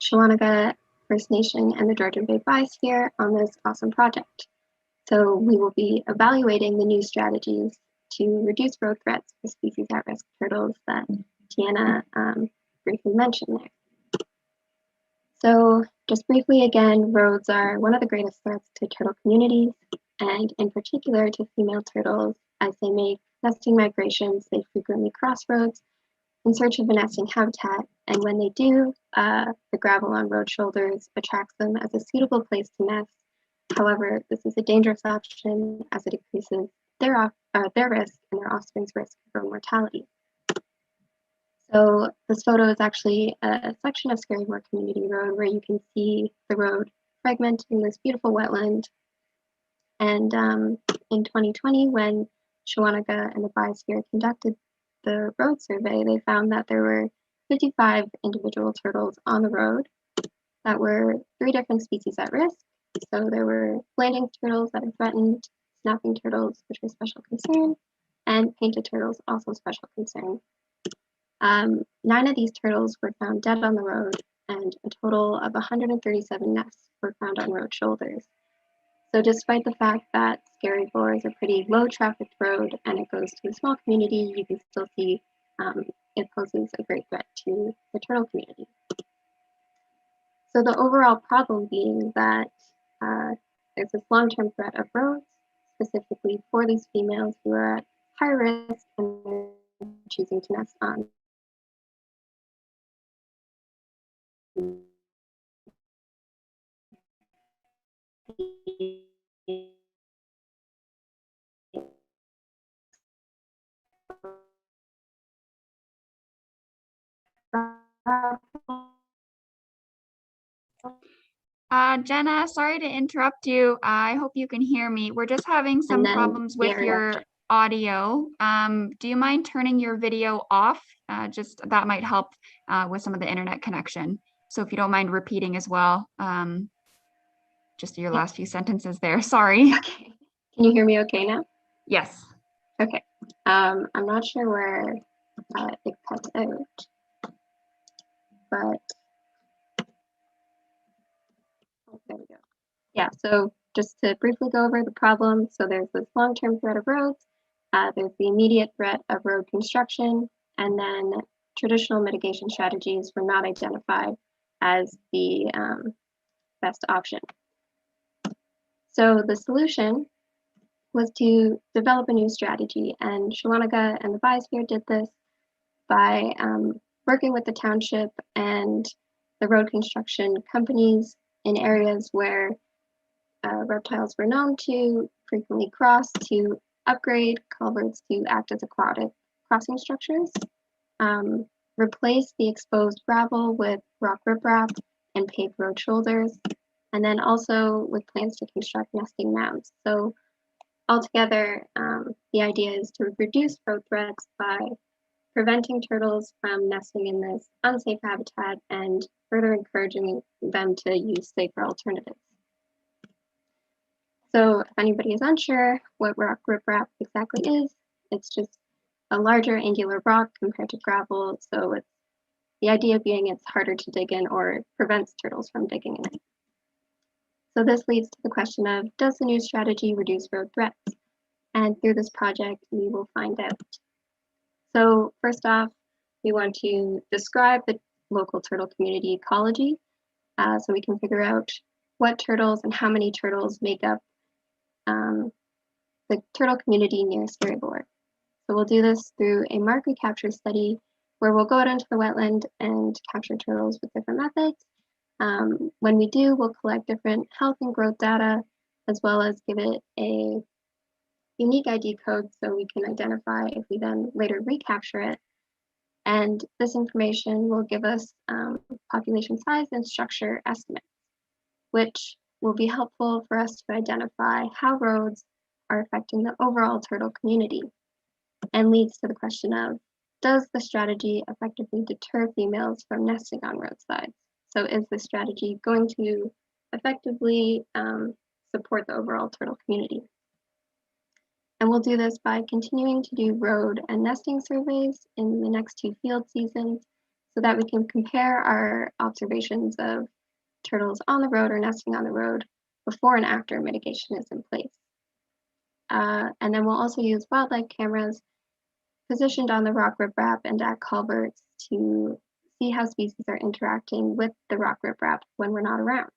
Shawanaga First Nation and the Georgian Bay Biosphere on this awesome project. So we will be evaluating the new strategies to reduce road threats for species at risk turtles that Tiana briefly mentioned there. So just briefly again, roads are one of the greatest threats to turtle communities, and in particular to female turtles. As they make nesting migrations, they frequently cross roads in search of a nesting habitat, and when they do, the gravel on road shoulders attracts them as a suitable place to nest. However, this is a dangerous option as it increases their risk and their offspring's risk for mortality. So this photo is actually a section of Scarrymore Community Road where you can see the road fragmenting this beautiful wetland. And in 2020, when Shawanaga and the Biosphere conducted the road survey, they found that there were 55 individual turtles on the road that were 3 different species at risk. So there were landing turtles that are threatened, snapping turtles, which are special concern, and painted turtles, also special concern. 9 of these turtles were found dead on the road, and a total of 137 nests were found on road shoulders. So despite the fact that Scarrymore is a pretty low trafficked road and it goes to a small community, you can still see it poses a great threat to the turtle community. So the overall problem being that there's this long-term threat of roads, specifically for these females who are at high risk and they're choosing to nest on. Jenna, sorry to interrupt you. I hope you can hear me. We're just having some problems with your audio. Do you mind turning your video off? Just that might help with some of the internet connection. So if you don't mind repeating as well, just your last few sentences there. Sorry. Okay. Can you hear me okay now? Yes. Okay. I'm not sure where it cut out, but there we go. Yeah, so just to briefly go over the problem. So there's this long-term threat of roads. There's the immediate threat of road construction, and then traditional mitigation strategies were not identified as the best option. So the solution was to develop a new strategy, and Shawanaga and the Biosphere did this by working with the township and the road construction companies in areas where reptiles were known to frequently cross, to upgrade culverts to act as aquatic crossing structures, replace the exposed gravel with rock riprap and paved road shoulders, and then also with plans to construct nesting mounds. So altogether, the idea is to reduce road threats by preventing turtles from nesting in this unsafe habitat and further encouraging them to use safer alternatives. So if anybody is unsure what rock riprap exactly is, it's just a larger angular rock compared to gravel. So it's the idea being it's harder to dig in or prevents turtles from digging in it. So this leads to the question of, does the new strategy reduce road threats? And through this project, we will find out. So first off, we want to describe the local turtle community ecology so we can figure out what turtles and how many turtles make up the turtle community near Scarrymore. So we'll do this through a mark recapture study where we'll go out into the wetland and capture turtles with different methods. When we do, we'll collect different health and growth data, as well as give it a unique ID code so we can identify if we then later recapture it. And this information will give us population size and structure estimates, which will be helpful for us to identify how roads are affecting the overall turtle community, and leads to the question of, does the strategy effectively deter females from nesting on roadsides? So is the strategy going to effectively support the overall turtle community? And we'll do this by continuing to do road and nesting surveys in the next 2 field seasons so that we can compare our observations of turtles on the road or nesting on the road before and after mitigation is in place. And then we'll also use wildlife cameras positioned on the rock riprap and at culverts to see how species are interacting with the rock riprap when we're not around.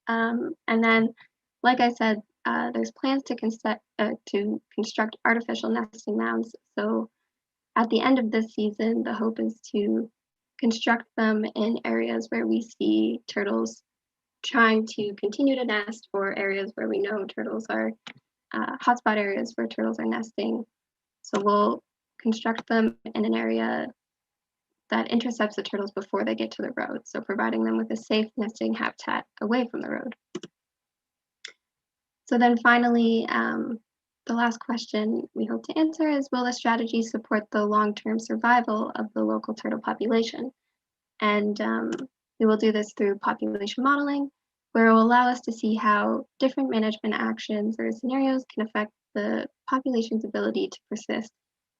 And then, like I said, there's plans to construct artificial nesting mounds. So at the end of this season, the hope is to construct them in areas where we see turtles trying to continue to nest, or areas where we know turtles are hotspot areas where turtles are nesting. So we'll construct them in an area that intercepts the turtles before they get to the road, so providing them with a safe nesting habitat away from the road. So then finally, the last question we hope to answer is, will the strategy support the long-term survival of the local turtle population? And we will do this through population modeling, where it will allow us to see how different management actions or scenarios can affect the population's ability to persist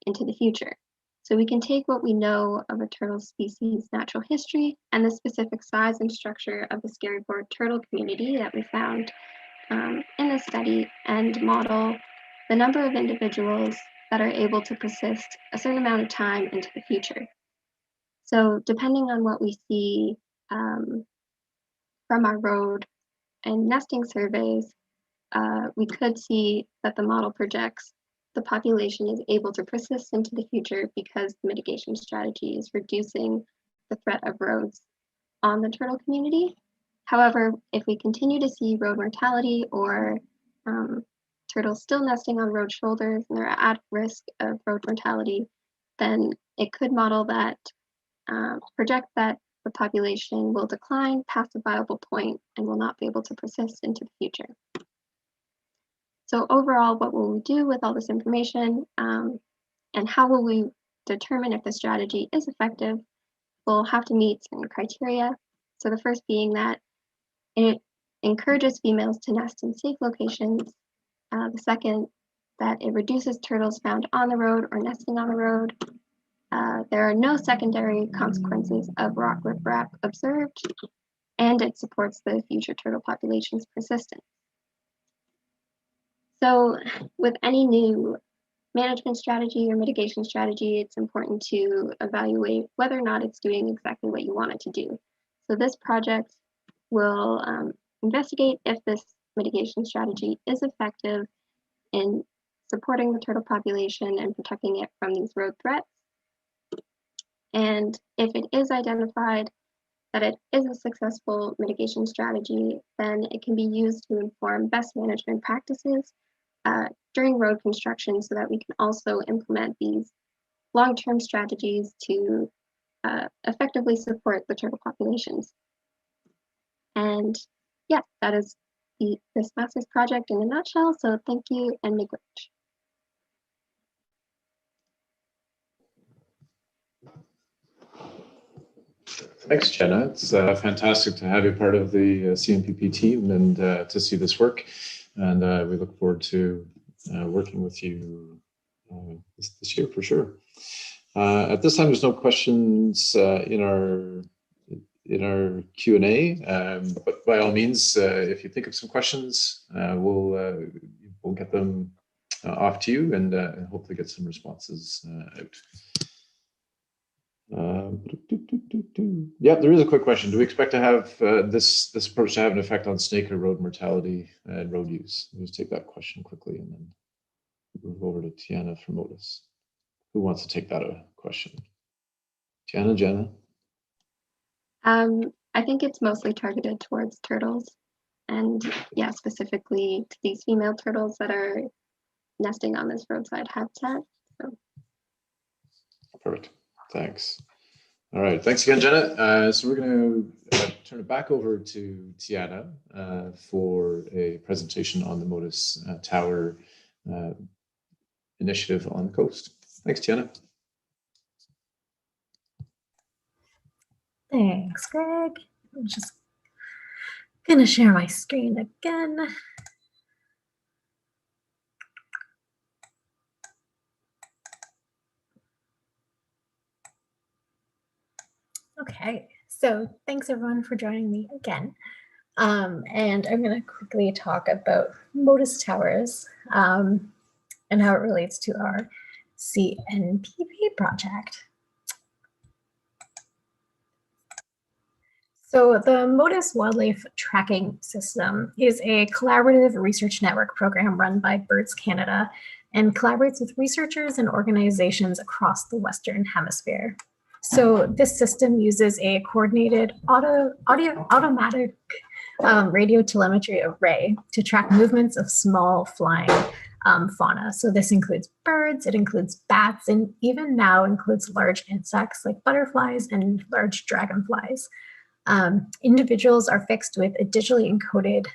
into the future. So we can take what we know of a turtle species' natural history and the specific size and structure of the Scaryboard turtle community that we found in this study and model the number of individuals that are able to persist a certain amount of time into the future. So depending on what we see from our road and nesting surveys, we could see that the model projects the population is able to persist into the future because the mitigation strategy is reducing the threat of roads on the turtle community. However, if we continue to see road mortality or turtles still nesting on road shoulders and they're at risk of road mortality, then it could model that, project that the population will decline past a viable point and will not be able to persist into the future. So overall, what will we do with all this information, and how will we determine if the strategy is effective? We'll have to meet certain criteria. So the first being that it encourages females to nest in safe locations. The second, that it reduces turtles found on the road or nesting on the road. There are no secondary consequences of rock riprap observed, and it supports the future turtle population's persistence. So with any new management strategy or mitigation strategy, it's important to evaluate whether or not it's doing exactly what you want it to do. So this project will investigate if this mitigation strategy is effective in supporting the turtle population and protecting it from these road threats. And if it is identified that it is a successful mitigation strategy, then it can be used to inform best management practices during road construction, so that we can also implement these long-term strategies to effectively support the turtle populations. And yeah, that is this master's project in a nutshell. So thank you, and miigwech. Thanks, Jenna. It's fantastic to have you part of the CMPP team and to see this work. And we look forward to working with you this year for sure. At this time, there's no questions in our Q&A, but by all means, if you think of some questions, we'll get them off to you and hopefully get some responses out. Yeah, there is a quick question. Do we expect to have this approach to have an effect on snake or road mortality and road use? We'll just take that question quickly and then move over to Tiana from Otis. Who wants to take that question? Jenna? I think it's mostly targeted towards turtles, and yeah, specifically to these female turtles that are nesting on this roadside habitat. So. Perfect. Thanks. All right. Thanks again, Jenna. So we're going to turn it back over to Tiana for a presentation on the Motus Tower initiative on the coast. Thanks, Tiana. Thanks, Greg. I'm just going to share my screen again. Okay, so thanks everyone for joining me again. And I'm going to quickly talk about Motus towers and how it relates to our CNPP project. So the Motus Wildlife Tracking System is a collaborative research network program run by Birds Canada and collaborates with researchers and organizations across the Western Hemisphere. So this system uses a coordinated automatic radio telemetry array to track movements of small flying fauna. So this includes birds, it includes bats, and even now includes large insects like butterflies and large dragonflies. Individuals are fixed with a digitally encoded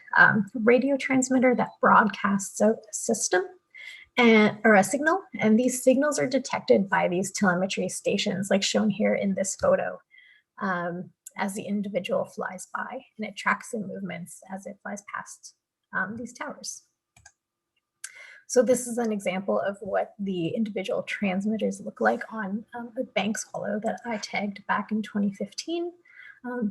radio transmitter that broadcasts out a system or a signal, and these signals are detected by these telemetry stations like shown here in this photo as the individual flies by, and it tracks the movements as it flies past these towers. So this is an example of what the individual transmitters look like on a bank swallow that I tagged back in 2015.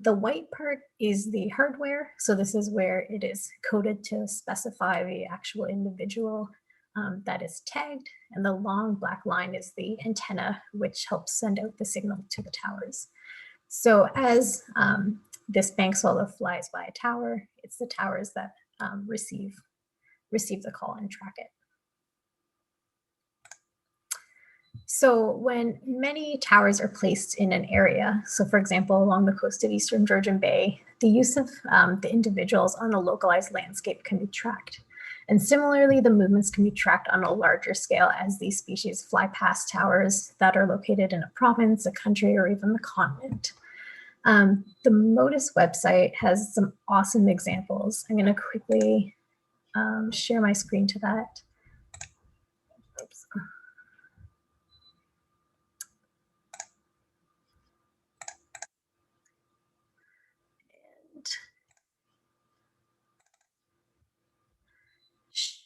The white part is the hardware. So this is where it is coded to specify the actual individual that is tagged. And the long black line is the antenna, which helps send out the signal to the towers. So as this bank swallow flies by a tower, it's the towers that receive the call and track it. So when many towers are placed in an area, so for example, along the coast of eastern Georgian Bay, the use of the individuals on a localized landscape can be tracked. And similarly, the movements can be tracked on a larger scale as these species fly past towers that are located in a province, a country, or even the continent. The Motus website has some awesome examples. I'm going to quickly share my screen to that. Oops.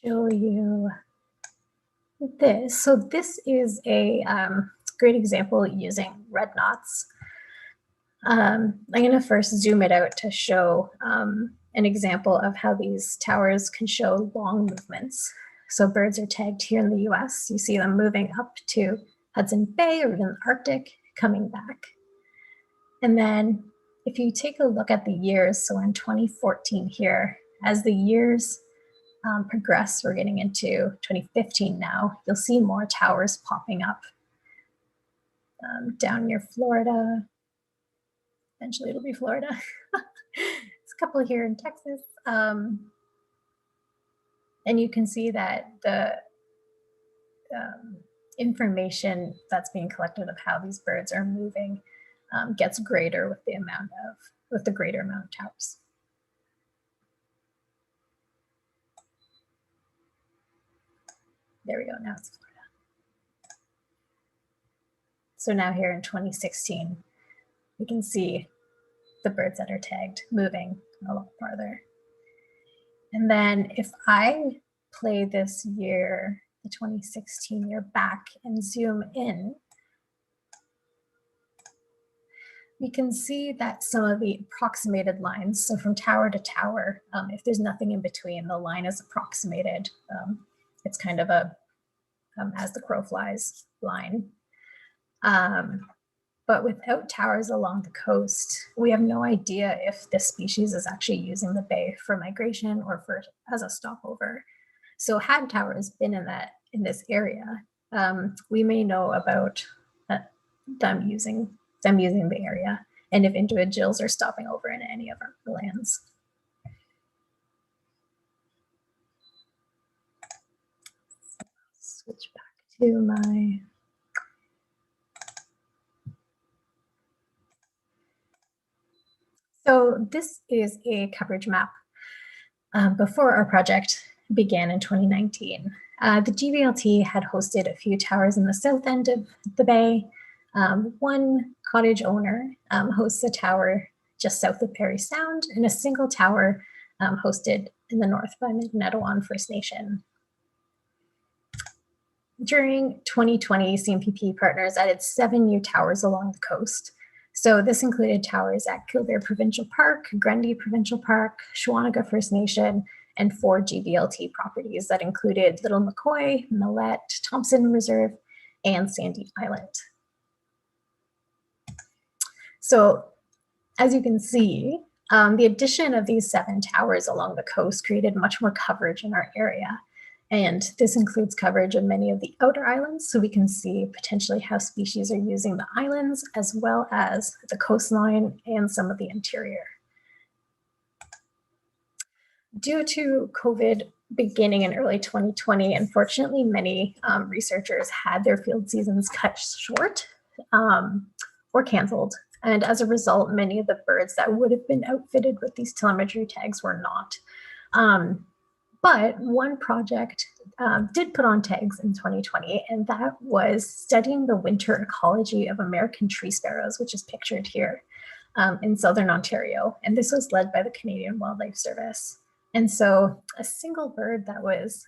Show you this. So this is a great example using red knots. I'm going to first zoom it out to show an example of how these towers can show long movements. So birds are tagged here in the US. You see them moving up to Hudson Bay or even the Arctic, coming back. And then if you take a look at the years, so in 2014 here, as the years progress, we're getting into 2015 now, you'll see more towers popping up down near Florida. Eventually it'll be Florida. It's a couple here in Texas. And you can see that the information that's being collected of how these birds are moving gets greater with the greater amount of towers. There we go, now it's Florida. So now here in 2016, we can see the birds that are tagged moving a lot farther. And then if I play this year, the 2016 year back and zoom in, we can see that some of the approximated lines, so from tower to tower, if there's nothing in between, the line is approximated. It's kind of a as the crow flies line. But without towers along the coast, we have no idea if this species is actually using the bay for migration or as a stopover. So had towers been in this area, we may know about them using the area and if individuals are stopping over in any of our lands. Switch back to my So this is a coverage map before our project began in 2019. The GVLT had hosted a few towers in the south end of the bay. One cottage owner hosts a tower just south of Parry Sound and a single tower hosted in the north by Mi'kmaq First Nation. During 2020, CMPP partners added 7 new towers along the coast. So this included towers at Kildare Provincial Park, Grundy Provincial Park, Shawanaga First Nation, and 4 GBLT properties that included Little McCoy, Millette, Thompson Reserve, and Sandy Island. So as you can see, the addition of these 7 towers along the coast created much more coverage in our area. And this includes coverage of many of the outer islands, so we can see potentially how species are using the islands as well as the coastline and some of the interior. Due to COVID beginning in early 2020, unfortunately, many researchers had their field seasons cut short or canceled. And as a result, many of the birds that would have been outfitted with these telemetry tags were not. But one project did put on tags in 2020, and that was studying the winter ecology of American tree sparrows, which is pictured here in Southern Ontario. And this was led by the Canadian Wildlife Service. And so a single bird that was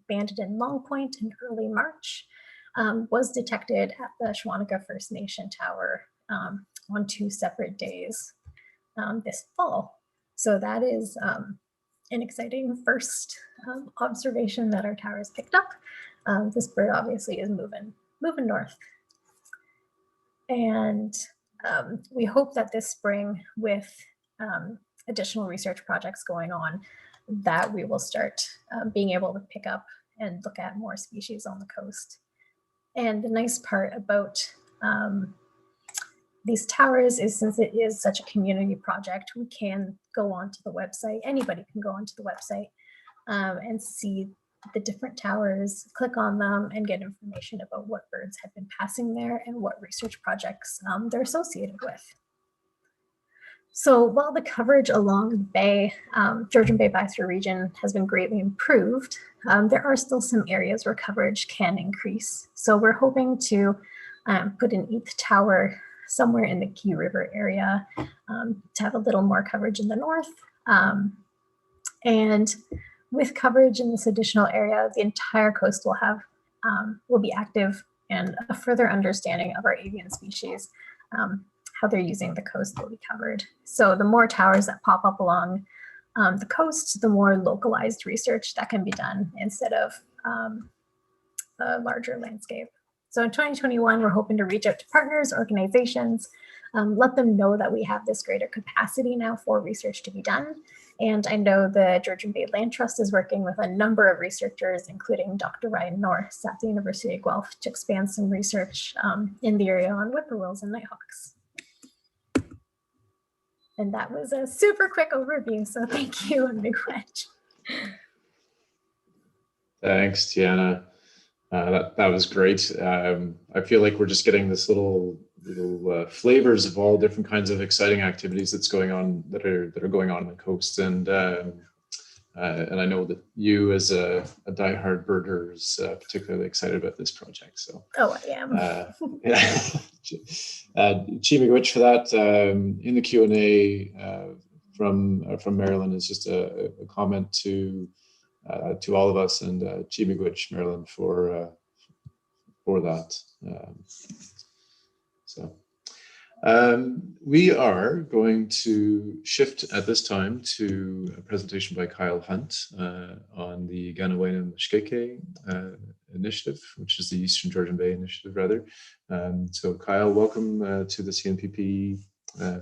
banded in Long Point in early March was detected at the Shawanaga First Nation Tower on 2 separate days this fall. So that is an exciting first observation that our towers picked up. This bird obviously is moving north. And we hope that this spring, with additional research projects going on, that we will start being able to pick up and look at more species on the coast. And the nice part about these towers is, since it is such a community project, we can go onto the website. Anybody can go onto the website and see the different towers, click on them, and get information about what birds have been passing there and what research projects they're associated with. So while the coverage along the bay, Georgian Bay Biosphere region has been greatly improved, there are still some areas where coverage can increase. So we're hoping to put an 8th tower somewhere in the Key River area to have a little more coverage in the north. And with coverage in this additional area, the entire coast will be active, and a further understanding of our avian species, how they're using the coast will be covered. So the more towers that pop up along the coast, the more localized research that can be done instead of a larger landscape. So in 2021, we're hoping to reach out to partners, organizations, let them know that we have this greater capacity now for research to be done. And I know the Georgian Bay Land Trust is working with a number of researchers, including Dr. Ryan Norris at the University of Guelph, to expand some research in the area on whippoorwills and nighthawks. And that was a super quick overview, so thank you, and Miigwech. Thanks, Tiana. That was great. I feel like we're just getting this little flavors of all different kinds of exciting activities that are going on the coast, and I know that you, as a diehard birder, is particularly excited about this project. So I am. Miigwech for that. In the Q&A from Marilyn is just a comment to all of us, and Miigwech, Marilyn, for that. We are going to shift at this time to a presentation by Kyle Hunt on the Ganawayna Mushkeke initiative, which is the Eastern Georgian Bay initiative, rather. So Kyle, welcome to the CNPP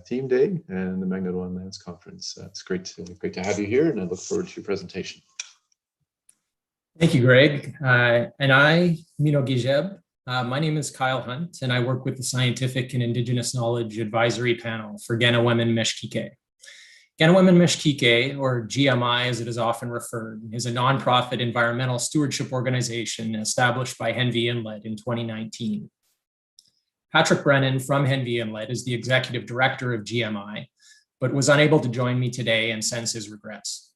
theme day and the Magneto Lands Conference. It's great to have you here, and I look forward to your presentation. Thank you, Greg. And I, Mino Gijeb, my name is Kyle Hunt, and I work with the Scientific and Indigenous Knowledge Advisory Panel for Ganawayna Mushkeke. Ganawayna Mushkeke, or GMI as it is often referred, is a nonprofit environmental stewardship organization established by Henvey Inlet in 2019. Patrick Brennan from Henvey Inlet is the executive director of GMI, but was unable to join me today and sends his regrets.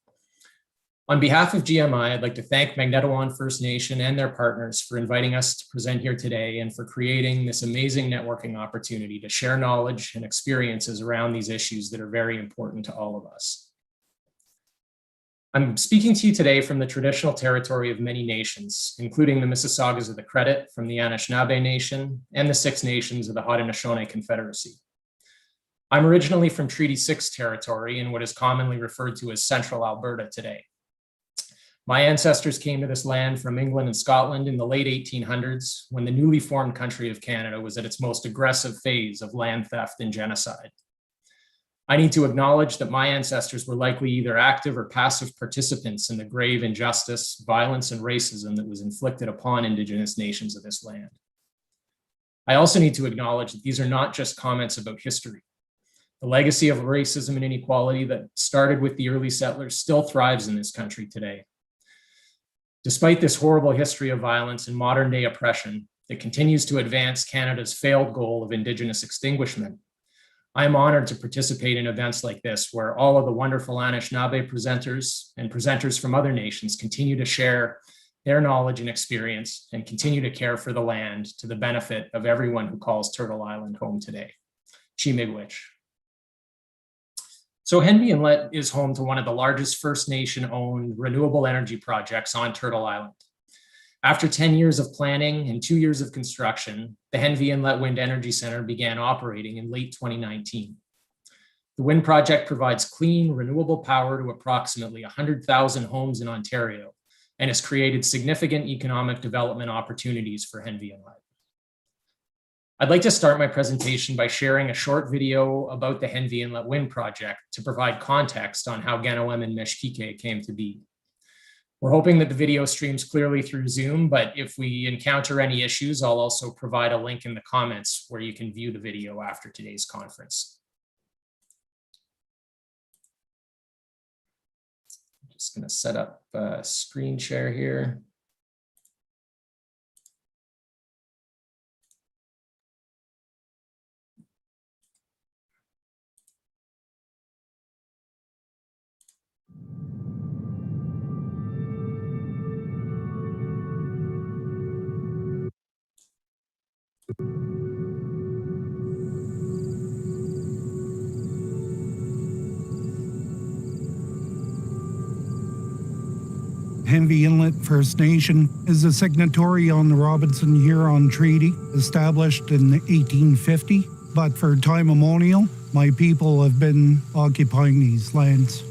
On behalf of GMI, I'd like to thank Magnetawan First Nation and their partners for inviting us to present here today and for creating this amazing networking opportunity to share knowledge and experiences around these issues that are very important to all of us. I'm speaking to you today from the traditional territory of many nations, including the Mississaugas of the Credit from the Anishinaabe Nation and the 6 nations of the Haudenosaunee Confederacy. I'm originally from Treaty 6 territory in what is commonly referred to as Central Alberta today. My ancestors came to this land from England and Scotland in the late 1800s, when the newly formed country of Canada was at its most aggressive phase of land theft and genocide. I need to acknowledge that my ancestors were likely either active or passive participants in the grave injustice, violence, and racism that was inflicted upon Indigenous nations of this land. I also need to acknowledge that these are not just comments about history. The legacy of racism and inequality that started with the early settlers still thrives in this country today. Despite this horrible history of violence and modern day oppression that continues to advance Canada's failed goal of Indigenous extinguishment, I am honored to participate in events like this, where all of the wonderful Anishinaabe presenters and presenters from other nations continue to share their knowledge and experience and continue to care for the land to the benefit of everyone who calls Turtle Island home today. Chi-miigwech. So Henvey Inlet is home to one of the largest First Nation-owned renewable energy projects on Turtle Island. After 10 years of planning and 2 years of construction, the Henvey Inlet Wind Energy Center began operating in late 2019. The wind project provides clean, renewable power to approximately 100,000 homes in Ontario and has created significant economic development opportunities for Henvey Inlet. I'd like to start my presentation by sharing a short video about the Henvey Inlet Wind Project to provide context on how Ganoem Mishkike came to be. We're hoping that the video streams clearly through Zoom, but if we encounter any issues, I'll also provide a link in the comments where you can view the video after today's conference. I'm just going to set up a screen share here. Henvey Inlet First Nation is a signatory on the Robinson-Huron Treaty, established in 1850, but for time immemorial, my people have been occupying these lands.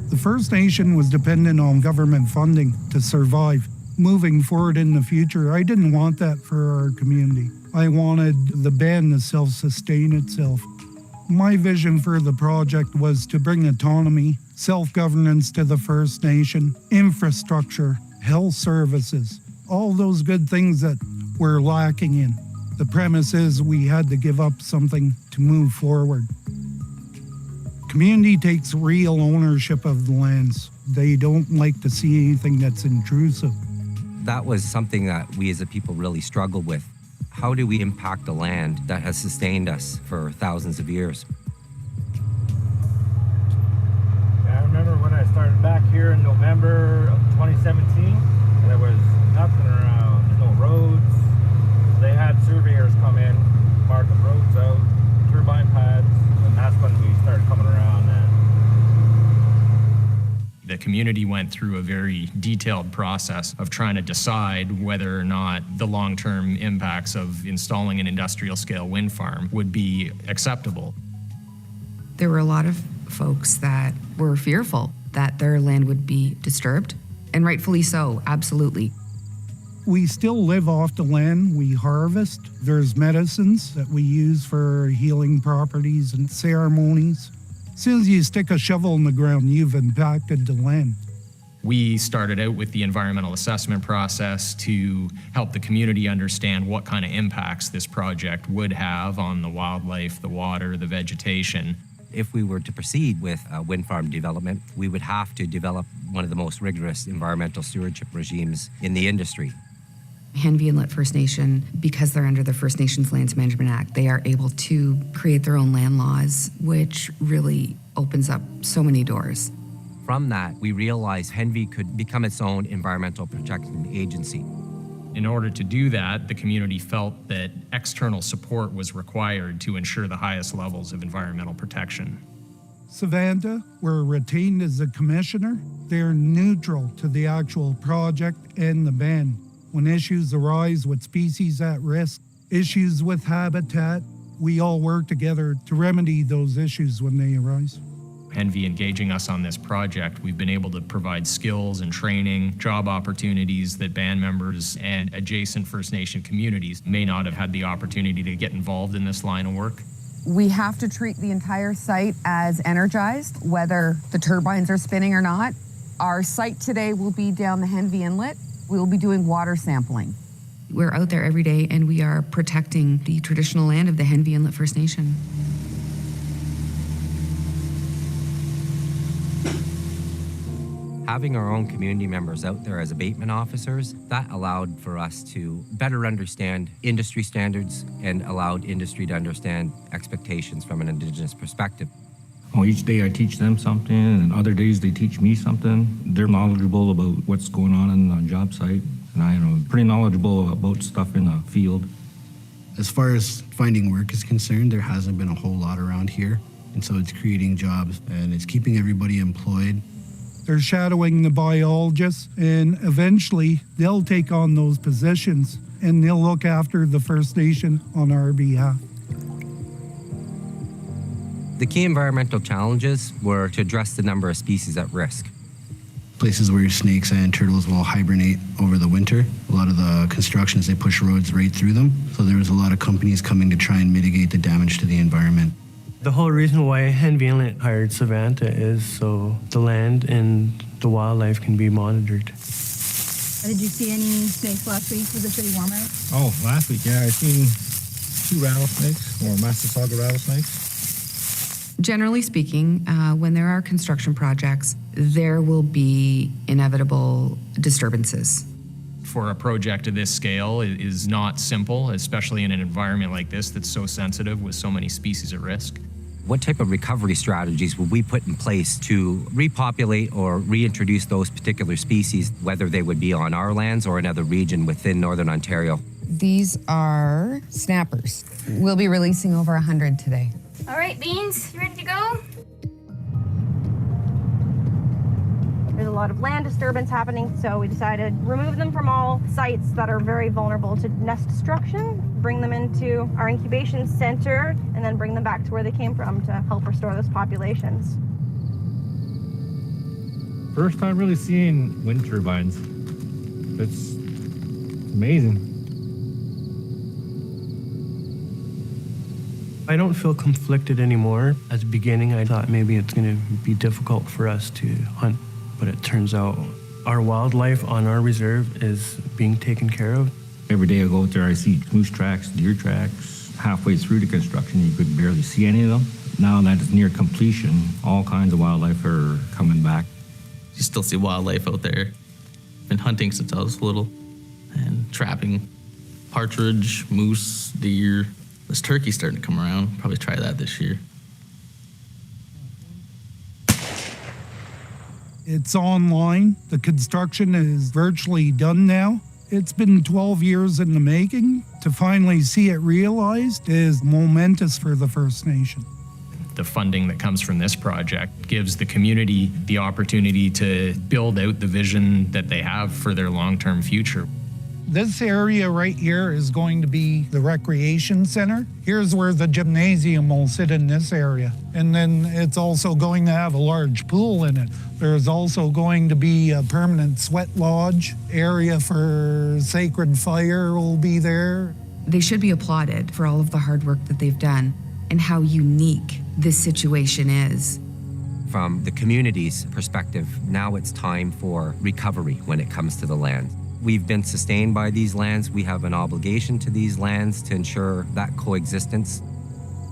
The First Nation was dependent on government funding to survive. Moving forward in the future, I didn't want that for our community. I wanted the band to self-sustain itself. My vision for the project was to bring autonomy, self-governance to the First Nation, infrastructure, health services, all those good things that we're lacking in. The premise is we had to give up something to move forward. Community takes real ownership of the lands. They don't like to see anything that's intrusive. That was something that we as a people really struggled with. How do we impact the land that has sustained us for thousands of years? I remember when I started back here in November of 2017, there was nothing around, no roads. They had surveyors come in, mark the roads out, turbine pads, and that's when we started coming around then. The community went through a very detailed process of trying to decide whether or not the long-term impacts of installing an industrial-scale wind farm would be acceptable. There were a lot of folks that were fearful that their land would be disturbed, and rightfully so, absolutely. We still live off the land we harvest. There's medicines that we use for healing properties and ceremonies. As soon as you stick a shovel in the ground, you've impacted the land. We started out with the environmental assessment process to help the community understand what kind of impacts this project would have on the wildlife, the water, the vegetation. If we were to proceed with wind farm development, we would have to develop one of the most rigorous environmental stewardship regimes in the industry. Henvey Inlet First Nation, because they're under the First Nations Lands Management Act, they are able to create their own land laws, which really opens up so many doors. From that, we realized Henvey could become its own environmental protection agency. In order to do that, the community felt that external support was required to ensure the highest levels of environmental protection. Savanta were retained as a commissioner. They're neutral to the actual project and the ban. When issues arise with species at risk, issues with habitat. We all work together to remedy those issues when they arise. Envy engaging us on this project, we've been able to provide skills and training, job opportunities that band members and adjacent First Nation communities may not have had the opportunity to get involved in this line of work. We have to treat the entire site as energized, whether the turbines are spinning or not. Our site today will be down the Henvey Inlet. We will be doing water sampling. We're out there every day and we are protecting the traditional land of the Henvey Inlet First Nation. Having our own community members out there as abatement officers, that allowed for us to better understand industry standards and allowed industry to understand expectations from an Indigenous perspective. Well, each day I teach them something, and other days they teach me something. They're knowledgeable about what's going on the job site, and I'm pretty knowledgeable about stuff in the field. As far as finding work is concerned, there hasn't been a whole lot around here, and so it's creating jobs and it's keeping everybody employed. They're shadowing the biologists, and eventually they'll take on those positions and they'll look after the First Nation on our behalf. The key environmental challenges were to address the number of species at risk. Places where snakes and turtles will hibernate over the winter. A lot of the constructions, they push roads right through them. So there was a lot of companies coming to try and mitigate the damage to the environment. The whole reason why Henvey Inlet hired Savanta is so the land and the wildlife can be monitored. Did you see any snakes last week? Was it pretty warm out? Oh, last week, yeah, I seen 2 rattlesnakes, or Massasauga rattlesnakes. Generally speaking, when there are construction projects, there will be inevitable disturbances. For a project of this scale, it is not simple, especially in an environment like this that's so sensitive with so many species at risk. What type of recovery strategies will we put in place to repopulate or reintroduce those particular species, whether they would be on our lands or another region within Northern Ontario? These are snappers. We'll be releasing over 100 today. All right, Beans, you ready to go? There's a lot of land disturbance happening, so we decided to remove them from all sites that are very vulnerable to nest destruction, bring them into our incubation center, and then bring them back to where they came from to help restore those populations. First time really seeing wind turbines. It's amazing. I don't feel conflicted anymore. At the beginning, I thought maybe it's going to be difficult for us to hunt, but it turns out our wildlife on our reserve is being taken care of. Every day I go out there, I see moose tracks, deer tracks. Halfway through the construction, you could barely see any of them. Now that it's near completion, all kinds of wildlife are coming back. You still see wildlife out there. Been hunting since I was little and trapping partridge, moose, deer. This turkey's starting to come around. Probably try that this year. It's online. The construction is virtually done now. It's been 12 years in the making. To finally see it realized is momentous for the First Nation. The funding that comes from this project gives the community the opportunity to build out the vision that they have for their long-term future. This area right here is going to be the recreation center. Here's where the gymnasium will sit in this area. And then it's also going to have a large pool in it. There's also going to be a permanent sweat lodge. Area for sacred fire will be there. They should be applauded for all of the hard work that they've done and how unique this situation is. From the community's perspective, now it's time for recovery when it comes to the land. We've been sustained by these lands. We have an obligation to these lands to ensure that coexistence.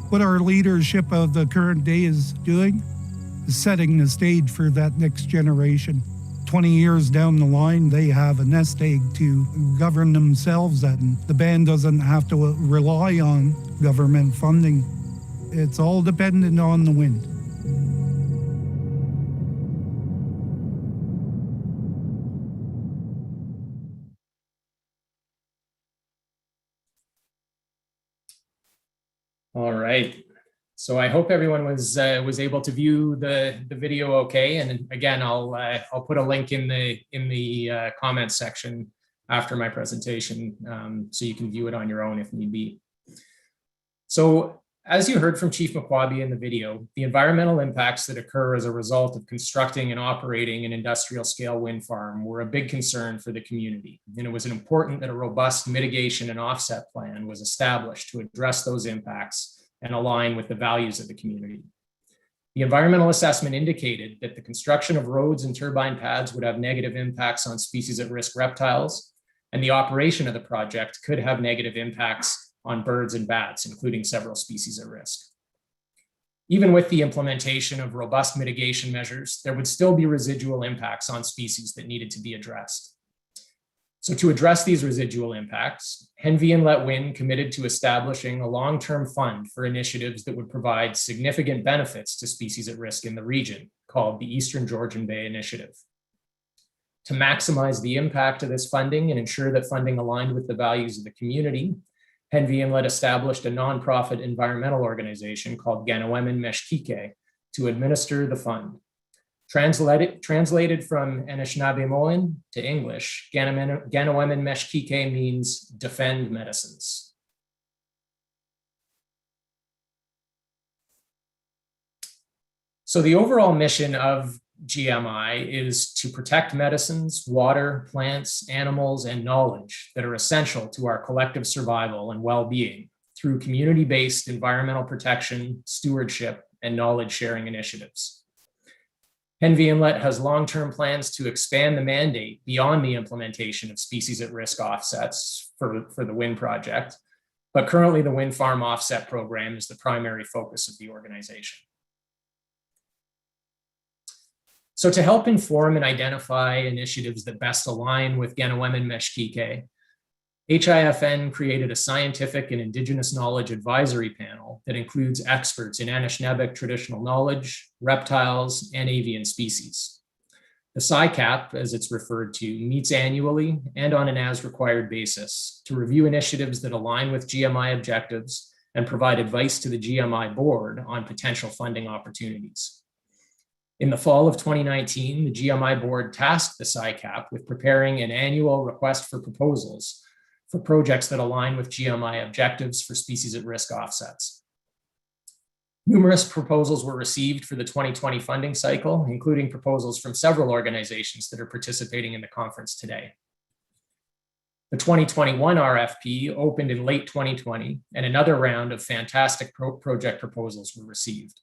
What our leadership of the current day is doing is setting the stage for that next generation. 20 years down the line, they have a nest egg to govern themselves and the band doesn't have to rely on government funding. It's all dependent on the wind. All right. So I hope everyone was able to view the video okay. And again, I'll put a link in the comments section after my presentation, so you can view it on your own if need be. So as you heard from Chief McQuabi in the video, the environmental impacts that occur as a result of constructing and operating an industrial scale wind farm were a big concern for the community. And it was important that a robust mitigation and offset plan was established to address those impacts and align with the values of the community. The environmental assessment indicated that the construction of roads and turbine pads would have negative impacts on species at risk reptiles, and the operation of the project could have negative impacts on birds and bats, including several species at risk. Even with the implementation of robust mitigation measures, there would still be residual impacts on species that needed to be addressed. So to address these residual impacts, Henvey Inlet Wind committed to establishing a long-term fund for initiatives that would provide significant benefits to species at risk in the region, called the Eastern Georgian Bay Initiative. To maximize the impact of this funding and ensure that funding aligned with the values of the community, Henvey Inlet established a nonprofit environmental organization called Ganawemon Meshkike to administer the fund. Translated from Anishinaabemowin to English, Ganawemon Meshkike means defend medicines. So the overall mission of GMI is to protect medicines, water, plants, animals, and knowledge that are essential to our collective survival and well-being through community-based environmental protection, stewardship, and knowledge sharing initiatives. Henvey Inlet has long-term plans to expand the mandate beyond the implementation of species at risk offsets for the wind project, but currently the wind farm offset program is the primary focus of the organization. So to help inform and identify initiatives that best align with Ganawemon Meshkike, HIFN created a scientific and Indigenous knowledge advisory panel that includes experts in Anishinaabe traditional knowledge, reptiles, and avian species. The SciCap, as it's referred to, meets annually and on an as-required basis to review initiatives that align with GMI objectives and provide advice to the GMI board on potential funding opportunities. In the fall of 2019, the GMI board tasked the SciCap with preparing an annual request for proposals for projects that align with GMI objectives for species at risk offsets. Numerous proposals were received for the 2020 funding cycle, including proposals from several organizations that are participating in the conference today. The 2021 RFP opened in late 2020, and another round of fantastic project proposals were received.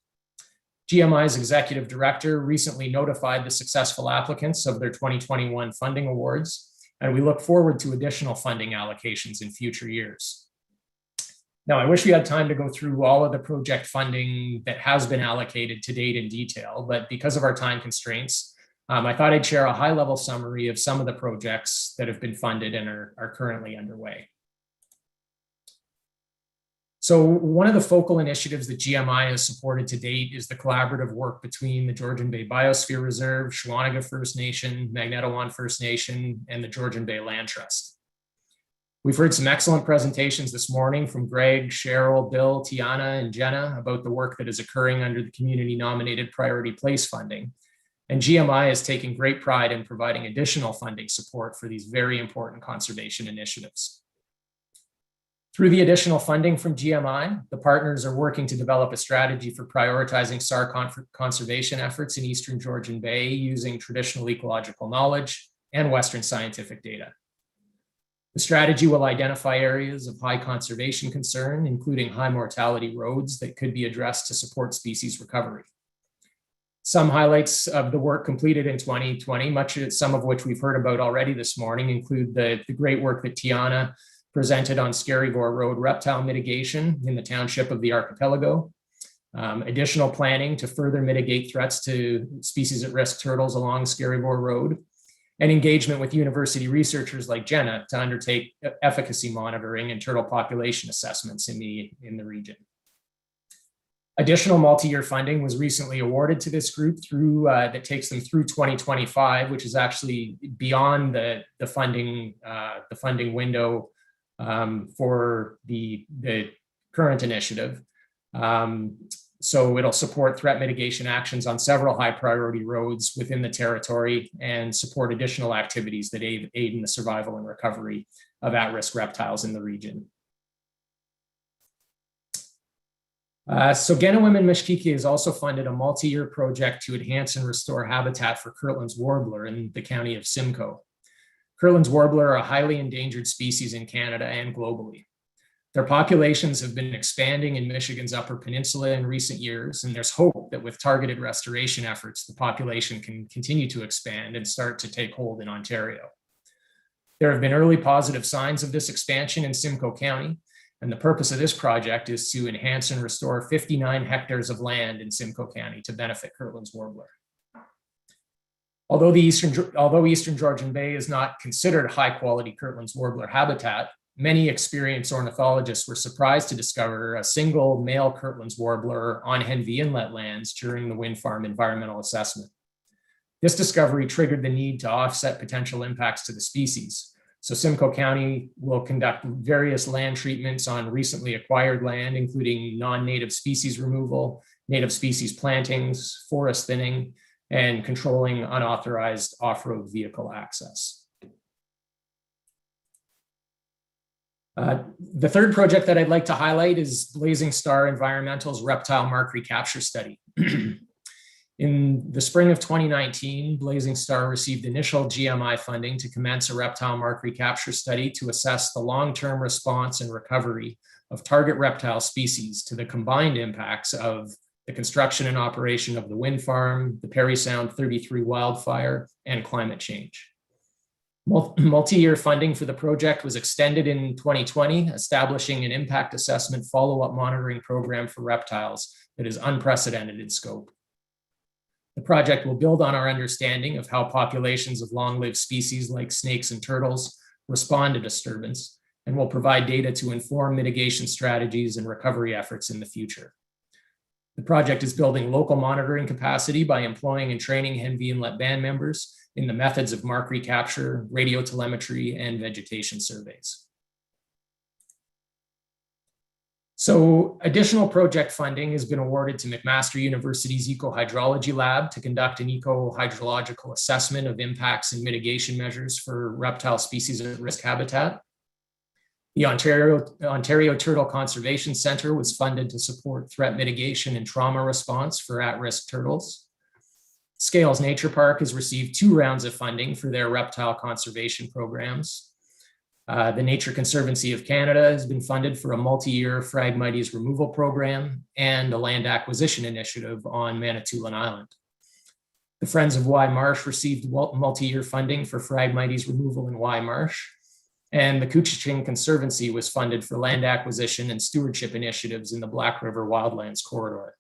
GMI's executive director recently notified the successful applicants of their 2021 funding awards, and we look forward to additional funding allocations in future years. Now, I wish we had time to go through all of the project funding that has been allocated to date in detail, but because of our time constraints, I thought I'd share a high-level summary of some of the projects that have been funded and are currently underway. So one of the focal initiatives that GMI has supported to date is the collaborative work between the Georgian Bay Biosphere Reserve, Shawanaga First Nation, Magnetawan First Nation, and the Georgian Bay Land Trust. We've heard some excellent presentations this morning from Greg, Cheryl, Bill, Tiana, and Jenna about the work that is occurring under the community nominated priority place funding. And GMI is taking great pride in providing additional funding support for these very important conservation initiatives. Through the additional funding from GMI, the partners are working to develop a strategy for prioritizing SAR conservation efforts in Eastern Georgian Bay using traditional ecological knowledge and Western scientific data. The strategy will identify areas of high conservation concern, including high mortality roads that could be addressed to support species recovery. Some highlights of the work completed in 2020, some of which we've heard about already this morning, include the great work that Tiana presented on Skerryvore Road reptile mitigation in the township of the archipelago, additional planning to further mitigate threats to species at risk turtles along Skerryvore Road, and engagement with university researchers like Jenna to undertake efficacy monitoring and turtle population assessments in the region. Additional multi-year funding was recently awarded to this group through that takes them through 2025, which is actually beyond the funding window for the current initiative. So it'll support threat mitigation actions on several high priority roads within the territory and support additional activities that aid in the survival and recovery of at-risk reptiles in the region. So Genuimin Meshkiki has also funded a multi-year project to enhance and restore habitat for Kirtland's warbler in the county of Simcoe. Kirtland's warbler are a highly endangered species in Canada and globally. Their populations have been expanding in Michigan's Upper Peninsula in recent years, and there's hope that with targeted restoration efforts, the population can continue to expand and start to take hold in Ontario. There have been early positive signs of this expansion in Simcoe County, and the purpose of this project is to enhance and restore 59 hectares of land in Simcoe County to benefit Kirtland's warbler. Although Eastern Georgian Bay is not considered high-quality Kirtland's warbler habitat, many experienced ornithologists were surprised to discover a single male Kirtland's warbler on Henvey Inlet lands during the wind farm environmental assessment. This discovery triggered the need to offset potential impacts to the species. So Simcoe County will conduct various land treatments on recently acquired land, including non-native species removal, native species plantings, forest thinning, and controlling unauthorized off-road vehicle access. The third project that I'd like to highlight is Blazing Star Environmental's reptile mark recapture study. In the spring of 2019, Blazing Star received initial GMI funding to commence a reptile mark recapture study to assess the long-term response and recovery of target reptile species to the combined impacts of the construction and operation of the wind farm, the Parry Sound 33 wildfire, and climate change. Multi-year funding for the project was extended in 2020, establishing an impact assessment follow-up monitoring program for reptiles that is unprecedented in scope. The project will build on our understanding of how populations of long-lived species like snakes and turtles respond to disturbance, and will provide data to inform mitigation strategies and recovery efforts in the future. The project is building local monitoring capacity by employing and training Henvey Inlet band members in the methods of mark recapture, radio telemetry, and vegetation surveys. So additional project funding has been awarded to McMaster University's Ecohydrology Lab to conduct an ecohydrological assessment of impacts and mitigation measures for reptile species at risk habitat. The Ontario Turtle Conservation Centre was funded to support threat mitigation and trauma response for at-risk turtles. Scales Nature Park has received 2 rounds of funding for their reptile conservation programs. The Nature Conservancy of Canada has been funded for a multi-year Phragmites removal program and a land acquisition initiative on Manitoulin Island. The Friends of Wye Marsh received multi-year funding for Phragmites removal in Wye Marsh, and the Couchiching Conservancy was funded for land acquisition and stewardship initiatives in the Black River Wildlands Corridor.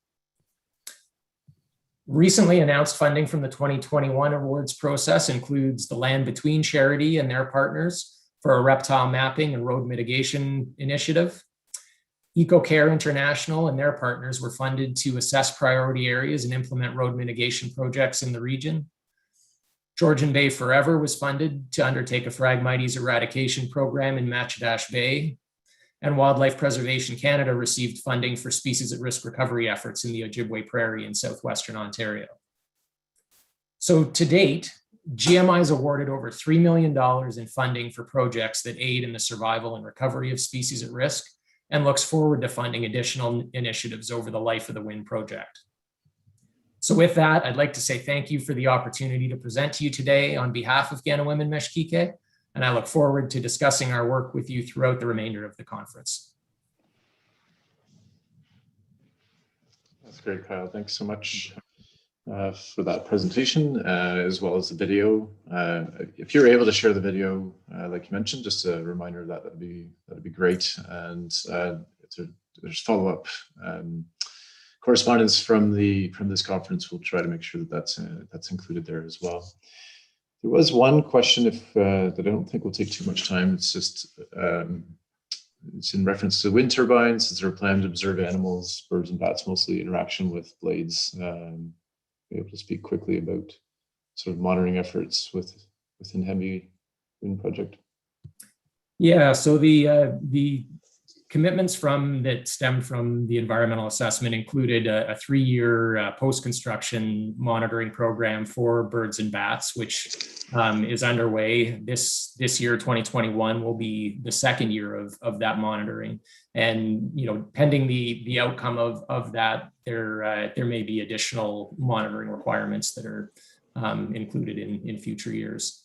Recently announced funding from the 2021 awards process includes the Land Between charity and their partners for a reptile mapping and road mitigation initiative. EcoCare International and their partners were funded to assess priority areas and implement road mitigation projects in the region. Georgian Bay Forever was funded to undertake a Phragmites eradication program in Matchedash Bay. And Wildlife Preservation Canada received funding for species at risk recovery efforts in the Ojibwe Prairie in southwestern Ontario. So to date, GMI has awarded over $3 million in funding for projects that aid in the survival and recovery of species at risk, and looks forward to funding additional initiatives over the life of the WIN project. So with that, I'd like to say thank you for the opportunity to present to you today on behalf of Genuimin Meshkiki, and I look forward to discussing our work with you throughout the remainder of the conference. That's great, Kyle. Thanks so much for that presentation, as well as the video. If you're able to share the video, like you mentioned, just a reminder that that'd be great. And if there's follow-up correspondence from this conference, we'll try to make sure that that's included there as well. There was one question that I don't think will take too much time. It's just it's in reference to wind turbines. Is there a plan to observe animals, birds and bats, mostly interaction with blades? Be able to speak quickly about sort of monitoring efforts within Henvey Wind Project. Yeah, so the commitments that stemmed from the environmental assessment included a 3-year post-construction monitoring program for birds and bats, which is underway. This year, 2021, will be the second year of that monitoring. And pending the outcome of that, there may be additional monitoring requirements that are included in future years.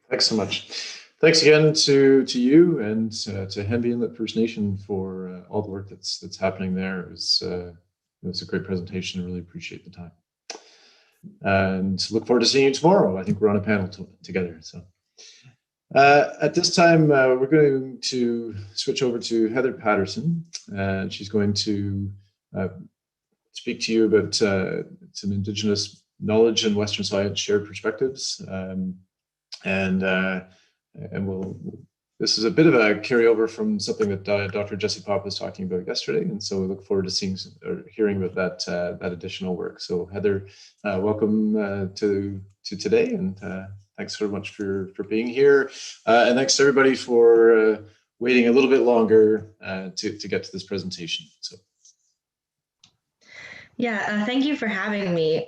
Thanks so much. Thanks again to you and to Henvey Inlet First Nation for all the work that's happening there. It was a great presentation. I really appreciate the time. And look forward to seeing you tomorrow. I think we're on a panel together. So at this time, we're going to switch over to Heather Patterson. She's going to speak to you about some Indigenous knowledge and Western science shared perspectives. This is a bit of a carryover from something that Dr. Jesse Pop was talking about yesterday, and so we look forward to seeing or hearing about that additional work. So Heather, welcome to today, and thanks very much for being here, and thanks to everybody for waiting a little bit longer to get to this presentation. So. Yeah, thank you for having me.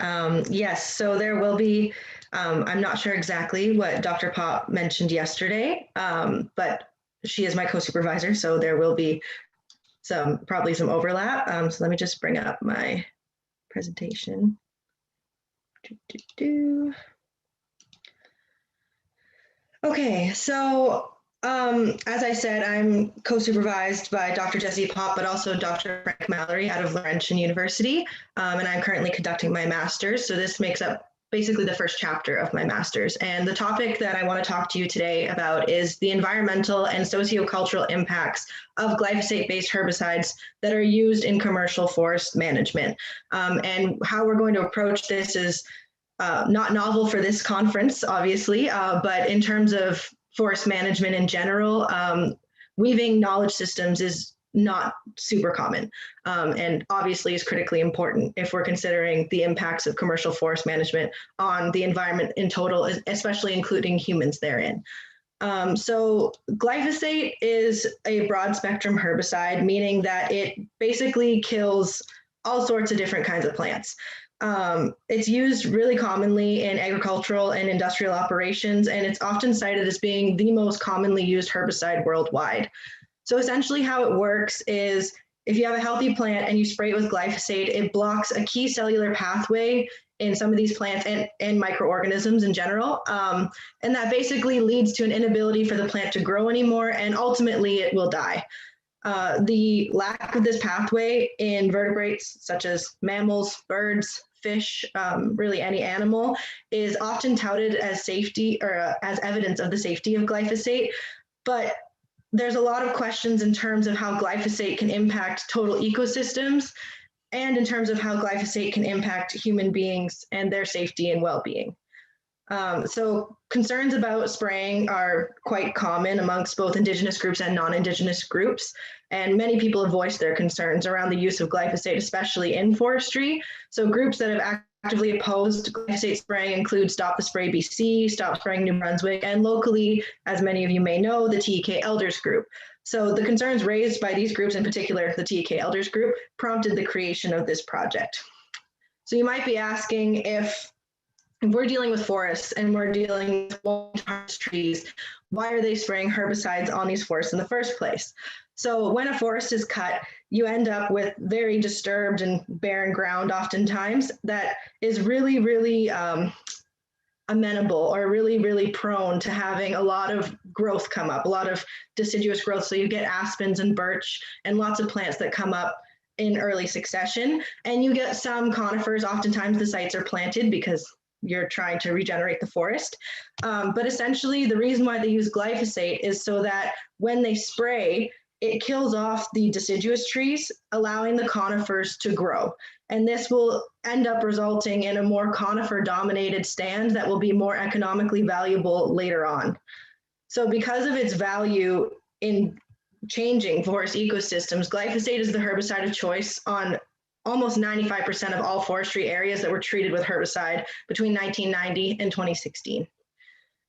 Yes, so there will be. I'm not sure exactly what Dr. Pop mentioned yesterday, but she is my co-supervisor, so there will be probably some overlap. So let me just bring up my presentation. Okay, so as I said, I'm co-supervised by Dr. Jesse Pop, but also Dr. Frank Mallory out of Laurentian University, and I'm currently conducting my master's. So this makes up basically the first chapter of my master's. And the topic that I want to talk to you today about is the environmental and sociocultural impacts of glyphosate-based herbicides that are used in commercial forest management. And how we're going to approach this is not novel for this conference, obviously, but in terms of forest management in general, weaving knowledge systems is not super common, and obviously is critically important if we're considering the impacts of commercial forest management on the environment in total, especially including humans therein. So glyphosate is a broad spectrum herbicide, meaning that it basically kills all sorts of different kinds of plants. It's used really commonly in agricultural and industrial operations, and it's often cited as being the most commonly used herbicide worldwide. So essentially how it works is if you have a healthy plant and you spray it with glyphosate, it blocks a key cellular pathway in some of these plants and microorganisms in general. And that basically leads to an inability for the plant to grow anymore, and ultimately it will die. The lack of this pathway in vertebrates such as mammals, birds, fish, really any animal, is often touted as safety or as evidence of the safety of glyphosate. But there's a lot of questions in terms of how glyphosate can impact total ecosystems and in terms of how glyphosate can impact human beings and their safety and well-being. So concerns about spraying are quite common amongst both Indigenous groups and non-Indigenous groups. And many people have voiced their concerns around the use of glyphosate, especially in forestry. So groups that have actively opposed glyphosate spraying include Stop the Spray BC, Stop Spraying New Brunswick, and locally, as many of you may know, the TEK Elders Group. So the concerns raised by these groups, in particular the TEK Elders Group, prompted the creation of this project. So you might be asking, if we're dealing with forests and we're dealing with trees, why are they spraying herbicides on these forests in the first place? So when a forest is cut, you end up with very disturbed and barren ground oftentimes that is really, really amenable or really, really prone to having a lot of growth come up, a lot of deciduous growth. So you get aspens and birch and lots of plants that come up in early succession. And you get some conifers. Oftentimes the sites are planted because you're trying to regenerate the forest. But essentially the reason why they use glyphosate is so that when they spray, it kills off the deciduous trees, allowing the conifers to grow. And this will end up resulting in a more conifer-dominated stand that will be more economically valuable later on. So because of its value in changing forest ecosystems, glyphosate is the herbicide of choice on almost 95% of all forestry areas that were treated with herbicide between 1990 and 2016.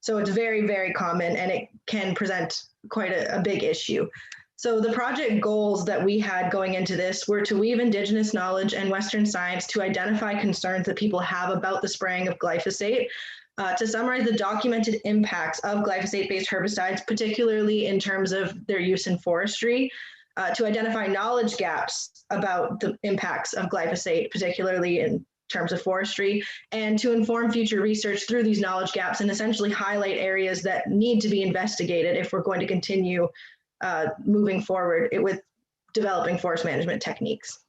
So it's very, very common, and it can present quite a big issue. So the project goals that we had going into this were to weave Indigenous knowledge and Western science to identify concerns that people have about the spraying of glyphosate, to summarize the documented impacts of glyphosate-based herbicides, particularly in terms of their use in forestry, to identify knowledge gaps about the impacts of glyphosate, particularly in terms of forestry, and to inform future research through these knowledge gaps and essentially highlight areas that need to be investigated if we're going to continue moving forward with developing forest management techniques.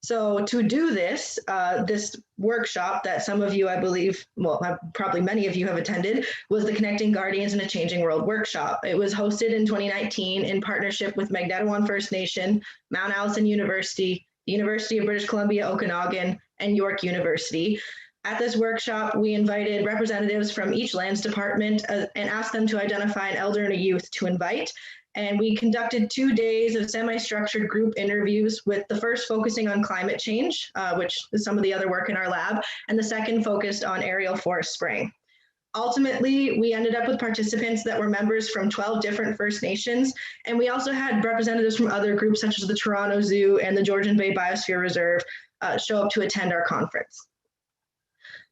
So to do this, this workshop that some of you, I believe, well, probably many of you have attended, was the Connecting Guardians in a Changing World workshop. It was hosted in 2019 in partnership with Magnetawan First Nation, Mount Allison University, the University of British Columbia, Okanagan, and York University. At this workshop, we invited representatives from each lands department and asked them to identify an elder and a youth to invite. And we conducted 2 days of semi-structured group interviews, with the first focusing on climate change, which is some of the other work in our lab, and the second focused on aerial forest spraying. Ultimately, we ended up with participants that were members from 12 different First Nations, and we also had representatives from other groups such as the Toronto Zoo and the Georgian Bay Biosphere Reserve show up to attend our conference.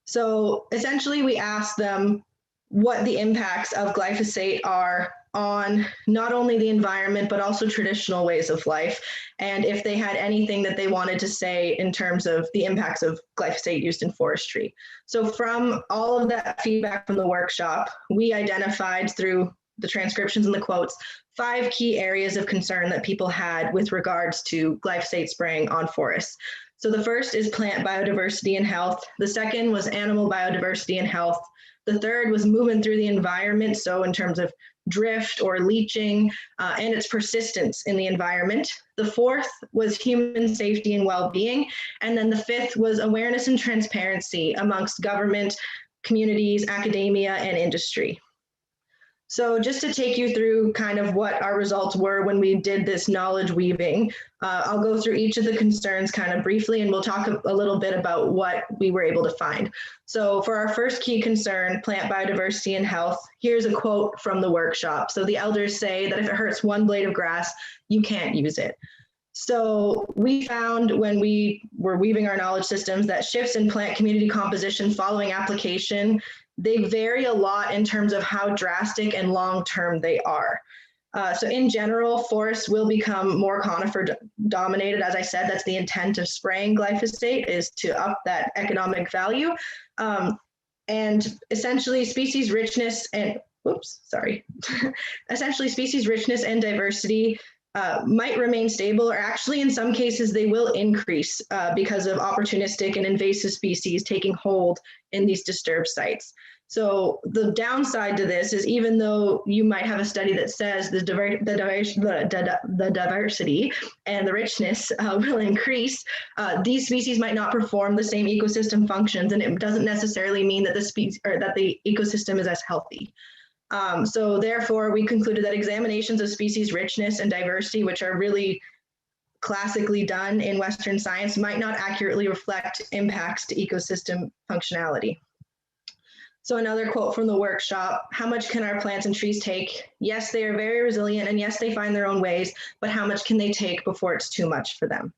So essentially, we asked them what the impacts of glyphosate are on not only the environment, but also traditional ways of life, and if they had anything that they wanted to say in terms of the impacts of glyphosate used in forestry. So from all of that feedback from the workshop, we identified through the transcriptions and the quotes 5 key areas of concern that people had with regards to glyphosate spraying on forests. So the first is plant biodiversity and health. The second was animal biodiversity and health. The third was movement through the environment, so in terms of drift or leaching and its persistence in the environment. The fourth was human safety and well-being. And then the fifth was awareness and transparency amongst government, communities, academia, and industry. So just to take you through kind of what our results were when we did this knowledge weaving, I'll go through each of the concerns kind of briefly, and we'll talk a little bit about what we were able to find. So for our first key concern, plant biodiversity and health, here's a quote from the workshop. So the elders say that if it hurts one blade of grass, you can't use it. So we found when we were weaving our knowledge systems that shifts in plant community composition following application, they vary a lot in terms of how drastic and long-term they are. So in general, forests will become more conifer dominated. As I said, that's the intent of spraying glyphosate, is to up that economic value. And essentially species richness and, essentially species richness and diversity might remain stable, or actually in some cases they will increase because of opportunistic and invasive species taking hold in these disturbed sites. So the downside to this is, even though you might have a study that says the diversity and the richness will increase, these species might not perform the same ecosystem functions, and it doesn't necessarily mean that the species or that the ecosystem is as healthy. So therefore, we concluded that examinations of species richness and diversity, which are really classically done in Western science, might not accurately reflect impacts to ecosystem functionality. So another quote from the workshop: how much can our plants and trees take? Yes, they are very resilient, and yes, they find their own ways, but how much can they take before it's too much for them?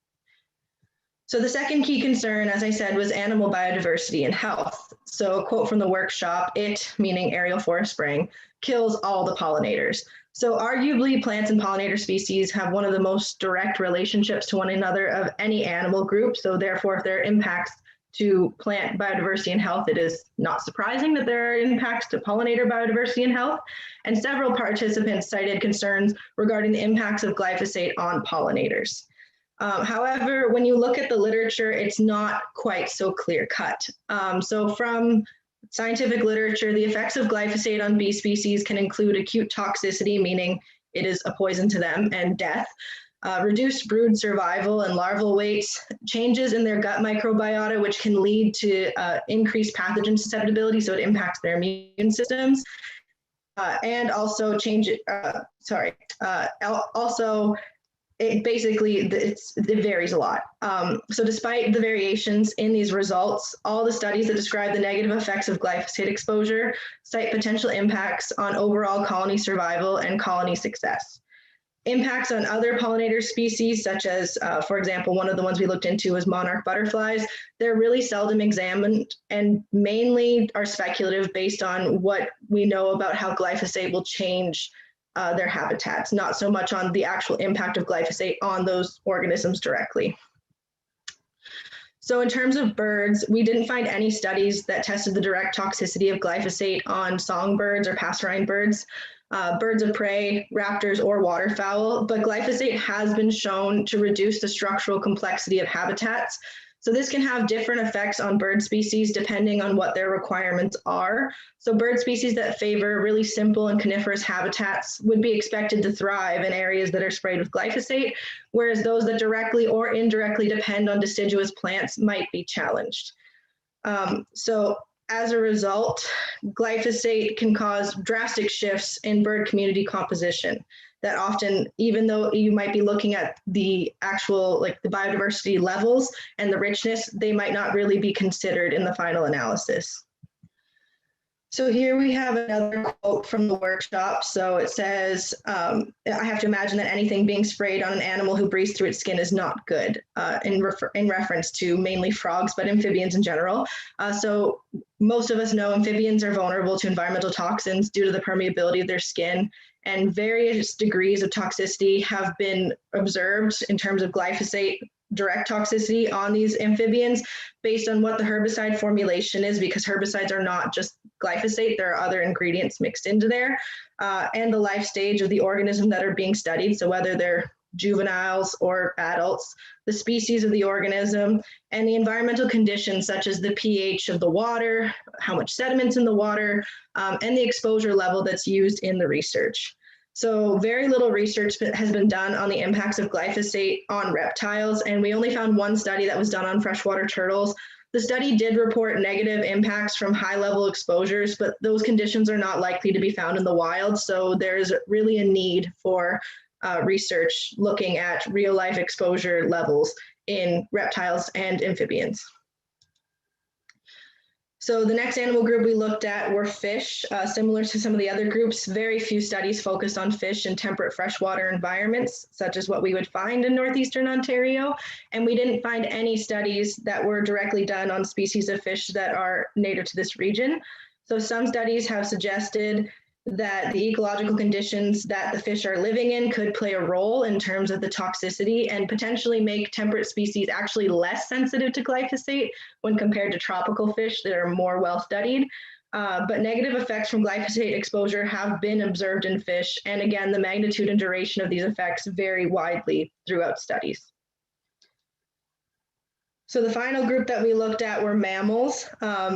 So the second key concern, as I said, was animal biodiversity and health. So a quote from the workshop: it, meaning aerial forest spraying, kills all the pollinators. So arguably, plants and pollinator species have one of the most direct relationships to one another of any animal group. So therefore, if there are impacts to plant biodiversity and health, it is not surprising that there are impacts to pollinator biodiversity and health. And several participants cited concerns regarding the impacts of glyphosate on pollinators. However, when you look at the literature, it's not quite so clear cut. So from scientific literature, the effects of glyphosate on bee species can include acute toxicity, meaning it is a poison to them, and death, reduced brood survival and larval weights, changes in their gut microbiota, which can lead to increased pathogen susceptibility, so it impacts their immune systems, and also it varies a lot. So despite the variations in these results, all the studies that describe the negative effects of glyphosate exposure cite potential impacts on overall colony survival and colony success. Impacts on other pollinator species, such as, for example, one of the ones we looked into was monarch butterflies. They're really seldom examined and mainly are speculative based on what we know about how glyphosate will change their habitats, not so much on the actual impact of glyphosate on those organisms directly. So in terms of birds, we didn't find any studies that tested the direct toxicity of glyphosate on songbirds or passerine birds, birds of prey, raptors, or waterfowl, but glyphosate has been shown to reduce the structural complexity of habitats. So this can have different effects on bird species depending on what their requirements are. So bird species that favor really simple and coniferous habitats would be expected to thrive in areas that are sprayed with glyphosate, whereas those that directly or indirectly depend on deciduous plants might be challenged. So as a result, glyphosate can cause drastic shifts in bird community composition that often, even though you might be looking at the actual, like the biodiversity levels and the richness, they might not really be considered in the final analysis. So here we have another quote from the workshop. So it says, I have to imagine that anything being sprayed on an animal who breathes through its skin is not good, in reference to mainly frogs, but amphibians in general. So most of us know amphibians are vulnerable to environmental toxins due to the permeability of their skin, and various degrees of toxicity have been observed in terms of glyphosate direct toxicity on these amphibians based on what the herbicide formulation is, because herbicides are not just glyphosate, there are other ingredients mixed into there, and the life stage of the organism that are being studied. So whether they're juveniles or adults, the species of the organism, and the environmental conditions such as the pH of the water, how much sediment's in the water, and the exposure level that's used in the research. So very little research has been done on the impacts of glyphosate on reptiles, and we only found one study that was done on freshwater turtles. The study did report negative impacts from high-level exposures, but those conditions are not likely to be found in the wild, so there's really a need for research looking at real-life exposure levels in reptiles and amphibians. So the next animal group we looked at were fish. Similar to some of the other groups, very few studies focused on fish in temperate freshwater environments, such as what we would find in northeastern Ontario. And we didn't find any studies that were directly done on species of fish that are native to this region. So some studies have suggested that the ecological conditions that the fish are living in could play a role in terms of the toxicity and potentially make temperate species actually less sensitive to glyphosate when compared to tropical fish that are more well studied. But negative effects from glyphosate exposure have been observed in fish. And again, the magnitude and duration of these effects vary widely throughout studies. So the final group that we looked at were mammals.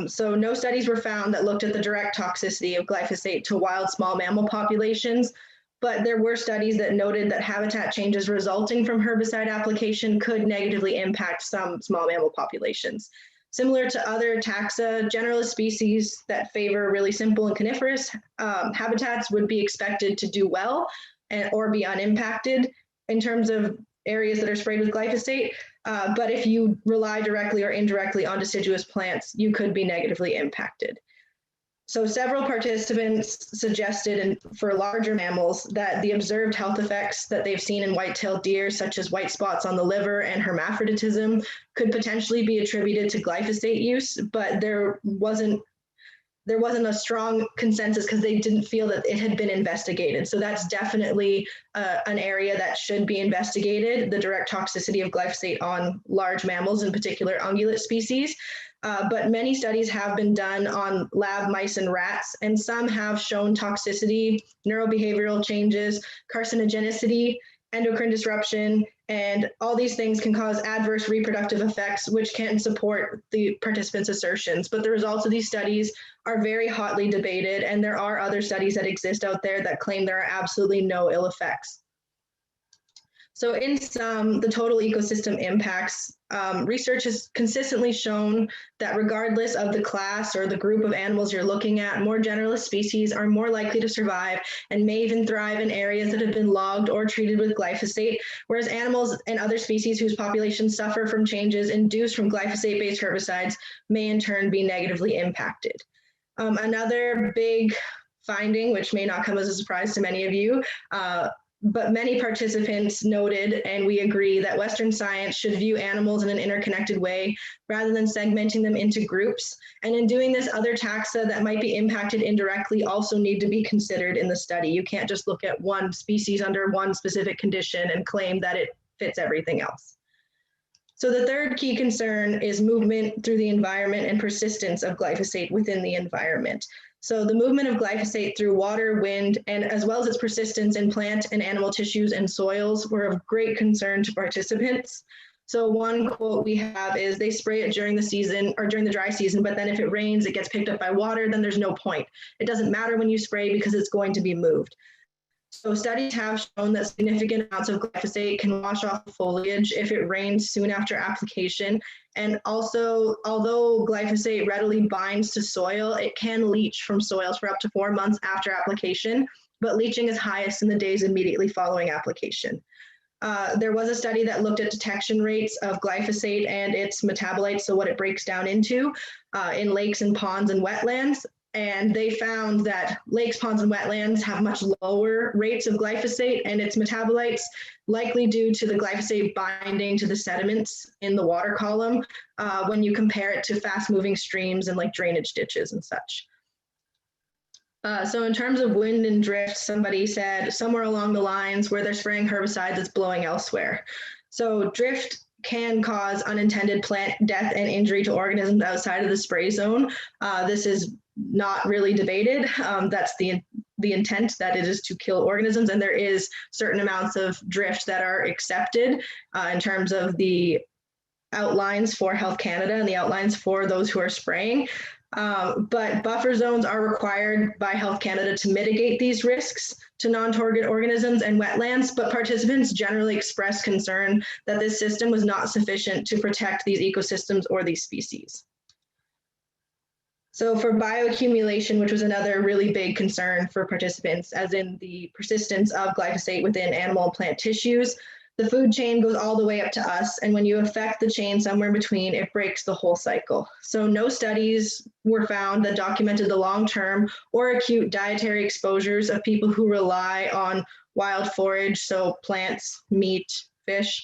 So no studies were found that looked at the direct toxicity of glyphosate to wild small mammal populations, but there were studies that noted that habitat changes resulting from herbicide application could negatively impact some small mammal populations. Similar to other taxa, generalist species that favor really simple and coniferous habitats would be expected to do well or be unimpacted in terms of areas that are sprayed with glyphosate. But if you rely directly or indirectly on deciduous plants, you could be negatively impacted. So several participants suggested for larger mammals that the observed health effects that they've seen in white-tailed deer, such as white spots on the liver and hermaphroditism, could potentially be attributed to glyphosate use, but there wasn't a strong consensus because they didn't feel that it had been investigated. So that's definitely an area that should be investigated, the direct toxicity of glyphosate on large mammals, in particular ungulate species. But many studies have been done on lab mice and rats, and some have shown toxicity, neurobehavioral changes, carcinogenicity, endocrine disruption, and all these things can cause adverse reproductive effects, which can support the participants' assertions. But the results of these studies are very hotly debated, and there are other studies that exist out there that claim there are absolutely no ill effects. So in sum, the total ecosystem impacts, research has consistently shown that regardless of the class or the group of animals you're looking at, more generalist species are more likely to survive and may even thrive in areas that have been logged or treated with glyphosate, whereas animals and other species whose populations suffer from changes induced from glyphosate-based herbicides may in turn be negatively impacted. Another big finding, which may not come as a surprise to many of you, but many participants noted, and we agree, that Western science should view animals in an interconnected way rather than segmenting them into groups. And in doing this, other taxa that might be impacted indirectly also need to be considered in the study. You can't just look at one species under one specific condition and claim that it fits everything else. So the third key concern is movement through the environment and persistence of glyphosate within the environment. So the movement of glyphosate through water, wind, and as well as its persistence in plant and animal tissues and soils were of great concern to participants. So one quote we have is, they spray it during the season or during the dry season, but then if it rains, it gets picked up by water, then there's no point. It doesn't matter when you spray because it's going to be moved. So studies have shown that significant amounts of glyphosate can wash off foliage if it rains soon after application. And also, although glyphosate readily binds to soil, it can leach from soils for up to 4 months after application, but leaching is highest in the days immediately following application. There was a study that looked at detection rates of glyphosate and its metabolites, so what it breaks down into, in lakes and ponds and wetlands. And they found that lakes, ponds, and wetlands have much lower rates of glyphosate and its metabolites, likely due to the glyphosate binding to the sediments in the water column when you compare it to fast-moving streams and like drainage ditches and such. So in terms of wind and drift, somebody said somewhere along the lines where they're spraying herbicides, it's blowing elsewhere. So drift can cause unintended plant death and injury to organisms outside of the spray zone. This is not really debated. That's the intent, that it is to kill organisms, and there is certain amounts of drift that are accepted in terms of the outlines for Health Canada and the outlines for those who are spraying. But buffer zones are required by Health Canada to mitigate these risks to non-target organisms and wetlands, but participants generally expressed concern that this system was not sufficient to protect these ecosystems or these species. So for bioaccumulation, which was another really big concern for participants, as in the persistence of glyphosate within animal and plant tissues, the food chain goes all the way up to us, and when you affect the chain somewhere in between, it breaks the whole cycle. So no studies were found that documented the long-term or acute dietary exposures of people who rely on wild forage, so plants, meat, fish,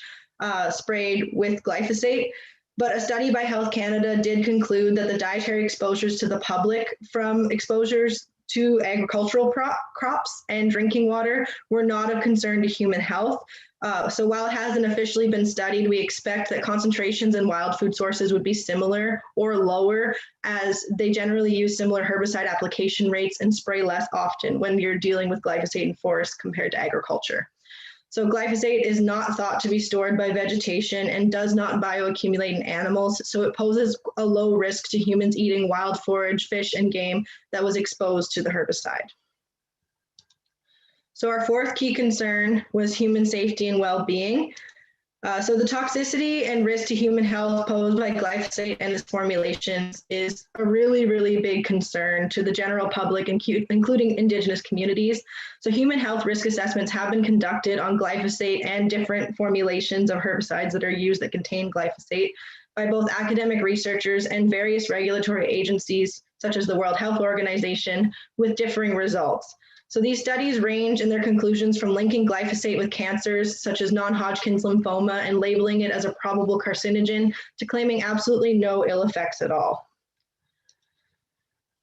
sprayed with glyphosate. But a study by Health Canada did conclude that the dietary exposures to the public from exposures to agricultural crops and drinking water were not of concern to human health. So while it hasn't officially been studied, we expect that concentrations in wild food sources would be similar or lower, as they generally use similar herbicide application rates and spray less often when you're dealing with glyphosate in forests compared to agriculture. So glyphosate is not thought to be stored by vegetation and does not bioaccumulate in animals, so it poses a low risk to humans eating wild forage, fish, and game that was exposed to the herbicide. So our fourth key concern was human safety and well-being. So the toxicity and risk to human health posed by glyphosate and its formulations is a really, really big concern to the general public, including Indigenous communities. So human health risk assessments have been conducted on glyphosate and different formulations of herbicides that are used that contain glyphosate by both academic researchers and various regulatory agencies, such as the World Health Organization, with differing results. So these studies range in their conclusions from linking glyphosate with cancers such as non-Hodgkin's lymphoma and labeling it as a probable carcinogen to claiming absolutely no ill effects at all.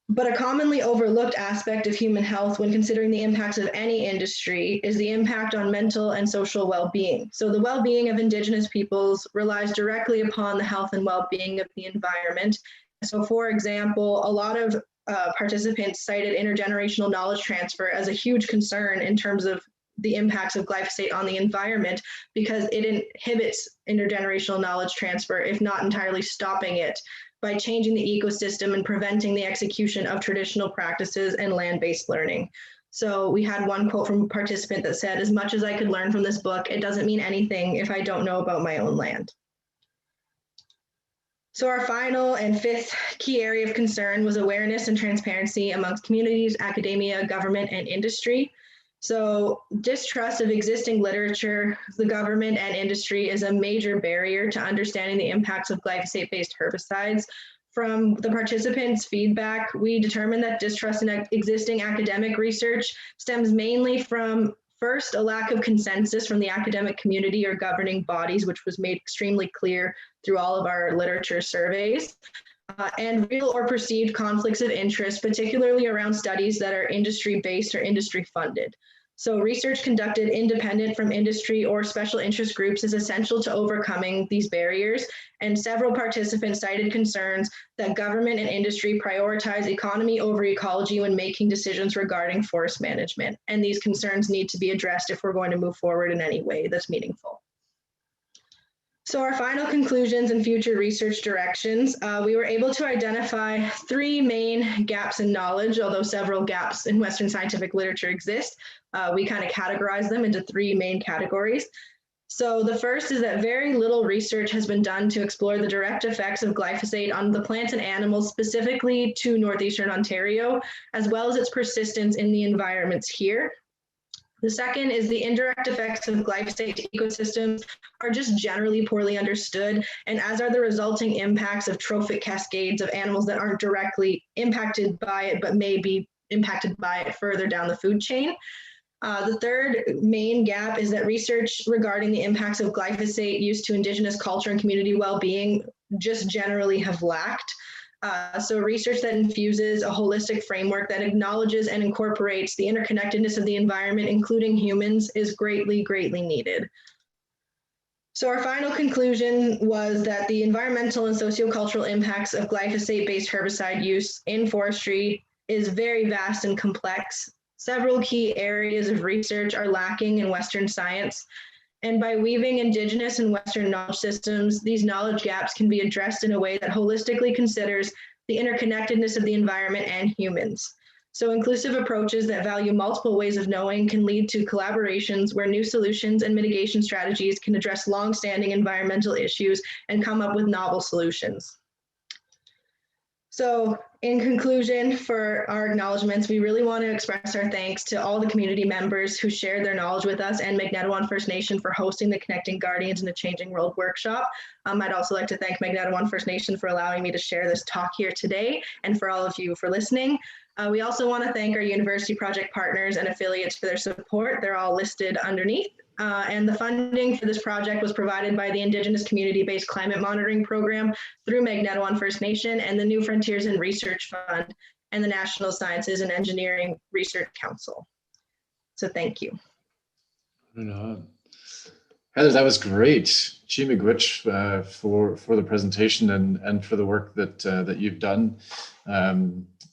But a commonly overlooked aspect of human health when considering the impacts of any industry is the impact on mental and social well-being. So the well-being of Indigenous peoples relies directly upon the health and well-being of the environment. So for example, a lot of participants cited intergenerational knowledge transfer as a huge concern in terms of the impacts of glyphosate on the environment, because it inhibits intergenerational knowledge transfer, if not entirely stopping it, by changing the ecosystem and preventing the execution of traditional practices and land-based learning. So we had one quote from a participant that said, "As much as I could learn from this book, it doesn't mean anything if I don't know about my own land." So our final and fifth key area of concern was awareness and transparency amongst communities, academia, government, and industry. So distrust of existing literature, the government, and industry is a major barrier to understanding the impacts of glyphosate-based herbicides. From the participants' feedback, we determined that distrust in existing academic research stems mainly from First, a lack of consensus from the academic community or governing bodies, which was made extremely clear through all of our literature surveys, and real or perceived conflicts of interest, particularly around studies that are industry-based or industry-funded. So research conducted independent from industry or special interest groups is essential to overcoming these barriers, and several participants cited concerns that government and industry prioritize economy over ecology when making decisions regarding forest management. And these concerns need to be addressed if we're going to move forward in any way that's meaningful. So our final conclusions and future research directions, we were able to identify 3 main gaps in knowledge, although several gaps in Western scientific literature exist. We kind of categorize them into 3 main categories. So the first is that very little research has been done to explore the direct effects of glyphosate on the plants and animals, specifically to northeastern Ontario, as well as its persistence in the environments here. The second is the indirect effects of glyphosate to ecosystems are just generally poorly understood, and as are the resulting impacts of trophic cascades of animals that aren't directly impacted by it, but may be impacted by it further down the food chain. The third main gap is that research regarding the impacts of glyphosate use to Indigenous culture and community well-being just generally have lacked. So research that infuses a holistic framework that acknowledges and incorporates the interconnectedness of the environment, including humans, is greatly, greatly needed. So our final conclusion was that the environmental and sociocultural impacts of glyphosate-based herbicide use in forestry is very vast and complex. Several key areas of research are lacking in Western science. And by weaving Indigenous and Western knowledge systems, these knowledge gaps can be addressed in a way that holistically considers the interconnectedness of the environment and humans. So inclusive approaches that value multiple ways of knowing can lead to collaborations where new solutions and mitigation strategies can address long-standing environmental issues and come up with novel solutions. So in conclusion, for our acknowledgements, we really want to express our thanks to all the community members who shared their knowledge with us and Magnetawan First Nation for hosting the Connecting Guardians in a Changing World workshop. I'd also like to thank Magnetawan First Nation for allowing me to share this talk here today, and for all of you for listening. We also want to thank our university project partners and affiliates for their support. They're all listed underneath. And the funding for this project was provided by the Indigenous Community-Based Climate Monitoring Program through Magnetawan First Nation and the New Frontiers in Research Fund and the National Sciences and Engineering Research Council. So thank you. Heather, that was great. Chimigwich for the presentation and for the work that you've done.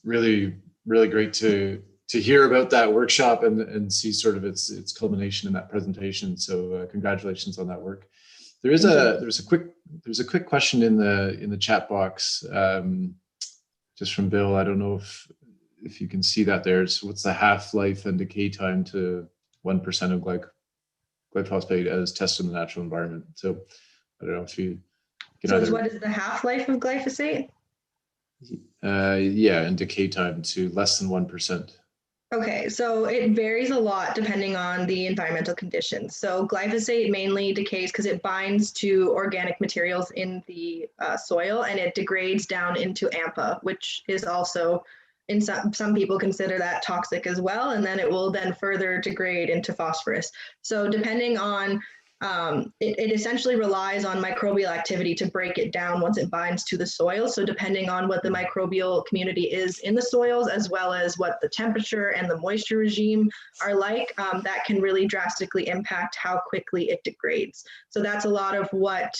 Really great to hear about that workshop and see sort of its culmination in that presentation. So congratulations on that work. There's a quick question in the chat box, just from Bill. I don't know if you can see that there. So what's the half-life and decay time to 1% of glyphosate as tested in the natural environment? So I don't know if you can. So what is the half-life of glyphosate? Yeah, and decay time to less than 1%. Okay, so it varies a lot depending on the environmental conditions. So glyphosate mainly decays because it binds to organic materials in the soil, and it degrades down into AMPA, which is also, in some people consider that toxic as well, and then it will then further degrade into phosphorus. So depending on, it essentially relies on microbial activity to break it down once it binds to the soil. So depending on what the microbial community is in the soils, as well as what the temperature and the moisture regime are like, that can really drastically impact how quickly it degrades. So that's a lot of what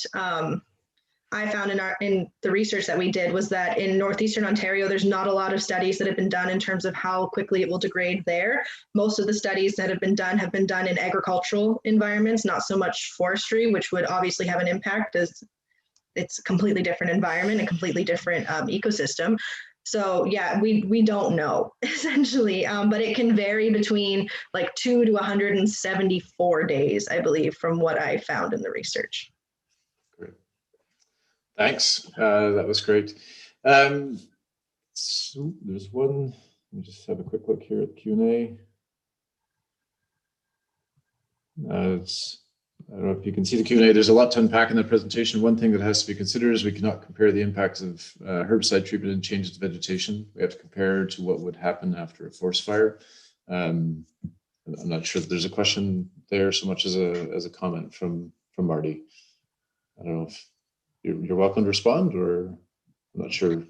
I found in the research that we did, was that in northeastern Ontario, there's not a lot of studies that have been done in terms of how quickly it will degrade there. Most of the studies that have been done in agricultural environments, not so much forestry, which would obviously have an impact as it's a completely different environment, a completely different ecosystem. So yeah, we don't know essentially, but it can vary between like 2 to 174 days, I believe, from what I found in the research. Thanks, that was great. So there's one, let me just have a quick look here at the Q&A. I don't know if you can see the Q&A. There's a lot to unpack in the presentation. One thing that has to be considered is we cannot compare the impacts of herbicide treatment and changes to vegetation. We have to compare to what would happen after a forest fire. I'm not sure that there's a question there so much as a comment from Marty. I don't know if you're welcome to respond, or I'm not sure.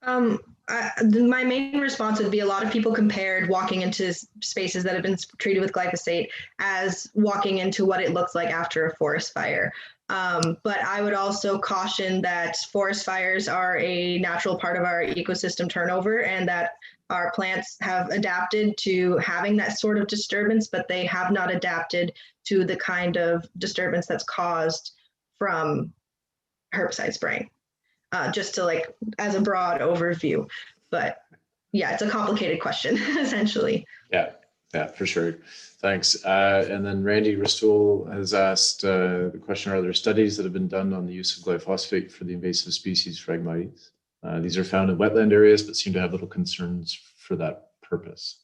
My main response would be a lot of people compared walking into spaces that have been treated with glyphosate as walking into what it looks like after a forest fire. But I would also caution that forest fires are a natural part of our ecosystem turnover, and that our plants have adapted to having that sort of disturbance, but they have not adapted to the kind of disturbance that's caused from herbicide spraying. Just to like, as a broad overview, but yeah, it's a complicated question, essentially. Yeah, for sure. Thanks. And then Randy Ristool has asked the question, are there studies that have been done on the use of glyphosate for the invasive species Phragmites? These are found in wetland areas, but seem to have little concerns for that purpose.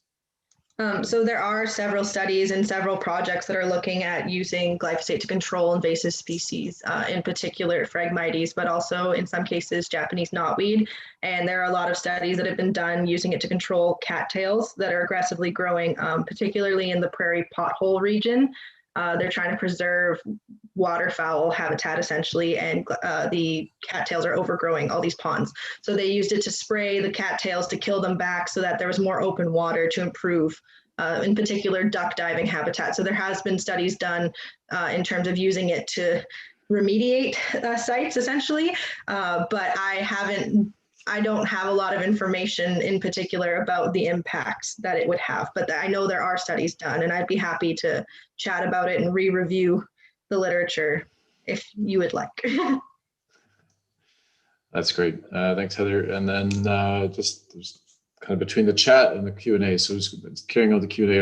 So there are several studies and several projects that are looking at using glyphosate to control invasive species, in particular Phragmites, but also in some cases Japanese knotweed. And there are a lot of studies that have been done using it to control cattails that are aggressively growing, particularly in the prairie pothole region. They're trying to preserve waterfowl habitat essentially, and the cattails are overgrowing all these ponds. So they used it to spray the cattails to kill them back so that there was more open water to improve, in particular, duck diving habitat. So there has been studies done in terms of using it to remediate sites essentially, but I don't have a lot of information in particular about the impacts that it would have, but I know there are studies done, and I'd be happy to chat about it and re-review the literature if you would like. That's great. Thanks, Heather. And then just kind of between the chat and the Q&A, so just carrying out the Q&A,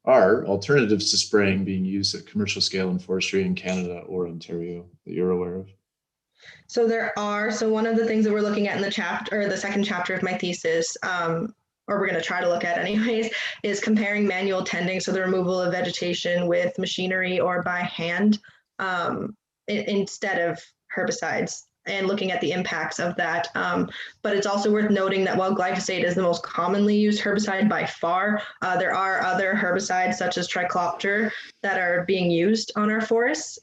are alternatives to spraying being used at commercial scale in forestry in Canada or Ontario that you're aware of? So there are. So one of the things that we're looking at in the chapter, or the second chapter of my thesis, or we're going to try to look at anyways, is comparing manual tending, so the removal of vegetation, with machinery or by hand instead of herbicides, and looking at the impacts of that. But it's also worth noting that while glyphosate is the most commonly used herbicide by far, there are other herbicides such as triclopter that are being used on our forests.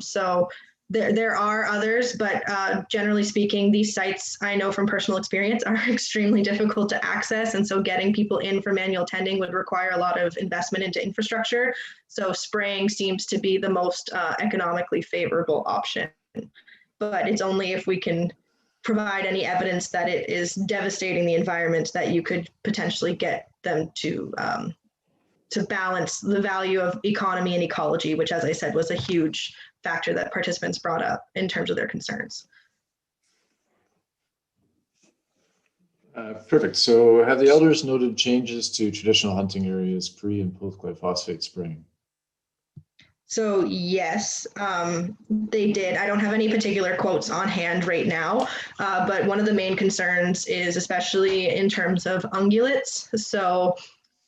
So there are others, but generally speaking, these sites, I know from personal experience, are extremely difficult to access. And so getting people in for manual tending would require a lot of investment into infrastructure. So spraying seems to be the most economically favorable option. But it's only if we can provide any evidence that it is devastating the environment that you could potentially get them to balance the value of economy and ecology, which, as I said, was a huge factor that participants brought up in terms of their concerns. Perfect. So have the elders noted changes to traditional hunting areas pre and post glyphosate spraying? So yes, they did. I don't have any particular quotes on hand right now, but one of the main concerns is especially in terms of ungulates. So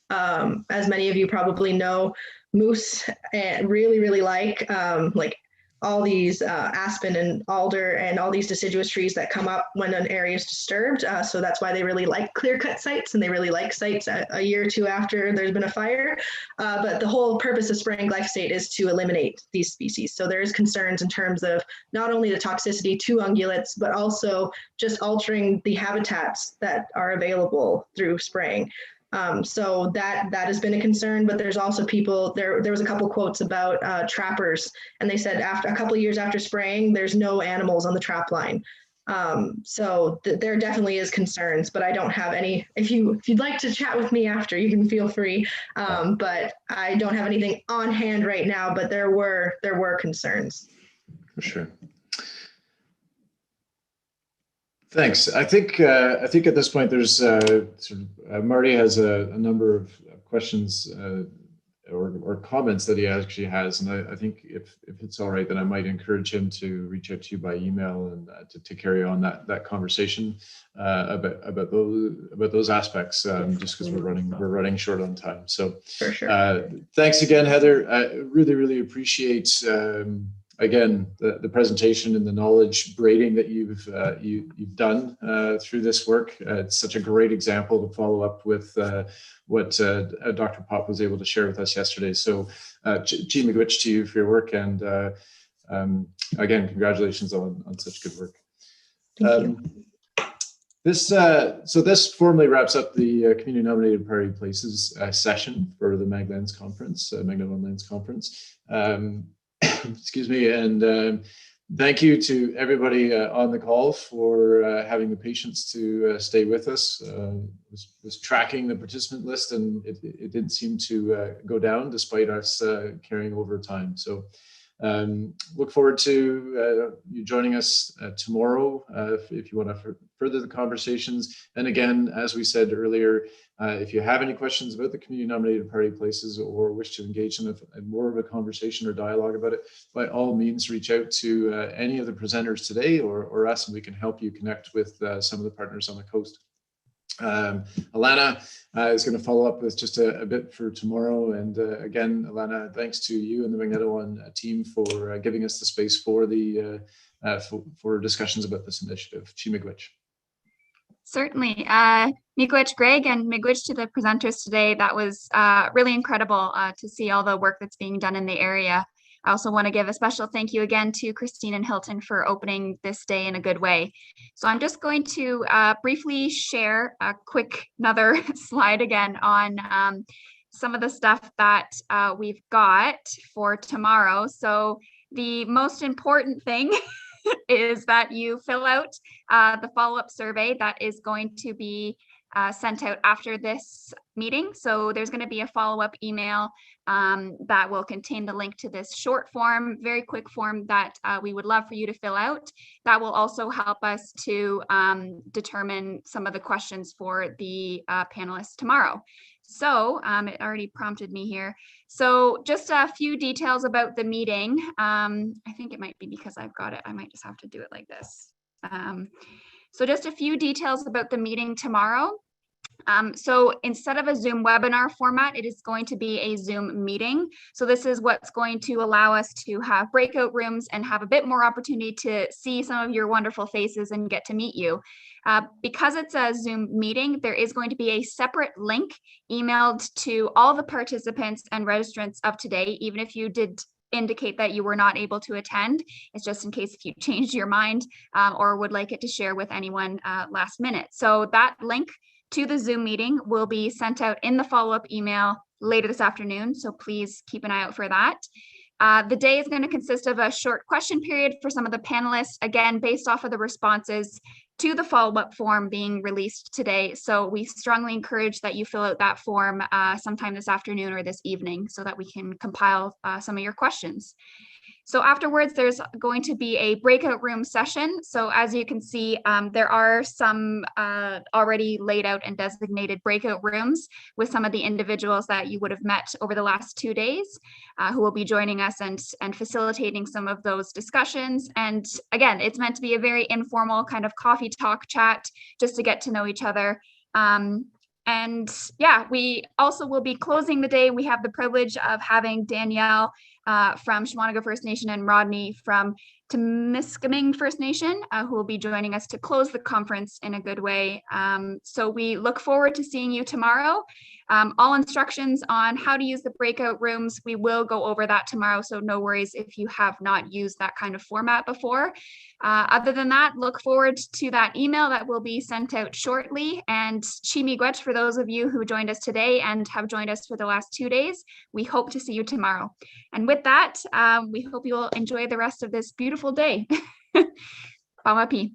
as many of you probably know, moose really like all these aspen and alder and all these deciduous trees that come up when an area is disturbed. So that's why they really like clear-cut sites, and they really like sites a year or two after there's been a fire. But the whole purpose of spraying glyphosate is to eliminate these species. So there's concerns in terms of not only the toxicity to ungulates, but also just altering the habitats that are available through spraying. So that has been a concern, but there's also people, there was a couple quotes about trappers, and they said after a couple of years after spraying, there's no animals on the trap line. So there definitely is concerns, but I don't have any. If you'd like to chat with me after, you can feel free. But I don't have anything on hand right now, but there were concerns. For sure. Thanks. I think at this point there's Marty has a number of questions or comments that he actually has, and I think if it's all right, then I might encourage him to reach out to you by email and to carry on that conversation about those aspects, just because we're running short on time. So for sure. Thanks again, Heather. I really appreciate again, the presentation and the knowledge braiding that you've done through this work. It's such a great example to follow up with what Dr. Pop was able to share with us yesterday. So Chi Miigwech to you for your work, and again, congratulations on such good work. Thank you. This formally wraps up the Community Nominated Priority Places session for the Maglands Conference, Magna Lands Conference. Excuse me, and thank you to everybody on the call for having the patience to stay with us. Was tracking the participant list, and it didn't seem to go down despite us carrying over time. So look forward to you joining us tomorrow if you want to further the conversations. And again, as we said earlier, if you have any questions about the community nominated priority places or wish to engage in more of a conversation or dialogue about it, by all means reach out to any of the presenters today or us, and we can help you connect with some of the partners on the coast. Alana is going to follow up with just a bit for tomorrow. And again, Alana, thanks to you and the Magneto team for giving us the space for the for discussions about this initiative. Chi Miigwech. Certainly. Miigwech, Greg, and Miigwech to the presenters today. That was really incredible to see all the work that's being done in the area. I also want to give a special thank you again to Christine and Hilton for opening this day in a good way. So I'm just going to briefly share a quick another slide again on some of the stuff that we've got for tomorrow. So the most important thing is that you fill out the follow-up survey that is going to be sent out after this meeting. So there's going to be a follow-up email that will contain the link to this short form, very quick form that we would love for you to fill out. That will also help us to determine some of the questions for the panelists tomorrow. So it already prompted me here. So just a few details about the meeting. I think it might be because I've got it. I might just have to do it like this. So just a few details about the meeting tomorrow. So instead of a Zoom webinar format, it is going to be a Zoom meeting. So this is what's going to allow us to have breakout rooms and have a bit more opportunity to see some of your wonderful faces and get to meet you. Because it's a Zoom meeting, there is going to be a separate link emailed to all the participants and registrants of today, even if you did indicate that you were not able to attend. It's just in case if you changed your mind or would like it to share with anyone last minute. So that link to the Zoom meeting will be sent out in the follow-up email later this afternoon. So please keep an eye out for that. The day is going to consist of a short question period for some of the panelists, again, based off of the responses to the follow-up form being released today. So we strongly encourage that you fill out that form sometime this afternoon or this evening so that we can compile some of your questions. So afterwards, there's going to be a breakout room session. So as you can see, there are some already laid out and designated breakout rooms with some of the individuals that you would have met over the last 2 days who will be joining us and facilitating some of those discussions. And again, it's meant to be a very informal kind of coffee talk chat just to get to know each other. And yeah, we also will be closing the day. We have the privilege of having Danielle from Shawanaga First Nation and Rodney from Temiskaming First Nation, who will be joining us to close the conference in a good way. So we look forward to seeing you tomorrow. All instructions on how to use the breakout rooms, we will go over that tomorrow. So no worries if you have not used that kind of format before. Other than that, look forward to that email that will be sent out shortly. And Chi Miigwech, for those of you who joined us today and have joined us for the last 2 days, we hope to see you tomorrow. And with that, we hope you will enjoy the rest of this beautiful day. Pamapi.